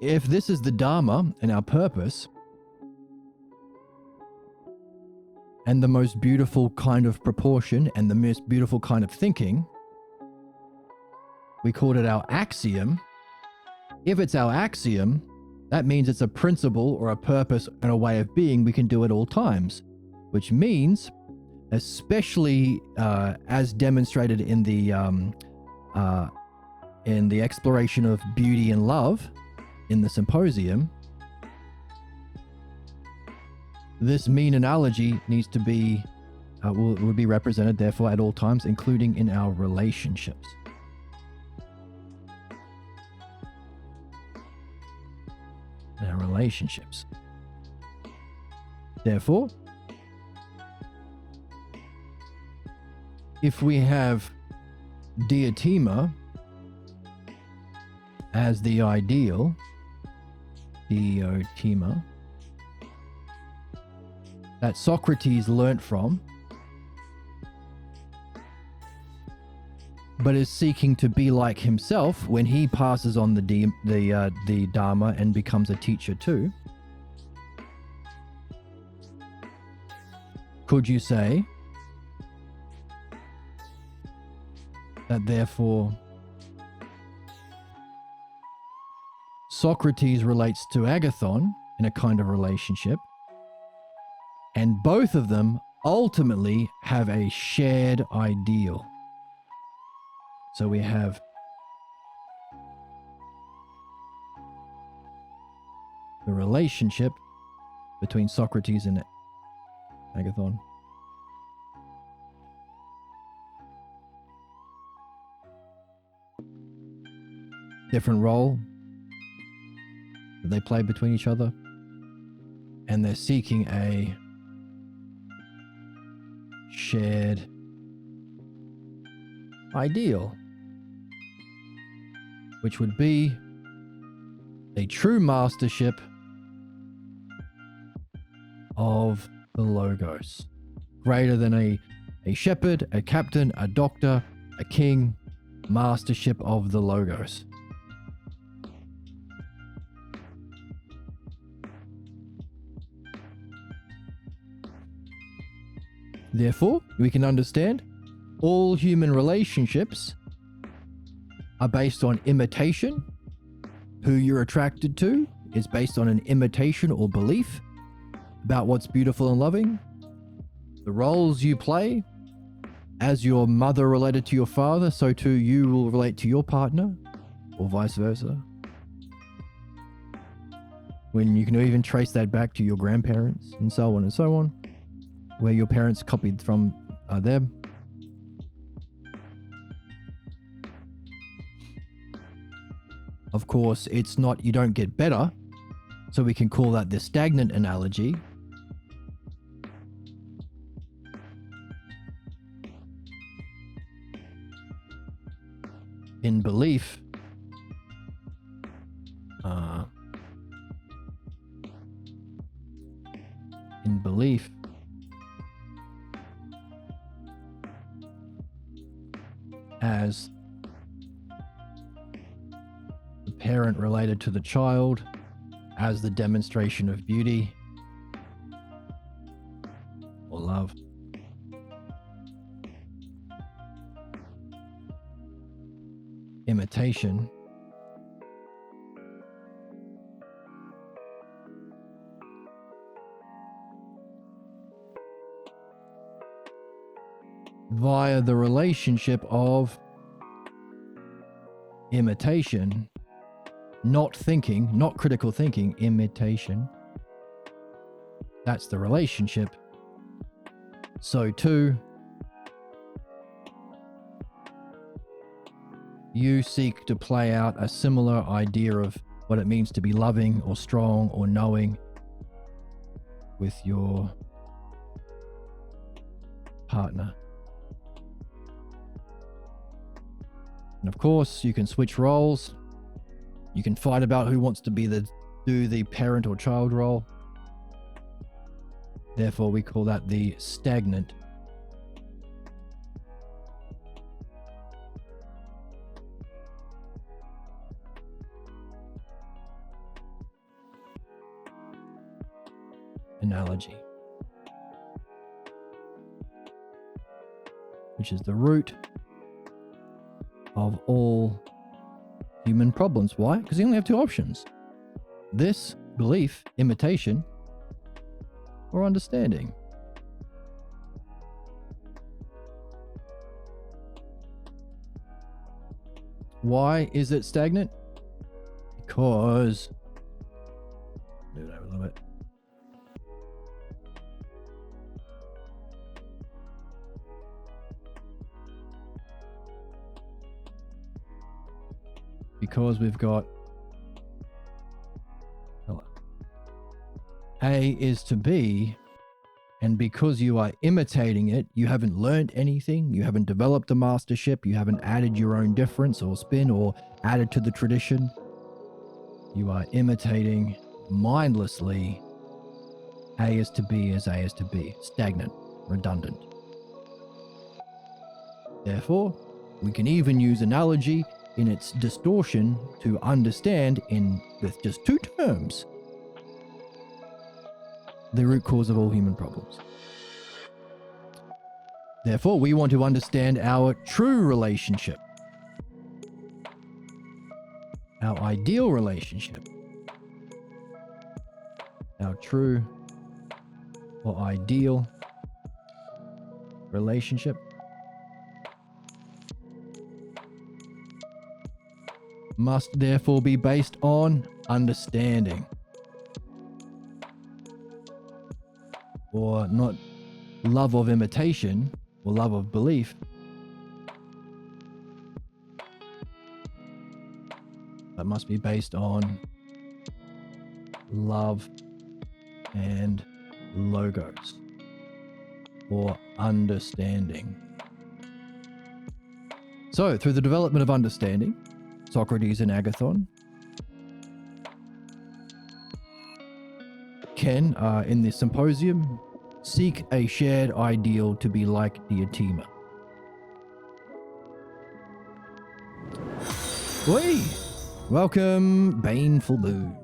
if this is the Dharma and our purpose, and the most beautiful kind of proportion and the most beautiful kind of thinking, we called it our axiom. If it's our axiom, that means it's a principle or a purpose and a way of being we can do at all times, which means, especially as demonstrated in the exploration of beauty and love in the symposium, this mean analogy needs to be would be represented, therefore, at all times, including in our relationships. Our relationships. Therefore, if we have Diotima as the ideal, Diotima, that Socrates learnt from, but is seeking to be like himself when he passes on the Dharma and becomes a teacher too, could you say that therefore Socrates relates to Agathon in a kind of relationship, and both of them ultimately have a shared ideal? So we have the relationship between Socrates and Agathon. Different role that they play between each other, and they're seeking a shared ideal, which would be a true mastership of the Logos, greater than a shepherd, a captain, a doctor, a king, mastership of the Logos. Therefore, we can understand all human relationships are based on imitation. Who you're attracted to is based on an imitation or belief about what's beautiful and loving. The roles you play, as your mother related to your father, so too you will relate to your partner, or vice versa. When you can even trace that back to your grandparents, and so on and so on, where your parents copied from them. Of course, it's not, you don't get better, so we can call that the stagnant analogy. In belief, as the parent related to the child, as the demonstration of beauty or love. Imitation via the relationship of imitation, not thinking, not critical thinking, imitation. That's the relationship. So too, you seek to play out a similar idea of what it means to be loving or strong or knowing with your partner. And of course, you can switch roles. You can fight about who wants to do the parent or child role. Therefore, we call that the stagnant analogy, which is the root of all human problems. Why? Because you only have two options: this belief, imitation, or understanding. Why is it stagnant? Because, move it over a little bit. because we've got A is to B, and because you are imitating it, you haven't learned anything, you haven't developed a mastership, you haven't added your own difference or spin or added to the tradition. You are imitating mindlessly. A is to B as A is to B. Stagnant, redundant. Therefore, we can even use analogy in its distortion to understand with just two terms the root cause of all human problems. Therefore, we want to understand our true relationship, our ideal relationship, our true or ideal relationship. Must therefore be based on understanding, or not love of imitation or love of belief, but must be based on love and logos, or understanding. So, through the development of understanding, Socrates and Agathon can, in this symposium, seek a shared ideal to be like Diotima. Oi! Welcome, Baneful Boon.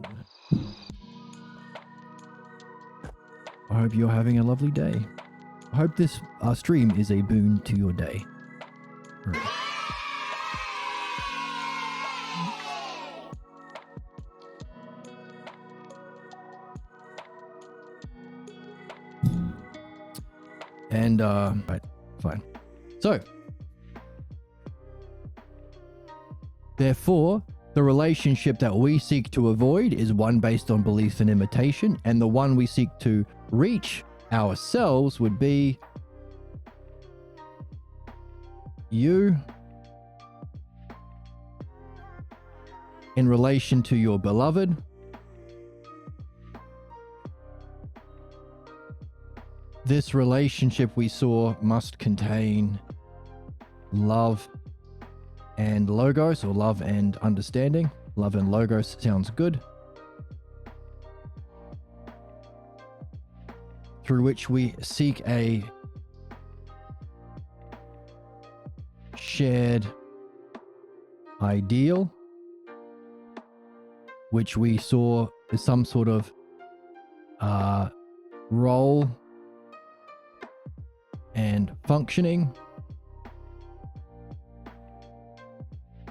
I hope you're having a lovely day. I hope this stream is a boon to your day. And, right, fine. So, therefore, the relationship that we seek to avoid is one based on belief and imitation, and the one we seek to reach ourselves would be you in relation to your beloved, this relationship we saw must contain love and logos, or love and understanding. Love and logos sounds good. Through which we seek a shared ideal, which we saw as some sort of role and functioning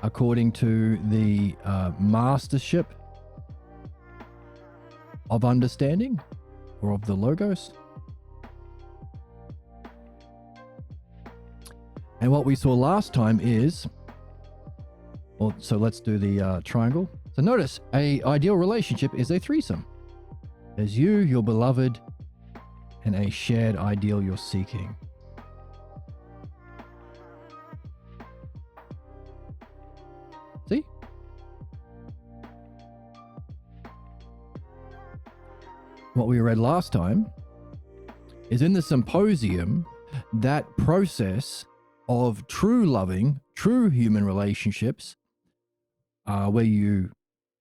according to the mastership of understanding, or of the logos. And what we saw last time is, well, so let's do the triangle. So notice, a ideal relationship is a threesome. There's you, your beloved, and a shared ideal you're seeking. See? What we read last time is in the symposium, that process of true loving, true human relationships, where you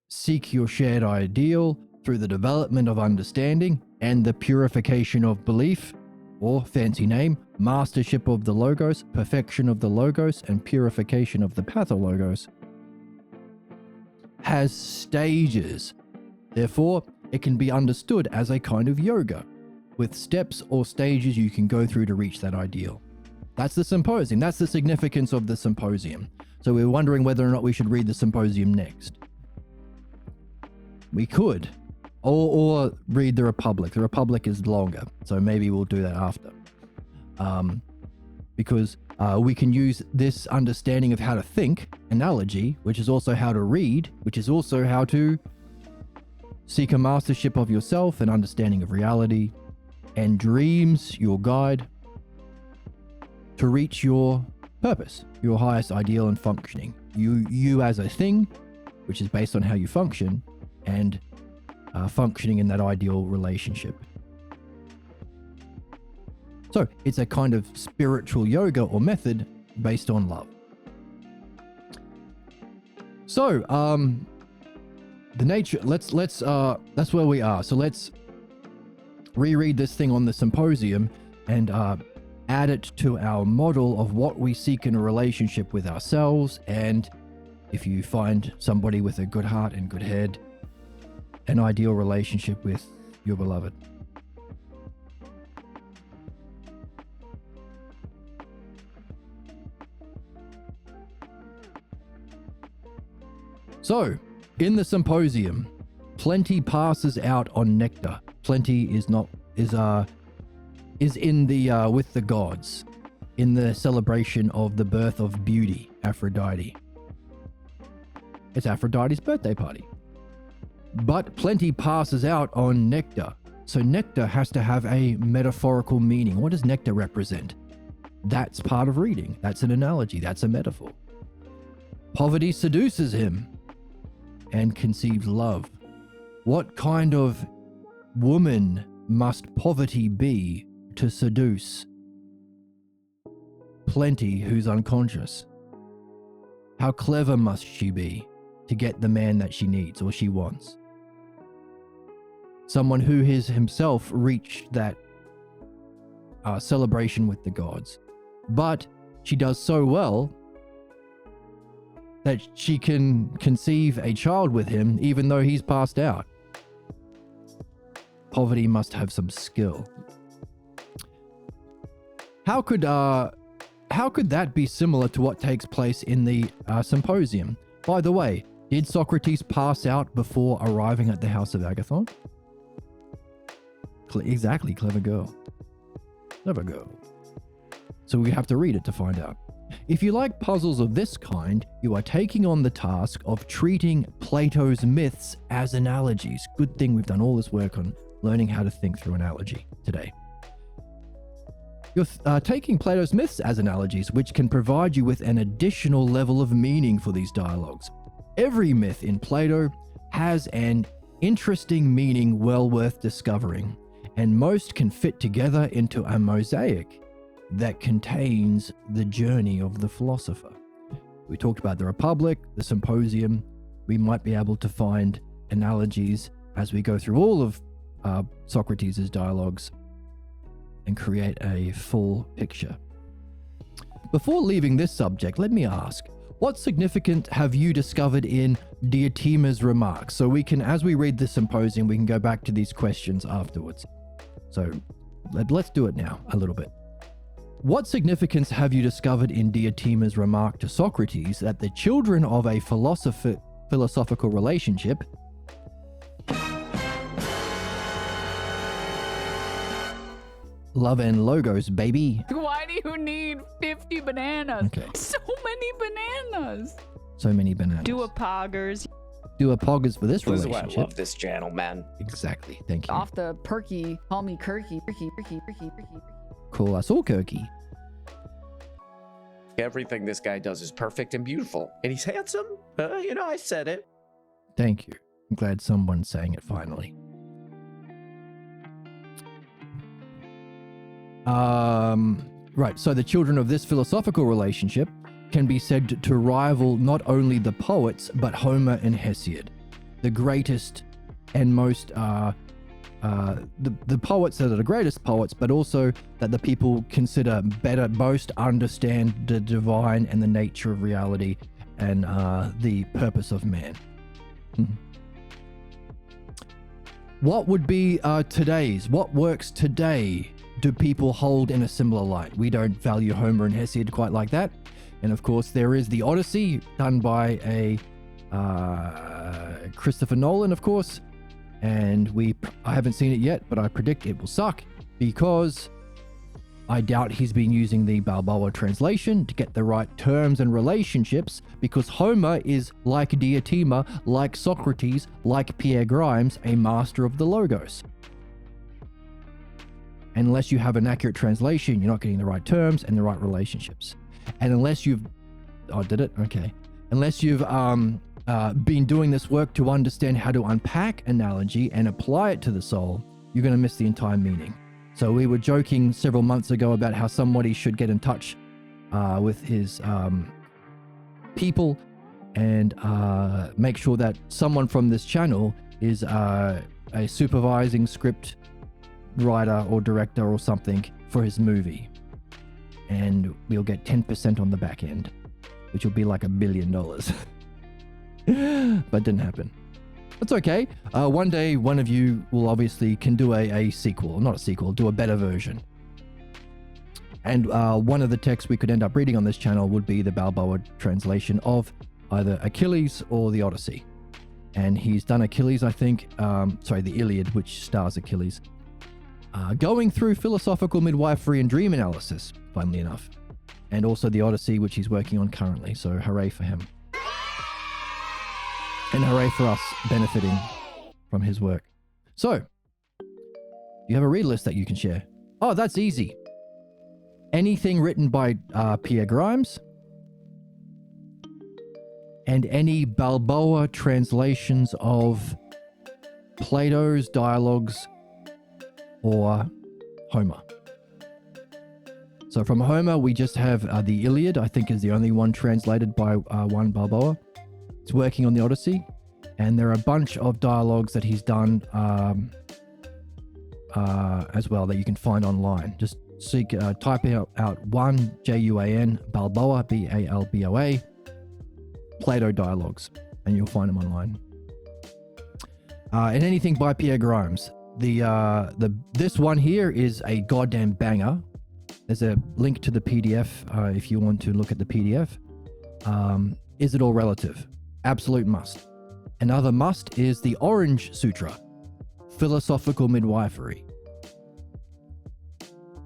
seek your shared ideal through the development of understanding and the purification of belief, or fancy name, mastership of the logos, perfection of the logos, and purification of the pathologos, has stages. Therefore, it can be understood as a kind of yoga, with steps or stages you can go through to reach that ideal. That's the symposium. That's the significance of the symposium. So we're wondering whether or not we should read the symposium next. We could. Or read the Republic. The Republic is longer, so maybe we'll do that after. Because we can use this understanding of how to think, analogy, which is also how to read, which is also how to seek a mastership of yourself, an understanding of reality, and dreams, your guide, to reach your purpose, your highest ideal and functioning. You as a thing, which is based on how you function and functioning in that ideal relationship. So it's a kind of spiritual yoga or method based on love. So the nature, let's that's where we are. So let's reread this thing on the symposium and add it to our model of what we seek in a relationship with ourselves, and if you find somebody with a good heart and good head, an ideal relationship with your beloved. So, in the symposium, Plenty passes out on nectar. Plenty is in the with the gods, in the celebration of the birth of beauty, Aphrodite. It's Aphrodite's birthday party. But Plenty passes out on nectar. So nectar has to have a metaphorical meaning. What does nectar represent? That's part of reading. That's an analogy. That's a metaphor. Poverty seduces him and conceives love. What kind of woman must poverty be to seduce Plenty, who's unconscious? How clever must she be to get the man that she needs or she wants? Someone who has himself reached that celebration with the gods. But she does so well that she can conceive a child with him even though he's passed out. Poverty must have some skill. How could that be similar to what takes place in the symposium? By the way, did Socrates pass out before arriving at the house of Agathon? Exactly, clever girl. Clever girl. So we have to read it to find out. If you like puzzles of this kind, you are taking on the task of treating Plato's myths as analogies. Good thing we've done all this work on learning how to think through analogy today. You're taking Plato's myths as analogies, which can provide you with an additional level of meaning for these dialogues. Every myth in Plato has an interesting meaning well worth discovering, and most can fit together into a mosaic that contains the journey of the philosopher. We talked about the Republic, the Symposium. We might be able to find analogies as we go through all of Socrates' dialogues and create a full picture. Before leaving this subject, let me ask, what significance have you discovered in Diotima's remarks? So we can, as we read the Symposium, we can go back to these questions afterwards. So let's do it now a little bit. What significance have you discovered in Diotima's remark to Socrates that the children of a philosophical relationship love and logos, baby. Why do you need 50 bananas? Okay. So many bananas. So many bananas. Do a poggers. Do a poggers for this This is why I relationship. love this channel, man. Exactly. Thank you. Off the perky, call me Kirky. Perky. Call us all Kirky. Everything this guy does is perfect and beautiful. And he's handsome. I said it. Thank you. I'm glad someone's saying it finally. Right, so the children of this philosophical relationship can be said to rival not only the poets, but Homer and Hesiod, the greatest and most, the poets that are the greatest poets, but also that the people consider better, most understand the divine and the nature of reality and the purpose of man. What would be what works today do people hold in a similar light? We don't value Homer and Hesiod quite like that. And of course, there is the Odyssey, done by a Christopher Nolan, of course. And I haven't seen it yet, but I predict it will suck because I doubt he's been using the Balboa translation to get the right terms and relationships, because Homer is like Diotima, like Socrates, like Pierre Grimes, a master of the Logos. And unless you have an accurate translation, you're not getting the right terms and the right relationships. And unless you've... Oh, did it? Okay. Unless you've been doing this work to understand how to unpack analogy and apply it to the soul, you're going to miss the entire meaning. So we were joking several months ago about how somebody should get in touch with his people and make sure that someone from this channel is a supervising script writer or director or something for his movie. And we'll get 10% on the back end, which will be like $1 billion. But didn't happen. That's okay. One day, one of you will obviously can do a sequel, not a sequel, do a better version. And one of the texts we could end up reading on this channel would be the Balboa translation of either Achilles or the Odyssey. And he's done Achilles, I think, the Iliad, which stars Achilles. Going through philosophical midwifery and dream analysis, funnily enough. And also the Odyssey, which he's working on currently, so hooray for him. And hooray for us benefiting from his work. So, you have a read list that you can share. Oh, that's easy. Anything written by Pierre Grimes and any Balboa translations of Plato's dialogues or Homer. So from Homer, we just have the Iliad, I think is the only one translated by one Balboa. He's working on the Odyssey, and there are a bunch of dialogues that he's done as well that you can find online. Just type out one Juan Balboa, Balboa, Plato dialogues, and you'll find them online. And anything by Pierre Grimes. This one here is a goddamn banger. There's a link to the PDF if you want to look at the PDF. Is it all relative? Absolute must. Another must is the Orange Sutra, philosophical midwifery.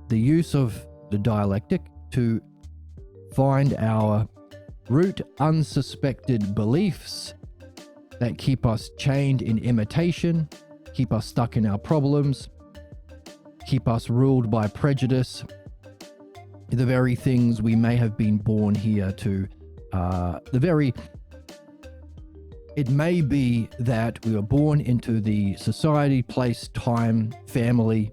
The use of the dialectic to find our root unsuspected beliefs that keep us chained in imitation, keep us stuck in our problems, keep us ruled by prejudice, the very things we may have been born here to, it may be that we were born into the society, place, time, family,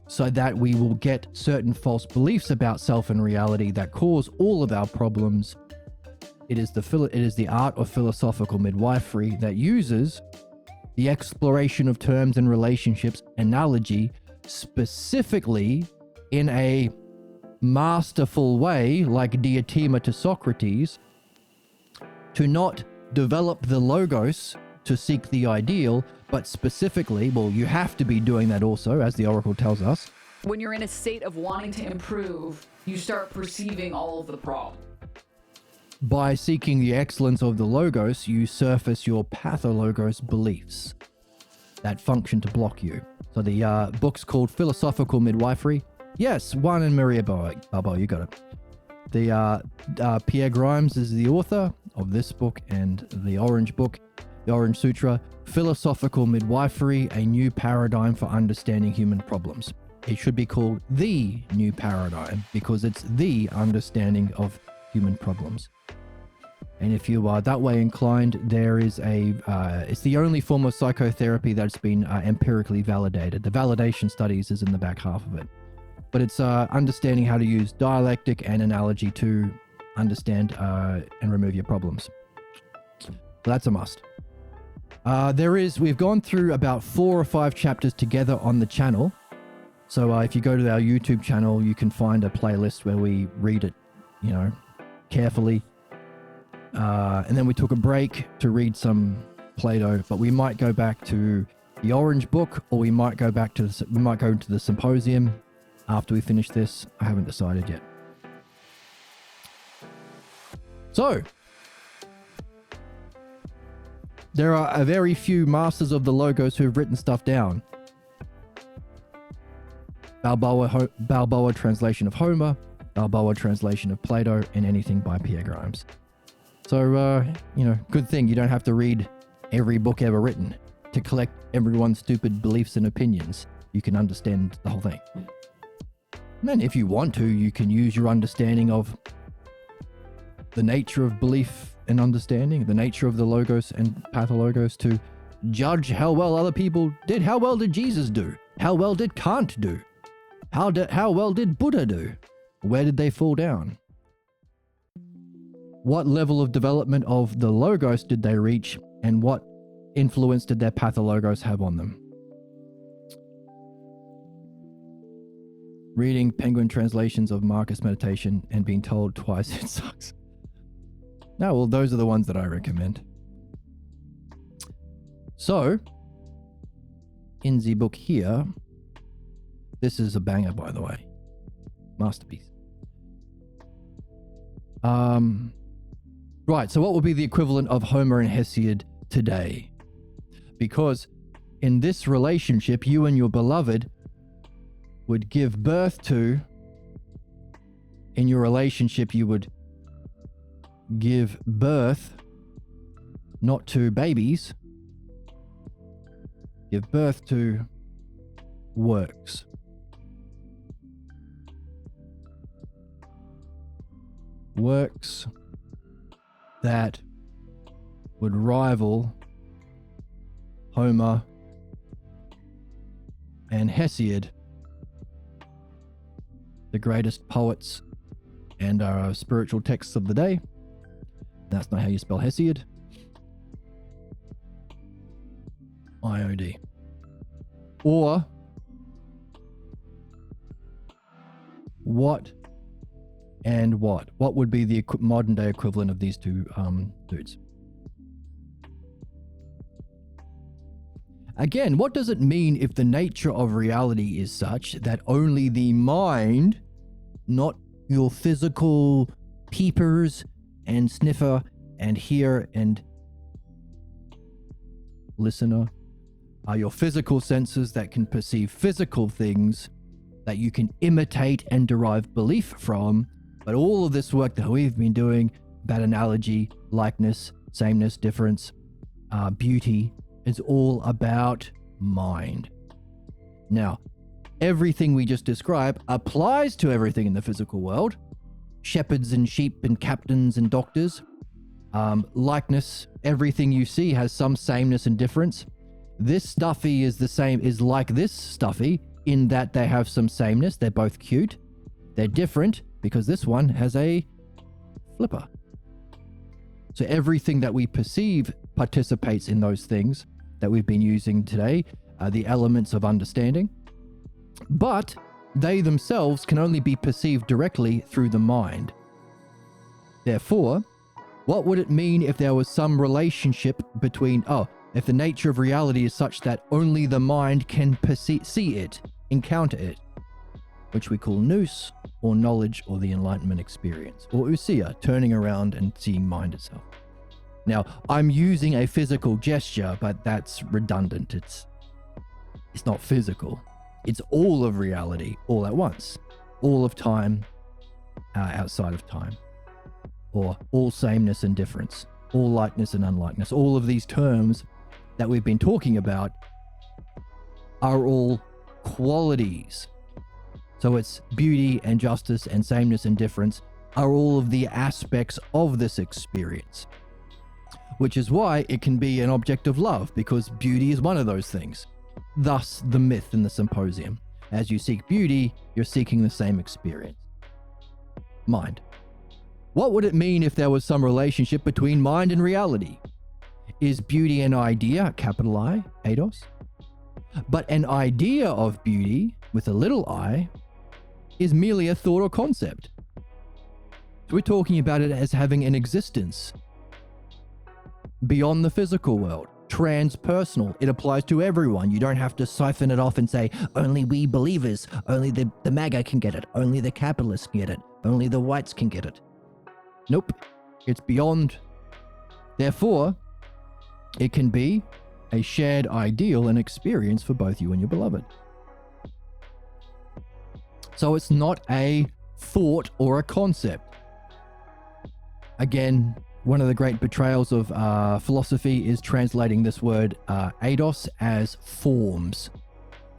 so that we will get certain false beliefs about self and reality that cause all of our problems. It is the art of philosophical midwifery that uses the exploration of terms and relationships analogy specifically in a masterful way, like Diotima to Socrates, to not develop the logos to seek the ideal, but specifically, well, you have to be doing that also, as the Oracle tells us. When you're in a state of wanting to improve, you start perceiving all of the problems. By seeking the excellence of the logos, you surface your pathologos beliefs that function to block you. So the book's called Philosophical Midwifery. Yes, Juan and Maria Balboa, you got it. The Pierre Grimes is the author of this book and the Orange book, the Orange Sutra, Philosophical Midwifery, a new paradigm for understanding human problems. It should be called The New Paradigm because it's the understanding of human problems. And if you are that way inclined, there is it's the only form of psychotherapy that's been empirically validated. The validation studies is in the back half of it. But it's understanding how to use dialectic and analogy to understand and remove your problems. So that's a must. We've gone through about 4 or 5 chapters together on the channel. So if you go to our YouTube channel, you can find a playlist where we read it, carefully. And then we took a break to read some Plato, but we might go back to the Orange book, or we might go back to the Symposium after we finish this. I haven't decided yet. So there are a very few masters of the logos who've written stuff down. Balboa translation of Homer, Balboa translation of Plato, and anything by Pierre Grimes. So, good thing you don't have to read every book ever written to collect everyone's stupid beliefs and opinions. You can understand the whole thing. And then if you want to, you can use your understanding of the nature of belief and understanding, the nature of the logos and pathologos, to judge how well other people did. How well did Jesus do? How well did Kant do? How well did Buddha do? Where did they fall down? What level of development of the logos did they reach, and what influence did their pathologos have on them? Reading Penguin translations of Marcus Meditation and being told twice it sucks. No, well, those are the ones that I recommend. So, in the book here, this is a banger, by the way. Masterpiece. Right, so what would be the equivalent of Homer and Hesiod today? Because in this relationship, you and your beloved would give birth to, in your relationship, you would give birth not to babies, give birth to works. Works that would rival Homer and Hesiod, the greatest poets and our spiritual texts of the day. That's not how you spell Hesiod. IOD. Or what and what? What would be the modern day equivalent of these two dudes? Again, what does it mean if the nature of reality is such that only the mind, not your physical peepers and sniffer and hear and listener, are your physical senses that can perceive physical things that you can imitate and derive belief from? But all of this work that we've been doing about analogy, likeness, sameness, difference, beauty, is all about mind. Now, everything we just described applies to everything in the physical world. Shepherds and sheep and captains and doctors. Likeness, everything you see has some sameness and difference. This stuffy is the same, is like this stuffy in that they have some sameness. They're both cute. They're different because this one has a flipper. So everything that we perceive participates in those things that we've been using today, the elements of understanding. But they themselves can only be perceived directly through the mind. Therefore, what would it mean if there was some relationship between, if the nature of reality is such that only the mind can see it, encounter it, which we call nous, or knowledge, or the enlightenment experience, or ousia, turning around and seeing mind itself. Now, I'm using a physical gesture, but that's redundant. It's not physical. It's all of reality, all at once. All of time, outside of time. Or all sameness and difference. All likeness and unlikeness. All of these terms that we've been talking about are all qualities. So it's beauty and justice and sameness and difference are all of the aspects of this experience. Which is why it can be an object of love, because beauty is one of those things. Thus, the myth in the symposium. As you seek beauty, you're seeking the same experience. Mind. What would it mean if there was some relationship between mind and reality? Is beauty an idea, capital I, eidos? But an idea of beauty, with a little I, is merely a thought or concept. So we're talking about it as having an existence beyond the physical world, transpersonal. It applies to everyone. You don't have to siphon it off and say, only we believers, only the MAGA can get it, only the capitalists can get it, only the whites can get it. Nope, it's beyond. Therefore, it can be a shared ideal and experience for both you and your beloved. So it's not a thought or a concept. Again, one of the great betrayals of philosophy is translating this word eidos as forms.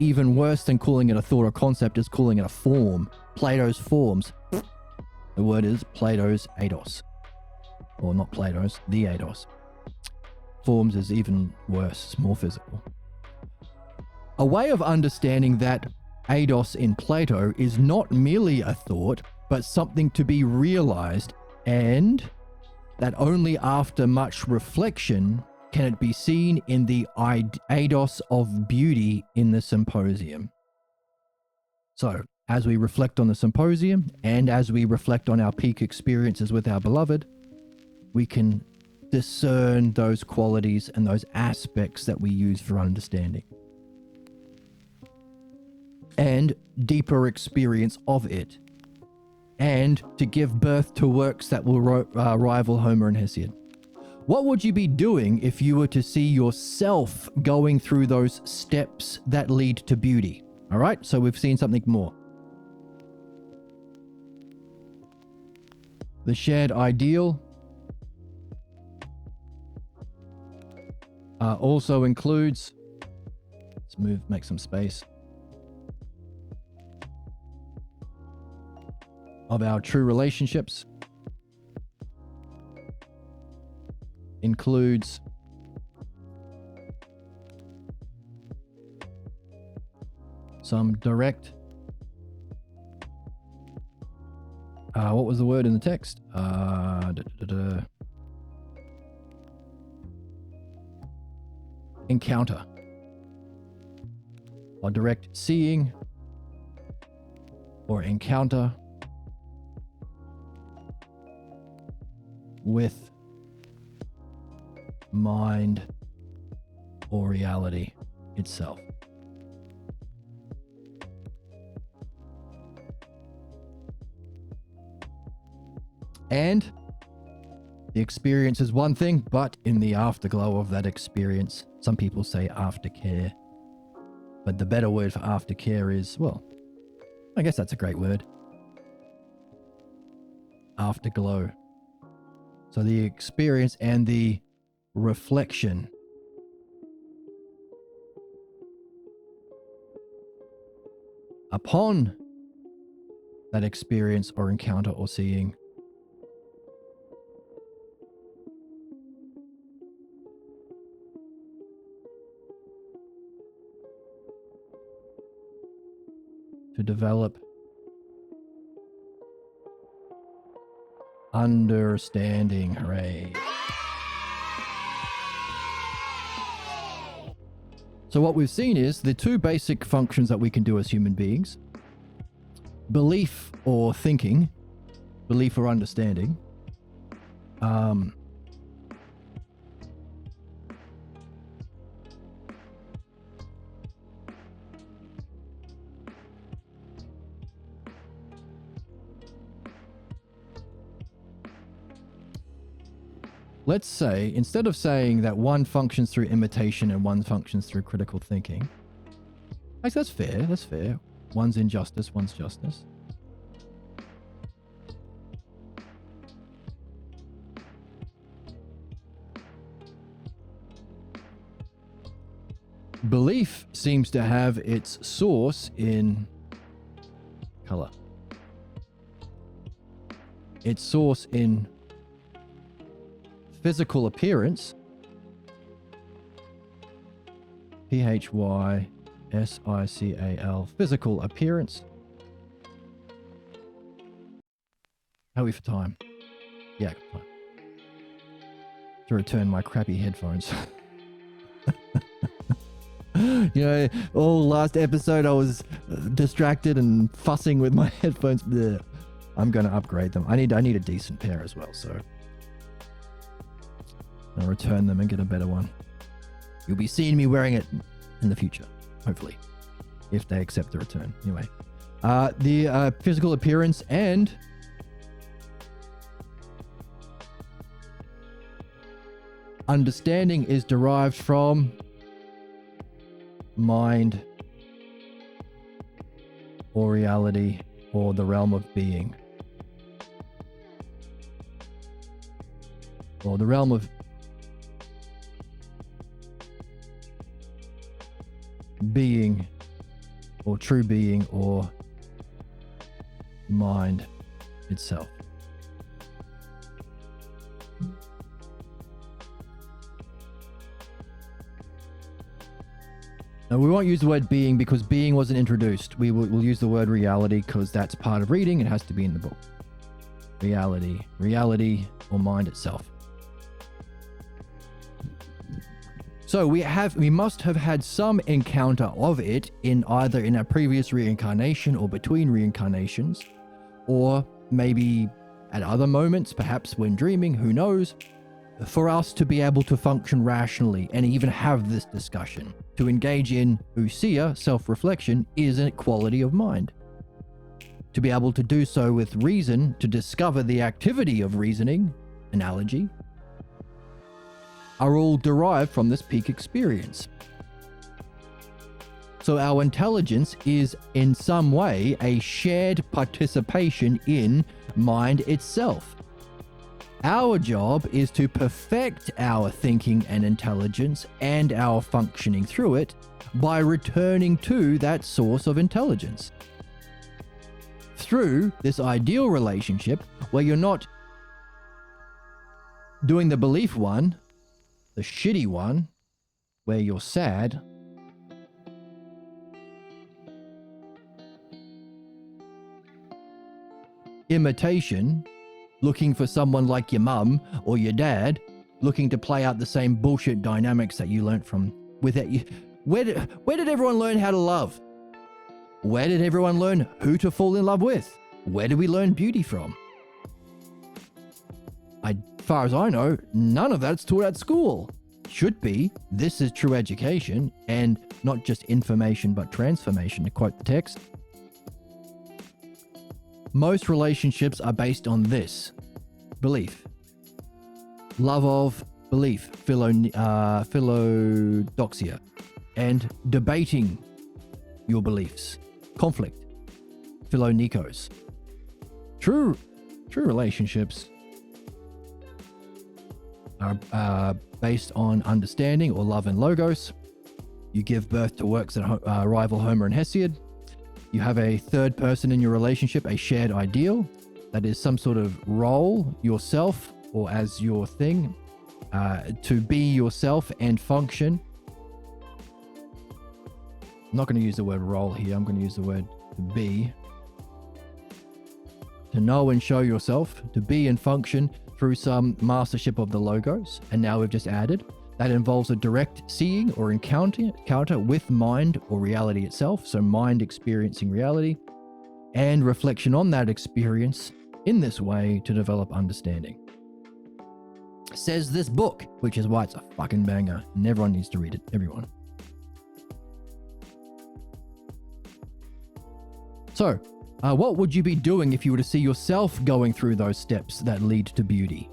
Even worse than calling it a thought or concept is calling it a form. Plato's forms. The word is Plato's eidos. or not Plato's, the eidos. Forms is even worse, it's more physical. A way of understanding that eidos in Plato is not merely a thought, but something to be realized, and that only after much reflection can it be seen in the eidos of beauty in the symposium. So, as we reflect on the symposium, and as we reflect on our peak experiences with our beloved, we can discern those qualities and those aspects that we use for understanding. And deeper experience of it. And to give birth to works that will rival Homer and Hesiod. What would you be doing if you were to see yourself going through those steps that lead to beauty? All right, so we've seen something more. The shared ideal also includes, let's make some space, of our true relationships, includes some direct, what was the word in the text? Encounter, or direct seeing, or encounter with mind or reality itself. And the experience is one thing, but in the afterglow of that experience, some people say aftercare, but the better word for aftercare is, well, I guess that's a great word. Afterglow. So the experience and the reflection upon that experience or encounter or seeing to develop understanding. Hooray. So what we've seen is the two basic functions that we can do as human beings: belief or thinking, belief or understanding. Let's say, instead of saying that one functions through imitation and one functions through critical thinking, that's fair, that's fair. One's injustice, one's justice. Belief seems to have its source in color. Its source in physical appearance. Physical, physical appearance. How are we for time? Yeah, fine. To return my crappy headphones. You know, all last episode I was distracted and fussing with my headphones. Blech. I'm going to upgrade them. I need a decent pair as well, so I'll return them and get a better one. You'll be seeing me wearing it in the future, hopefully, if they accept the return. Anyway, the physical appearance and understanding is derived from mind or reality or the realm of being, or the realm of being, or true being, or mind itself. No, we won't use the word being because being wasn't introduced. We'll use the word reality because that's part of reading. It has to be in the book. Reality or mind itself. So we must have had some encounter of it in either in a previous reincarnation or between reincarnations, or maybe at other moments, perhaps when dreaming, who knows, for us to be able to function rationally and even have this discussion. To engage in ousia, self-reflection, is a quality of mind. To be able to do so with reason, to discover the activity of reasoning, analogy, are all derived from this peak experience. So our intelligence is in some way a shared participation in mind itself. Our job is to perfect our thinking and intelligence and our functioning through it by returning to that source of intelligence. Through this ideal relationship where you're not doing the belief one, the shitty one, where you're sad, imitation, looking for someone like your mum or your dad, looking to play out the same bullshit dynamics that you learnt from without you. Where did everyone learn how to love? Where did everyone learn who to fall in love with? Where did we learn beauty from? As far as I know, none of that's taught at school. Should be. This is true education, and not just information but transformation, to quote the text. Most relationships are based on this. Belief. Love of belief. Philodoxia. And debating your beliefs. Conflict. Philonikos. True relationships are based on understanding or love and logos. You give birth to works that rival Homer and Hesiod. You have a third person in your relationship, a shared ideal. That is some sort of role, yourself, or as your thing, to be yourself and function. I'm not going to use the word role here. I'm going to use the word to be. To know and show yourself, to be and function through some mastership of the logos. And now we've just added that involves a direct seeing or encounter with mind or reality itself. So mind experiencing reality and reflection on that experience in this way to develop understanding. Says this book, which is why it's a fucking banger and everyone needs to read it. Everyone. So, what would you be doing if you were to see yourself going through those steps that lead to beauty?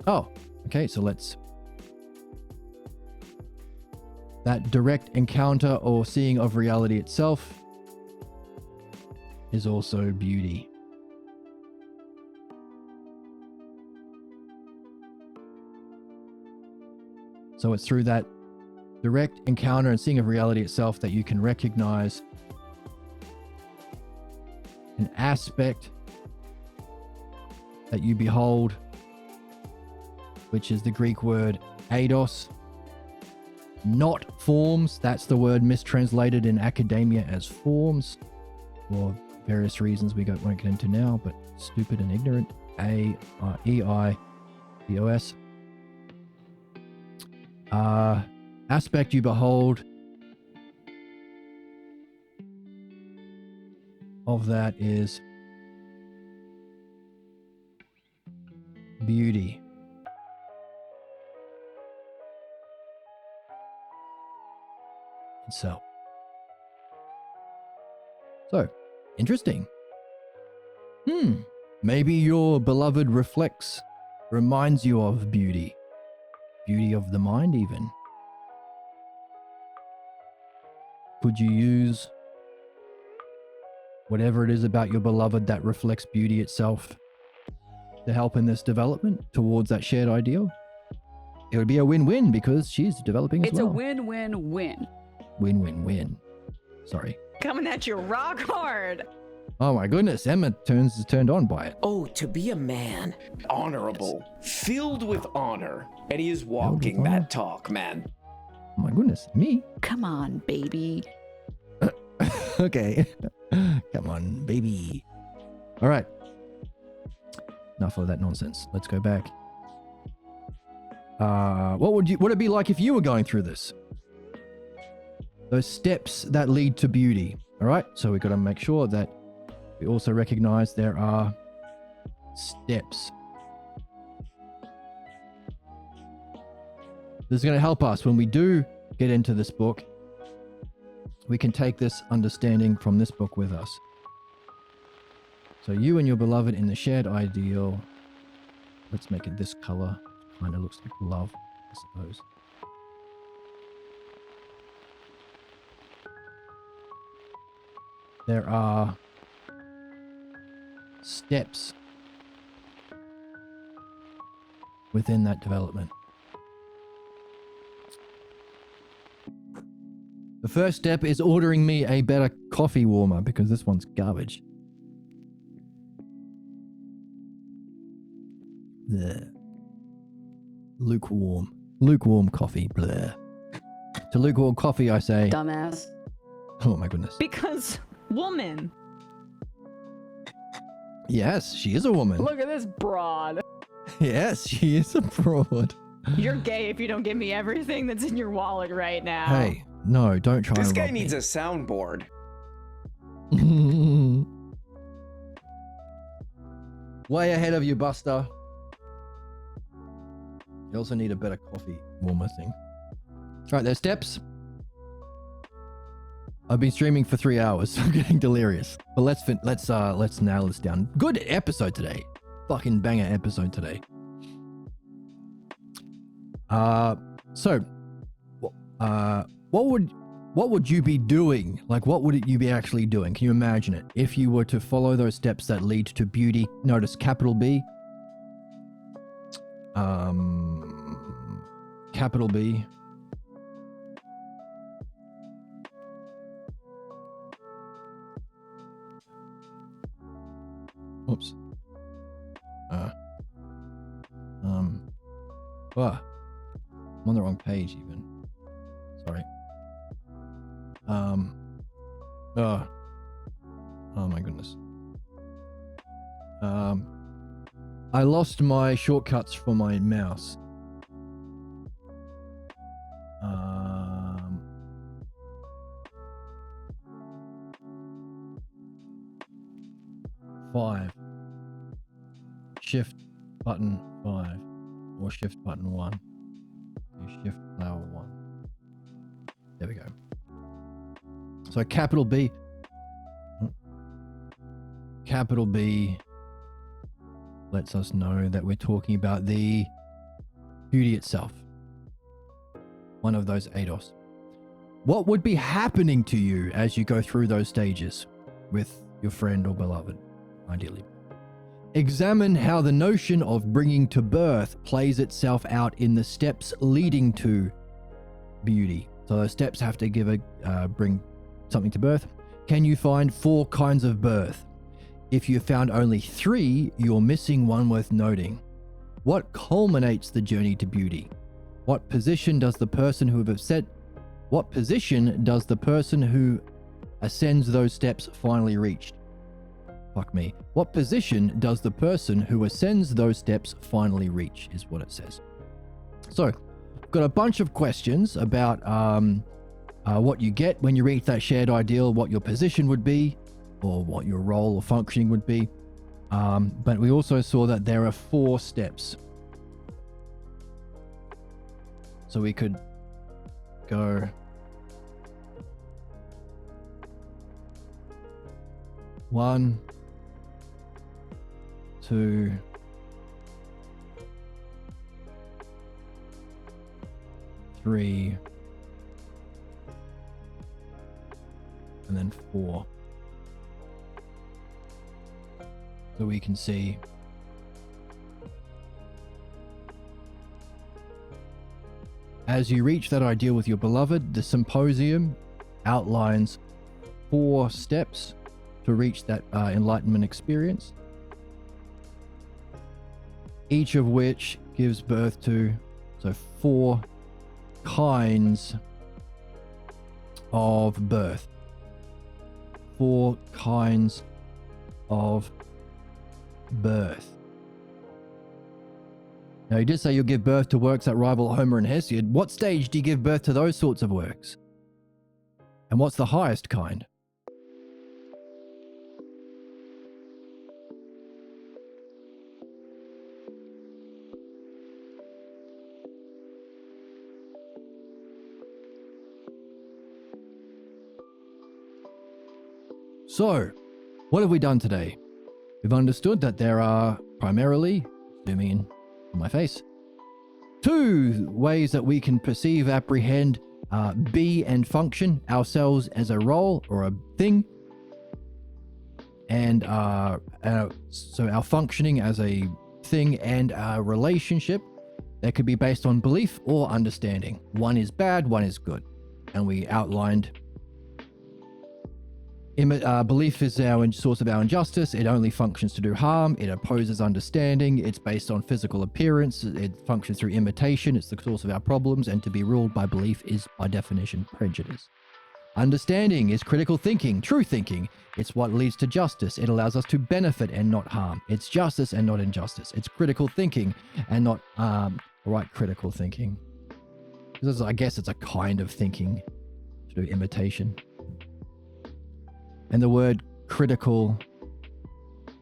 Oh, okay, so let's... That direct encounter or seeing of reality itself is also beauty. So it's through that direct encounter and seeing of reality itself that you can recognize an aspect that you behold, which is the Greek word eidos, not forms. That's the word mistranslated in academia as forms for various reasons we won't get into now, but stupid and ignorant. A-E-I-D-O-S. Aspect you behold of that is beauty. itself. So, interesting. Maybe your beloved reminds you of beauty. Beauty of the mind, even. Could you use whatever it is about your beloved that reflects beauty itself to help in this development towards that shared ideal? It would be a win-win because she's developing as well. It's a win-win-win. Win-win-win. Sorry. Coming at you rock hard. Oh my goodness, Emma turned on by it. Oh, to be a man. Honorable. Filled with honor. And he is walking honor. that talk, man. Oh my goodness, me? Come on, baby. Okay. Come on, baby. All right. Enough of that nonsense. Let's go back. What would it be like if you were going through this? Those steps that lead to beauty. All right. So we got to make sure that we also recognize there are steps. This is going to help us when we do get into this book. We can take this understanding from this book with us. So you and your beloved in the shared ideal. Let's make it this color. Kind of looks like love, I suppose. There are steps within that development. The first step is ordering me a better coffee warmer because this one's garbage. Bleh. Lukewarm coffee. Bleh. To lukewarm coffee, I say. Dumbass. Oh my goodness. Because woman. Yes, she is a woman. Look at this broad. Yes, she is a fraud. You're gay if you don't give me everything that's in your wallet right now. Hey, no, don't try This and guy rob needs me. a soundboard. Way ahead of you, Buster. You also need a better coffee warmer thing. All right, there's steps. I've been streaming for 3 hours. I'm getting delirious. But let's nail this down. Good episode today. Fucking banger episode today. What would you be doing? Like, what would you be actually doing? Can you imagine it? If you were to follow those steps that lead to beauty, notice capital B. Capital B. Oops. I'm on the wrong page even. Sorry. Oh my goodness. I lost my shortcuts for my mouse. 5. Shift button 5 or shift button 1. Shift flower 1. There we go. So capital B. Capital B lets us know that we're talking about the beauty itself. One of those ADOS. What would be happening to you as you go through those stages with your friend or beloved, ideally? Examine how the notion of bringing to birth plays itself out in the steps leading to beauty. So those steps have to bring something to birth. Can you find 4 kinds of birth? If you found only 3, you're missing one worth noting. What culminates the journey to beauty? What position does the person who ascends those steps finally reach? Fuck me. What position does the person who ascends those steps finally reach, is what it says. So, I've got a bunch of questions about what you get when you reach that shared ideal, what your position would be, or what your role or functioning would be. But we also saw that there are 4 steps. So we could go 1, 2, 3, and then 4. So we can see as you reach that ideal with your beloved, the symposium outlines 4 steps to reach that enlightenment experience, each of which gives birth to 4 kinds of birth. 4 kinds of birth. Now, you did say you'll give birth to works that rival Homer and Hesiod. What stage do you give birth to those sorts of works? And what's the highest kind? So, what have we done today? We've understood that there are primarily, zooming in on my face, 2 ways that we can perceive, apprehend, be and function ourselves as a role or a thing. And so our functioning as a thing and our relationship, that could be based on belief or understanding. One is bad, one is good. And we outlined belief is our source of our injustice. It only functions to do harm. It opposes understanding. It's based on physical appearance. It functions through imitation. It's the source of our problems. And to be ruled by belief is, by definition, prejudice. Understanding is critical thinking, true thinking. It's what leads to justice. It allows us to benefit and not harm. It's justice and not injustice. It's critical thinking and not critical thinking. I guess it's a kind of thinking to do imitation. And the word critical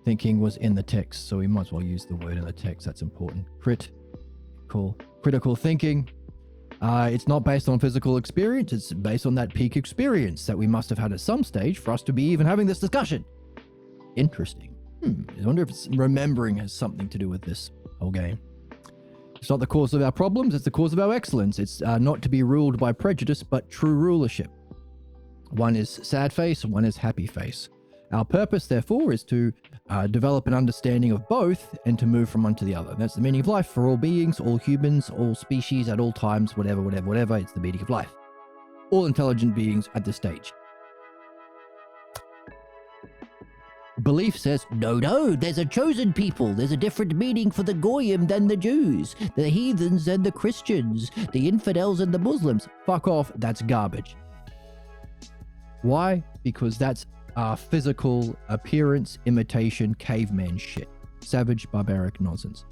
thinking was in the text, so we might as well use the word in the text. That's important. Critical thinking. It's not based on physical experience. It's based on that peak experience that we must have had at some stage for us to be even having this discussion. Interesting. I wonder if remembering has something to do with this whole game. It's not the cause of our problems. It's the cause of our excellence. It's not to be ruled by prejudice, but true rulership. One is sad face, one is happy face. Our purpose, therefore, is to develop an understanding of both and to move from one to the other. That's the meaning of life for all beings, all humans, all species, at all times, whatever. It's the meaning of life. All intelligent beings at this stage. Belief says, no, there's a chosen people. There's a different meaning for the Goyim than the Jews, the heathens and the Christians, the infidels and the Muslims. Fuck off, that's garbage. Why? Because that's physical appearance, imitation, caveman shit. Savage, barbaric nonsense.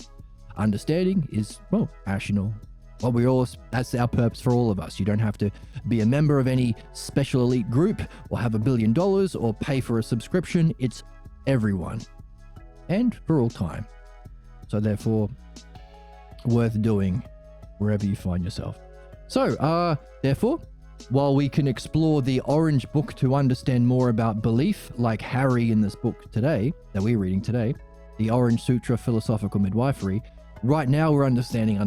Understanding is, rational. That's our purpose for all of us. You don't have to be a member of any special elite group or have $1 billion or pay for a subscription. It's everyone. And for all time. So therefore, worth doing wherever you find yourself. So, therefore, while we can explore the Orange Book to understand more about belief, like Harry in this book today, that we're reading today, the Orange Sutra Philosophical Midwifery, right now we're understanding.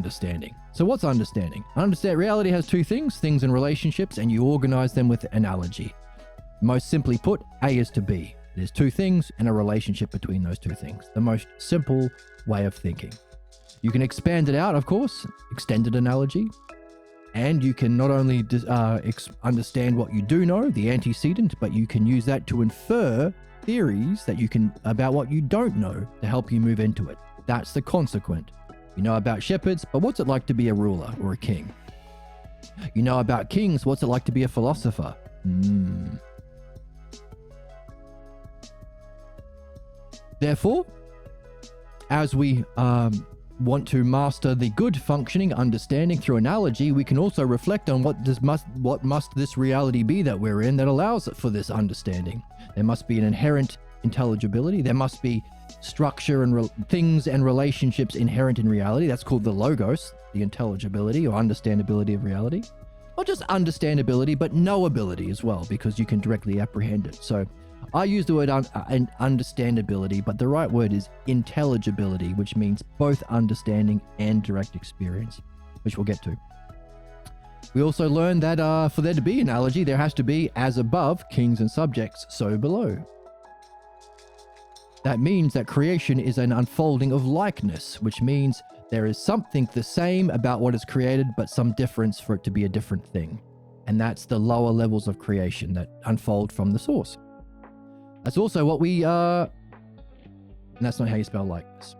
So what's understanding? Reality has 2 things and relationships, and you organize them with analogy. Most simply put, A is to B. There's 2 things and a relationship between those 2 things. The most simple way of thinking. You can expand it out, of course, extended analogy. And you can not only understand what you do know, the antecedent, but you can use that to infer theories about what you don't know to help you move into it. That's the consequent. You know about shepherds, but what's it like to be a ruler or a king? You know about kings, what's it like to be a philosopher? Therefore, as we want to master the good functioning understanding through analogy, we can also reflect on what must this reality be that we're in that allows for this understanding. There must be an inherent intelligibility. There must be structure and things and relationships inherent in reality. That's called the logos, the intelligibility or understandability of reality. Not just understandability, but knowability as well, because you can directly apprehend it. So I use the word understandability, but the right word is intelligibility, which means both understanding and direct experience, which we'll get to. We also learned that for there to be analogy, there has to be, as above, kings and subjects, so below. That means that creation is an unfolding of likeness, which means there is something the same about what is created, but some difference for it to be a different thing. And that's the lower levels of creation that unfold from the source. That's also what and that's not how you spell likeness.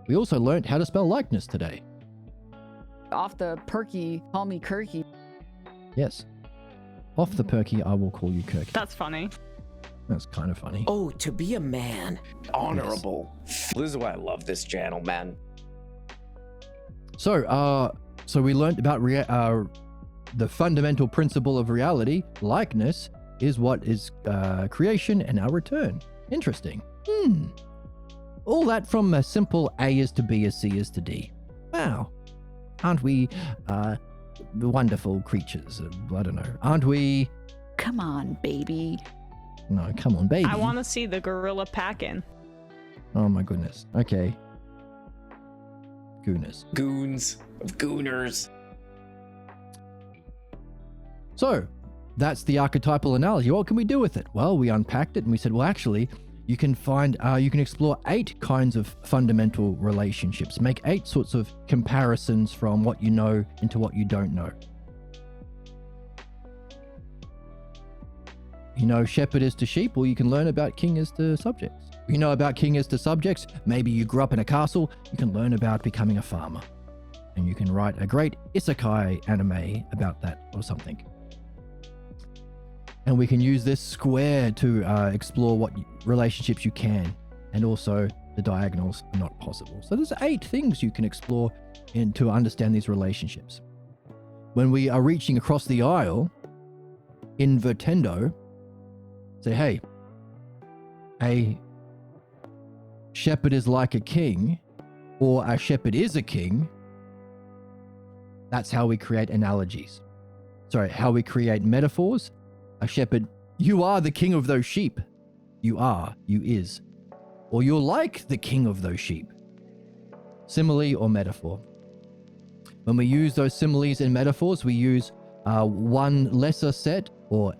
We also learned how to spell likeness today. Off the perky, call me Kirky. Yes. Off the perky, I will call you Kirky. That's funny. That's kind of funny. Oh, to be a man. Honorable. This is why I love this channel, man. So we learned about the fundamental principle of reality. Likeness is what is creation and our return. Interesting. All that from a simple A is to B is C is to D. Wow. Aren't we wonderful creatures? I don't know. Aren't we? Come on, baby. No, come on, baby. I want to see the gorilla packing. Oh my goodness. Okay. Goodness. Goons of gooners. So, that's the archetypal analogy. What can we do with it? Well, we unpacked it and we said, well, actually, you can explore 8 kinds of fundamental relationships. Make 8 sorts of comparisons from what you know into what you don't know. You know shepherd is to sheep, or you can learn about king is to subjects. You know about king is to subjects. Maybe you grew up in a castle. You can learn about becoming a farmer. And you can write a great isekai anime about that or something. And we can use this square to explore what relationships you can, and also the diagonals are not possible. So there's 8 things you can explore to understand these relationships. When we are reaching across the aisle in Vertendo, say, hey, a shepherd is like a king, or a shepherd is a king. That's how we create analogies. Sorry, how we create metaphors. A shepherd, you are the king of those sheep. You are, you is. Or you're like the king of those sheep. Simile or metaphor. When we use those similes and metaphors, we use one lesser set or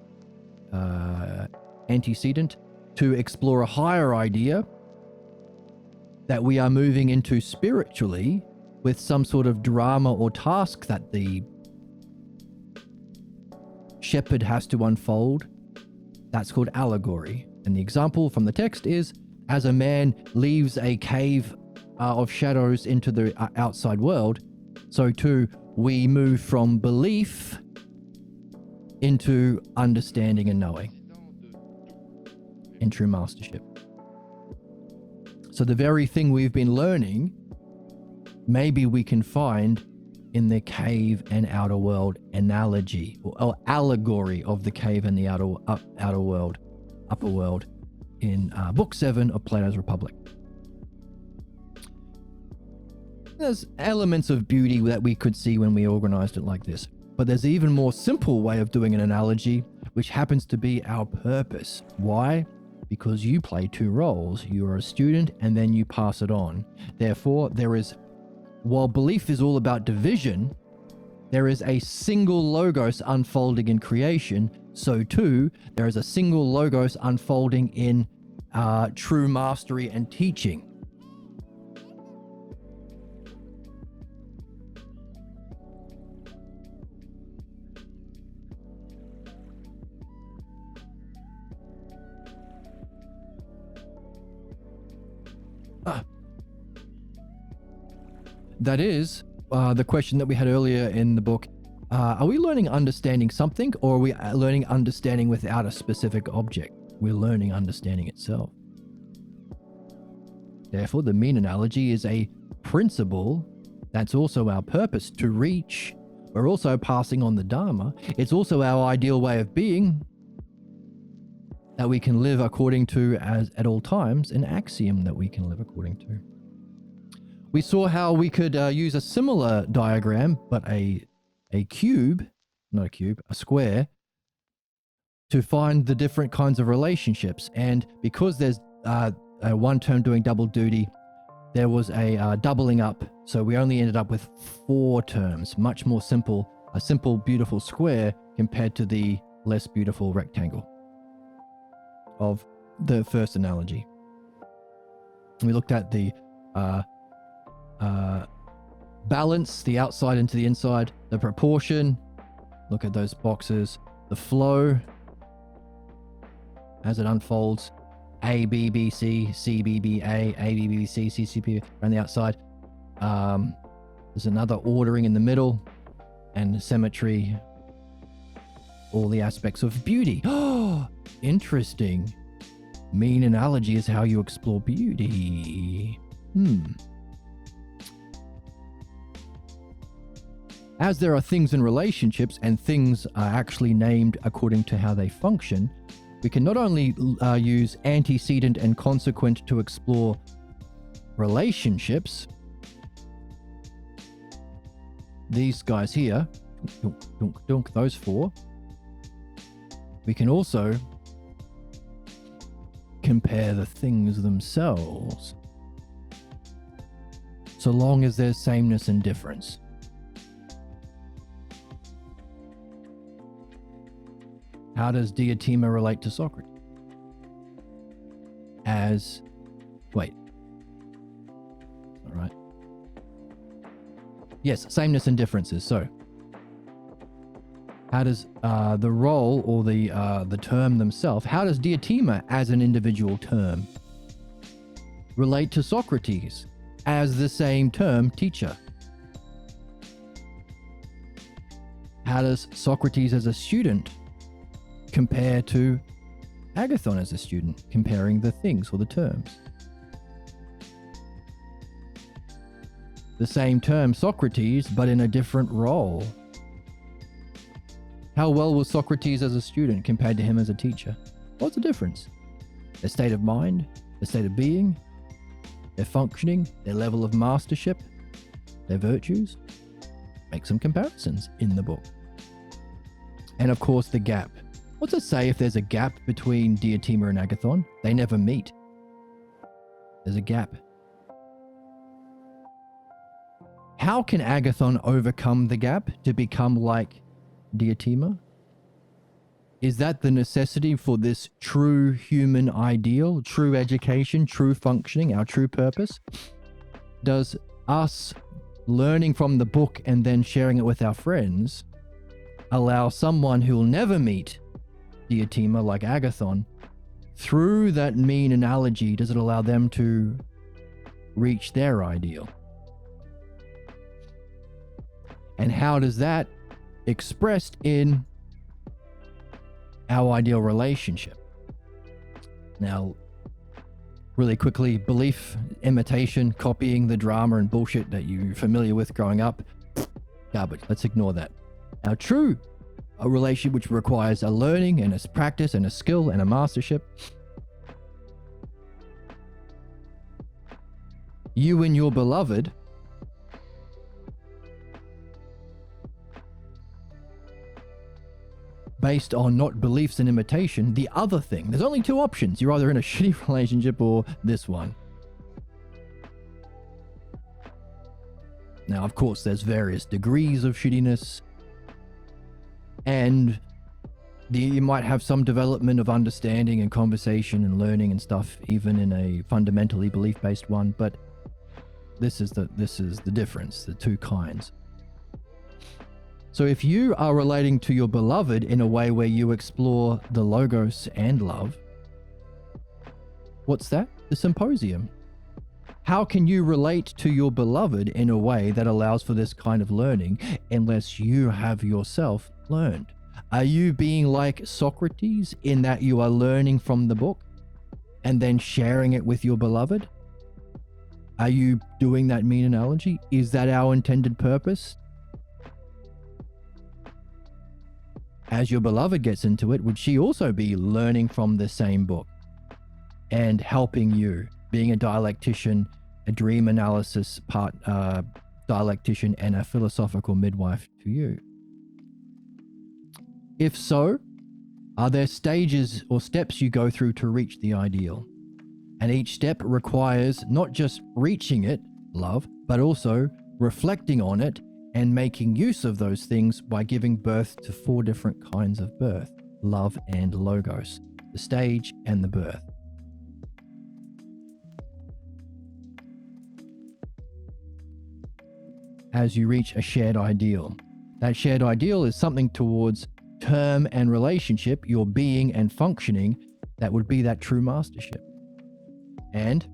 antecedent to explore a higher idea that we are moving into spiritually with some sort of drama or task that the shepherd has to unfold. That's called allegory. And the example from the text is, as a man leaves a cave of shadows into the outside world, so too we move from belief into understanding and knowing in true mastership. So the very thing we've been learning, maybe we can find in the cave and outer world analogy or allegory of the cave and the outer world, upper world in Book 7 of Plato's Republic. There's elements of beauty that we could see when we organized it like this, but there's an even more simple way of doing an analogy, which happens to be our purpose. Why? Because you play 2 roles. You are a student and then you pass it on. Therefore, while belief is all about division, there is a single logos unfolding in creation. So too, there is a single logos unfolding in true mastery and teaching. That is the question that we had earlier in the book. Are we learning understanding something, or are we learning understanding without a specific object? We're learning understanding itself. Therefore, the mean analogy is a principle that's also our purpose to reach. We're also passing on the Dharma. It's also our ideal way of being that we can live according to as at all times, an axiom that we can live according to. We saw how we could use a similar diagram, but a cube, not a cube, a square, to find the different kinds of relationships. And because there's one term doing double duty, there was a doubling up. So we only ended up with 4 terms, much more simple, a simple, beautiful square compared to the less beautiful rectangle of the first analogy. We looked at the balance, the outside into the inside, the proportion, look at those boxes, the flow as it unfolds, A, B, B, C, C, B, B, A, B, B, C, C, C, B, around the outside. There's another ordering in the middle and symmetry all the aspects of beauty. Oh, interesting. Mean analogy is how you explore beauty. As there are things in relationships and things are actually named according to how they function, we can not only use antecedent and consequent to explore relationships, these guys here, dunk, dunk, dunk, those four, we can also compare the things themselves, so long as there's sameness and difference. How does Diotima relate to Socrates? Wait. All right. Yes, sameness and differences. So, how does the role or the term themselves, how does Diotima as an individual term relate to Socrates as the same term teacher? How does Socrates as a student compare to Agathon as a student, comparing the things or the terms? The same term, Socrates, but in a different role. How well was Socrates as a student compared to him as a teacher? What's the difference? Their state of mind, their state of being, their functioning, their level of mastership, their virtues? Make some comparisons in the book. And of course, the gap. What's it say if there's a gap between Diotima and Agathon? They never meet. There's a gap. How can Agathon overcome the gap to become like Diotima? Is that the necessity for this true human ideal, true education, true functioning, our true purpose? Does us learning from the book and then sharing it with our friends allow someone who will never meet Diotima like Agathon, through that mean analogy, does it allow them to reach their ideal? And how does that expressed in our ideal relationship? Now, really quickly, belief, imitation, copying the drama and bullshit that you're familiar with growing up, garbage. Let's ignore that. Now, true, a relationship which requires a learning and a practice and a skill and a mastership. You and your beloved based on not beliefs and imitation, the other thing. There's only two options. You're either in a shitty relationship or this one. Now, of course, there's various degrees of shittiness, and you might have some development of understanding and conversation and learning and stuff, even in a fundamentally belief-based one. But this is the difference, the two kinds. So if you are relating to your beloved in a way where you explore the logos and love, what's that? The symposium. How can you relate to your beloved in a way that allows for this kind of learning unless you have yourself learned? Are you being like Socrates in that you are learning from the book and then sharing it with your beloved? Are you doing that mean analogy? Is that our intended purpose? As your beloved gets into it, would she also be learning from the same book and helping you, being a dialectician, a dream analysis dialectician, and a philosophical midwife to you? If so, are there stages or steps you go through to reach the ideal? And each step requires not just reaching it, love, but also reflecting on it and making use of those things by giving birth to 4 different kinds of birth: love and logos, the stage and the birth. As you reach a shared ideal, that shared ideal is something towards term and relationship, your being and functioning, that would be that true mastership. And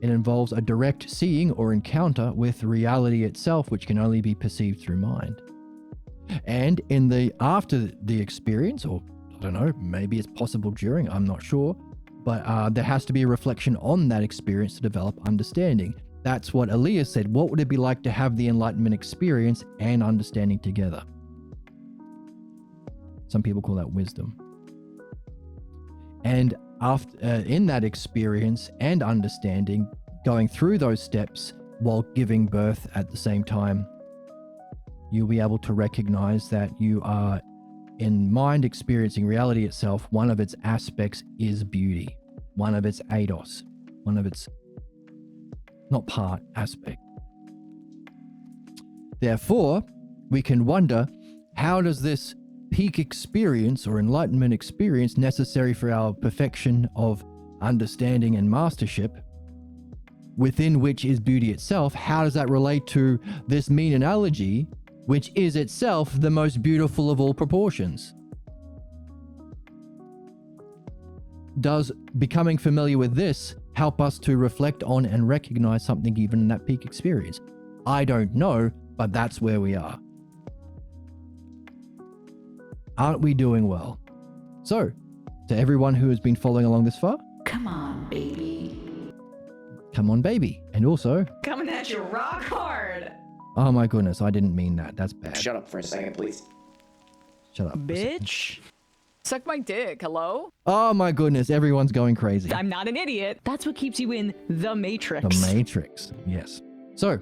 it involves a direct seeing or encounter with reality itself, which can only be perceived through mind. And in the after the experience, or I don't know, maybe it's possible during, I'm not sure, but there has to be a reflection on that experience to develop understanding. That's what Elias said. What would it be like to have the enlightenment experience and understanding together? Some people call that wisdom. And after in that experience and understanding, going through those steps while giving birth at the same time, you'll be able to recognize that you are in mind experiencing reality itself. One of its aspects is beauty. One of its eidos. One of its, not part, aspect. Therefore, we can wonder, how does this peak experience or enlightenment experience necessary for our perfection of understanding and mastership, within which is beauty itself, how does that relate to this mean analogy, which is itself the most beautiful of all proportions? Does becoming familiar with this help us to reflect on and recognize something even in that peak experience? I don't know, but that's where we are. Aren't we doing well? So, to everyone who has been following along this far, Come on, baby. come on, baby. And also, Coming at you rock hard. oh my goodness, I didn't mean that. That's bad. Shut up for a second, please. Shut up. Bitch. Suck my dick, hello? Oh my goodness, everyone's going crazy. I'm not an idiot. That's what keeps you in the Matrix. The Matrix, yes. So,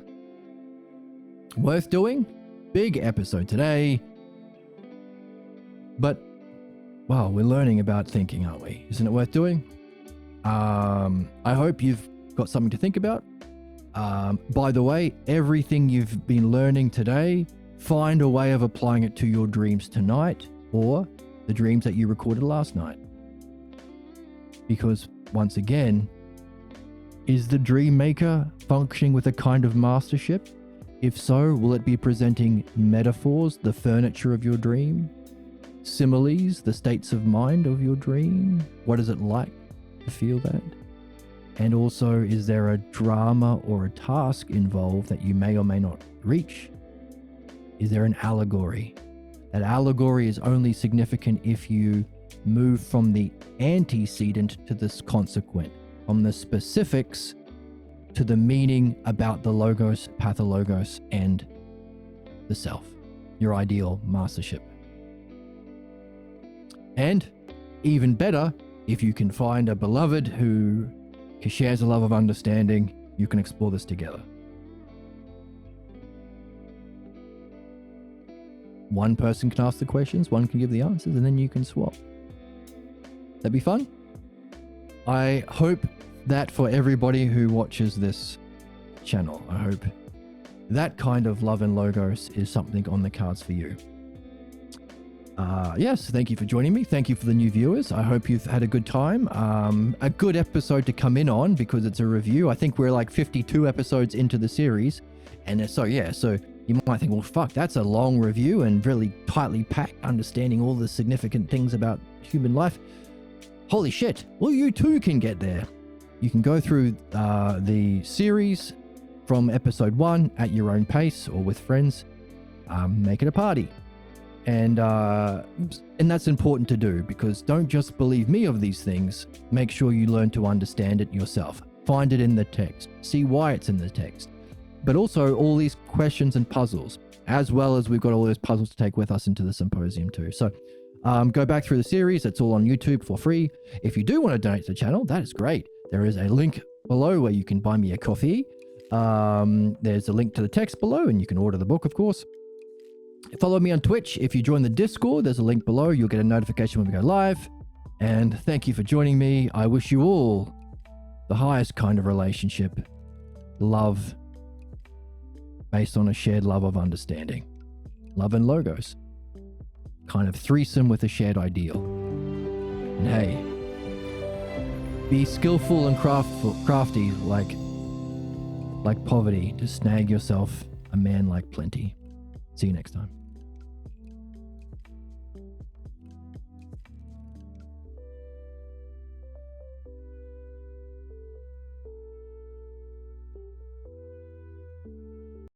worth doing? Big episode today. But, well, we're learning about thinking, aren't we? Isn't it worth doing? I hope you've got something to think about. By the way, everything you've been learning today, find a way of applying it to your dreams tonight or the dreams that you recorded last night. Because, once again, is the dream maker functioning with a kind of mastership? If so, will it be presenting metaphors, the furniture of your dream? Similes, the states of mind of your dream? What is it like to feel that? And also, is there a drama or a task involved that you may or may not reach? Is there an allegory? That allegory is only significant if you move from the antecedent to the consequent, from the specifics to the meaning about the logos, pathologos, and the self, your ideal mastership. And even better, if you can find a beloved who shares a love of understanding, you can explore this together. One person can ask the questions, one can give the answers, and then you can swap. That'd be fun. I hope that for everybody who watches this channel, I hope that kind of love and logos is something on the cards for you. Yes, thank you for joining me. Thank you for the new viewers. I hope you've had a good time. A good episode to come in on because it's a review. I think we're like 52 episodes into the series. And so you might think, well, fuck, that's a long review and really tightly packed, understanding all the significant things about human life. Holy shit. Well, you too can get there. You can go through the series from episode 1 at your own pace or with friends. Make it a party. And that's important to do because don't just believe me of these things. Make sure you learn to understand it yourself. Find it in the text. See why it's in the text. But also all these questions and puzzles, as well as we've got all those puzzles to take with us into the symposium too. So go back through the series. It's all on YouTube for free. If you do want to donate to the channel, that is great. There is a link below where you can buy me a coffee. There's a link to the text below and you can order the book, of course. Follow me on Twitch. If you join the Discord, there's a link below. You'll get a notification when we go live. And thank you for joining me. I wish you all the highest kind of relationship, love, based on a shared love of understanding. Love and logos. Kind of threesome with a shared ideal. And hey, be skillful and crafty like poverty to snag yourself a man like plenty. See you next time.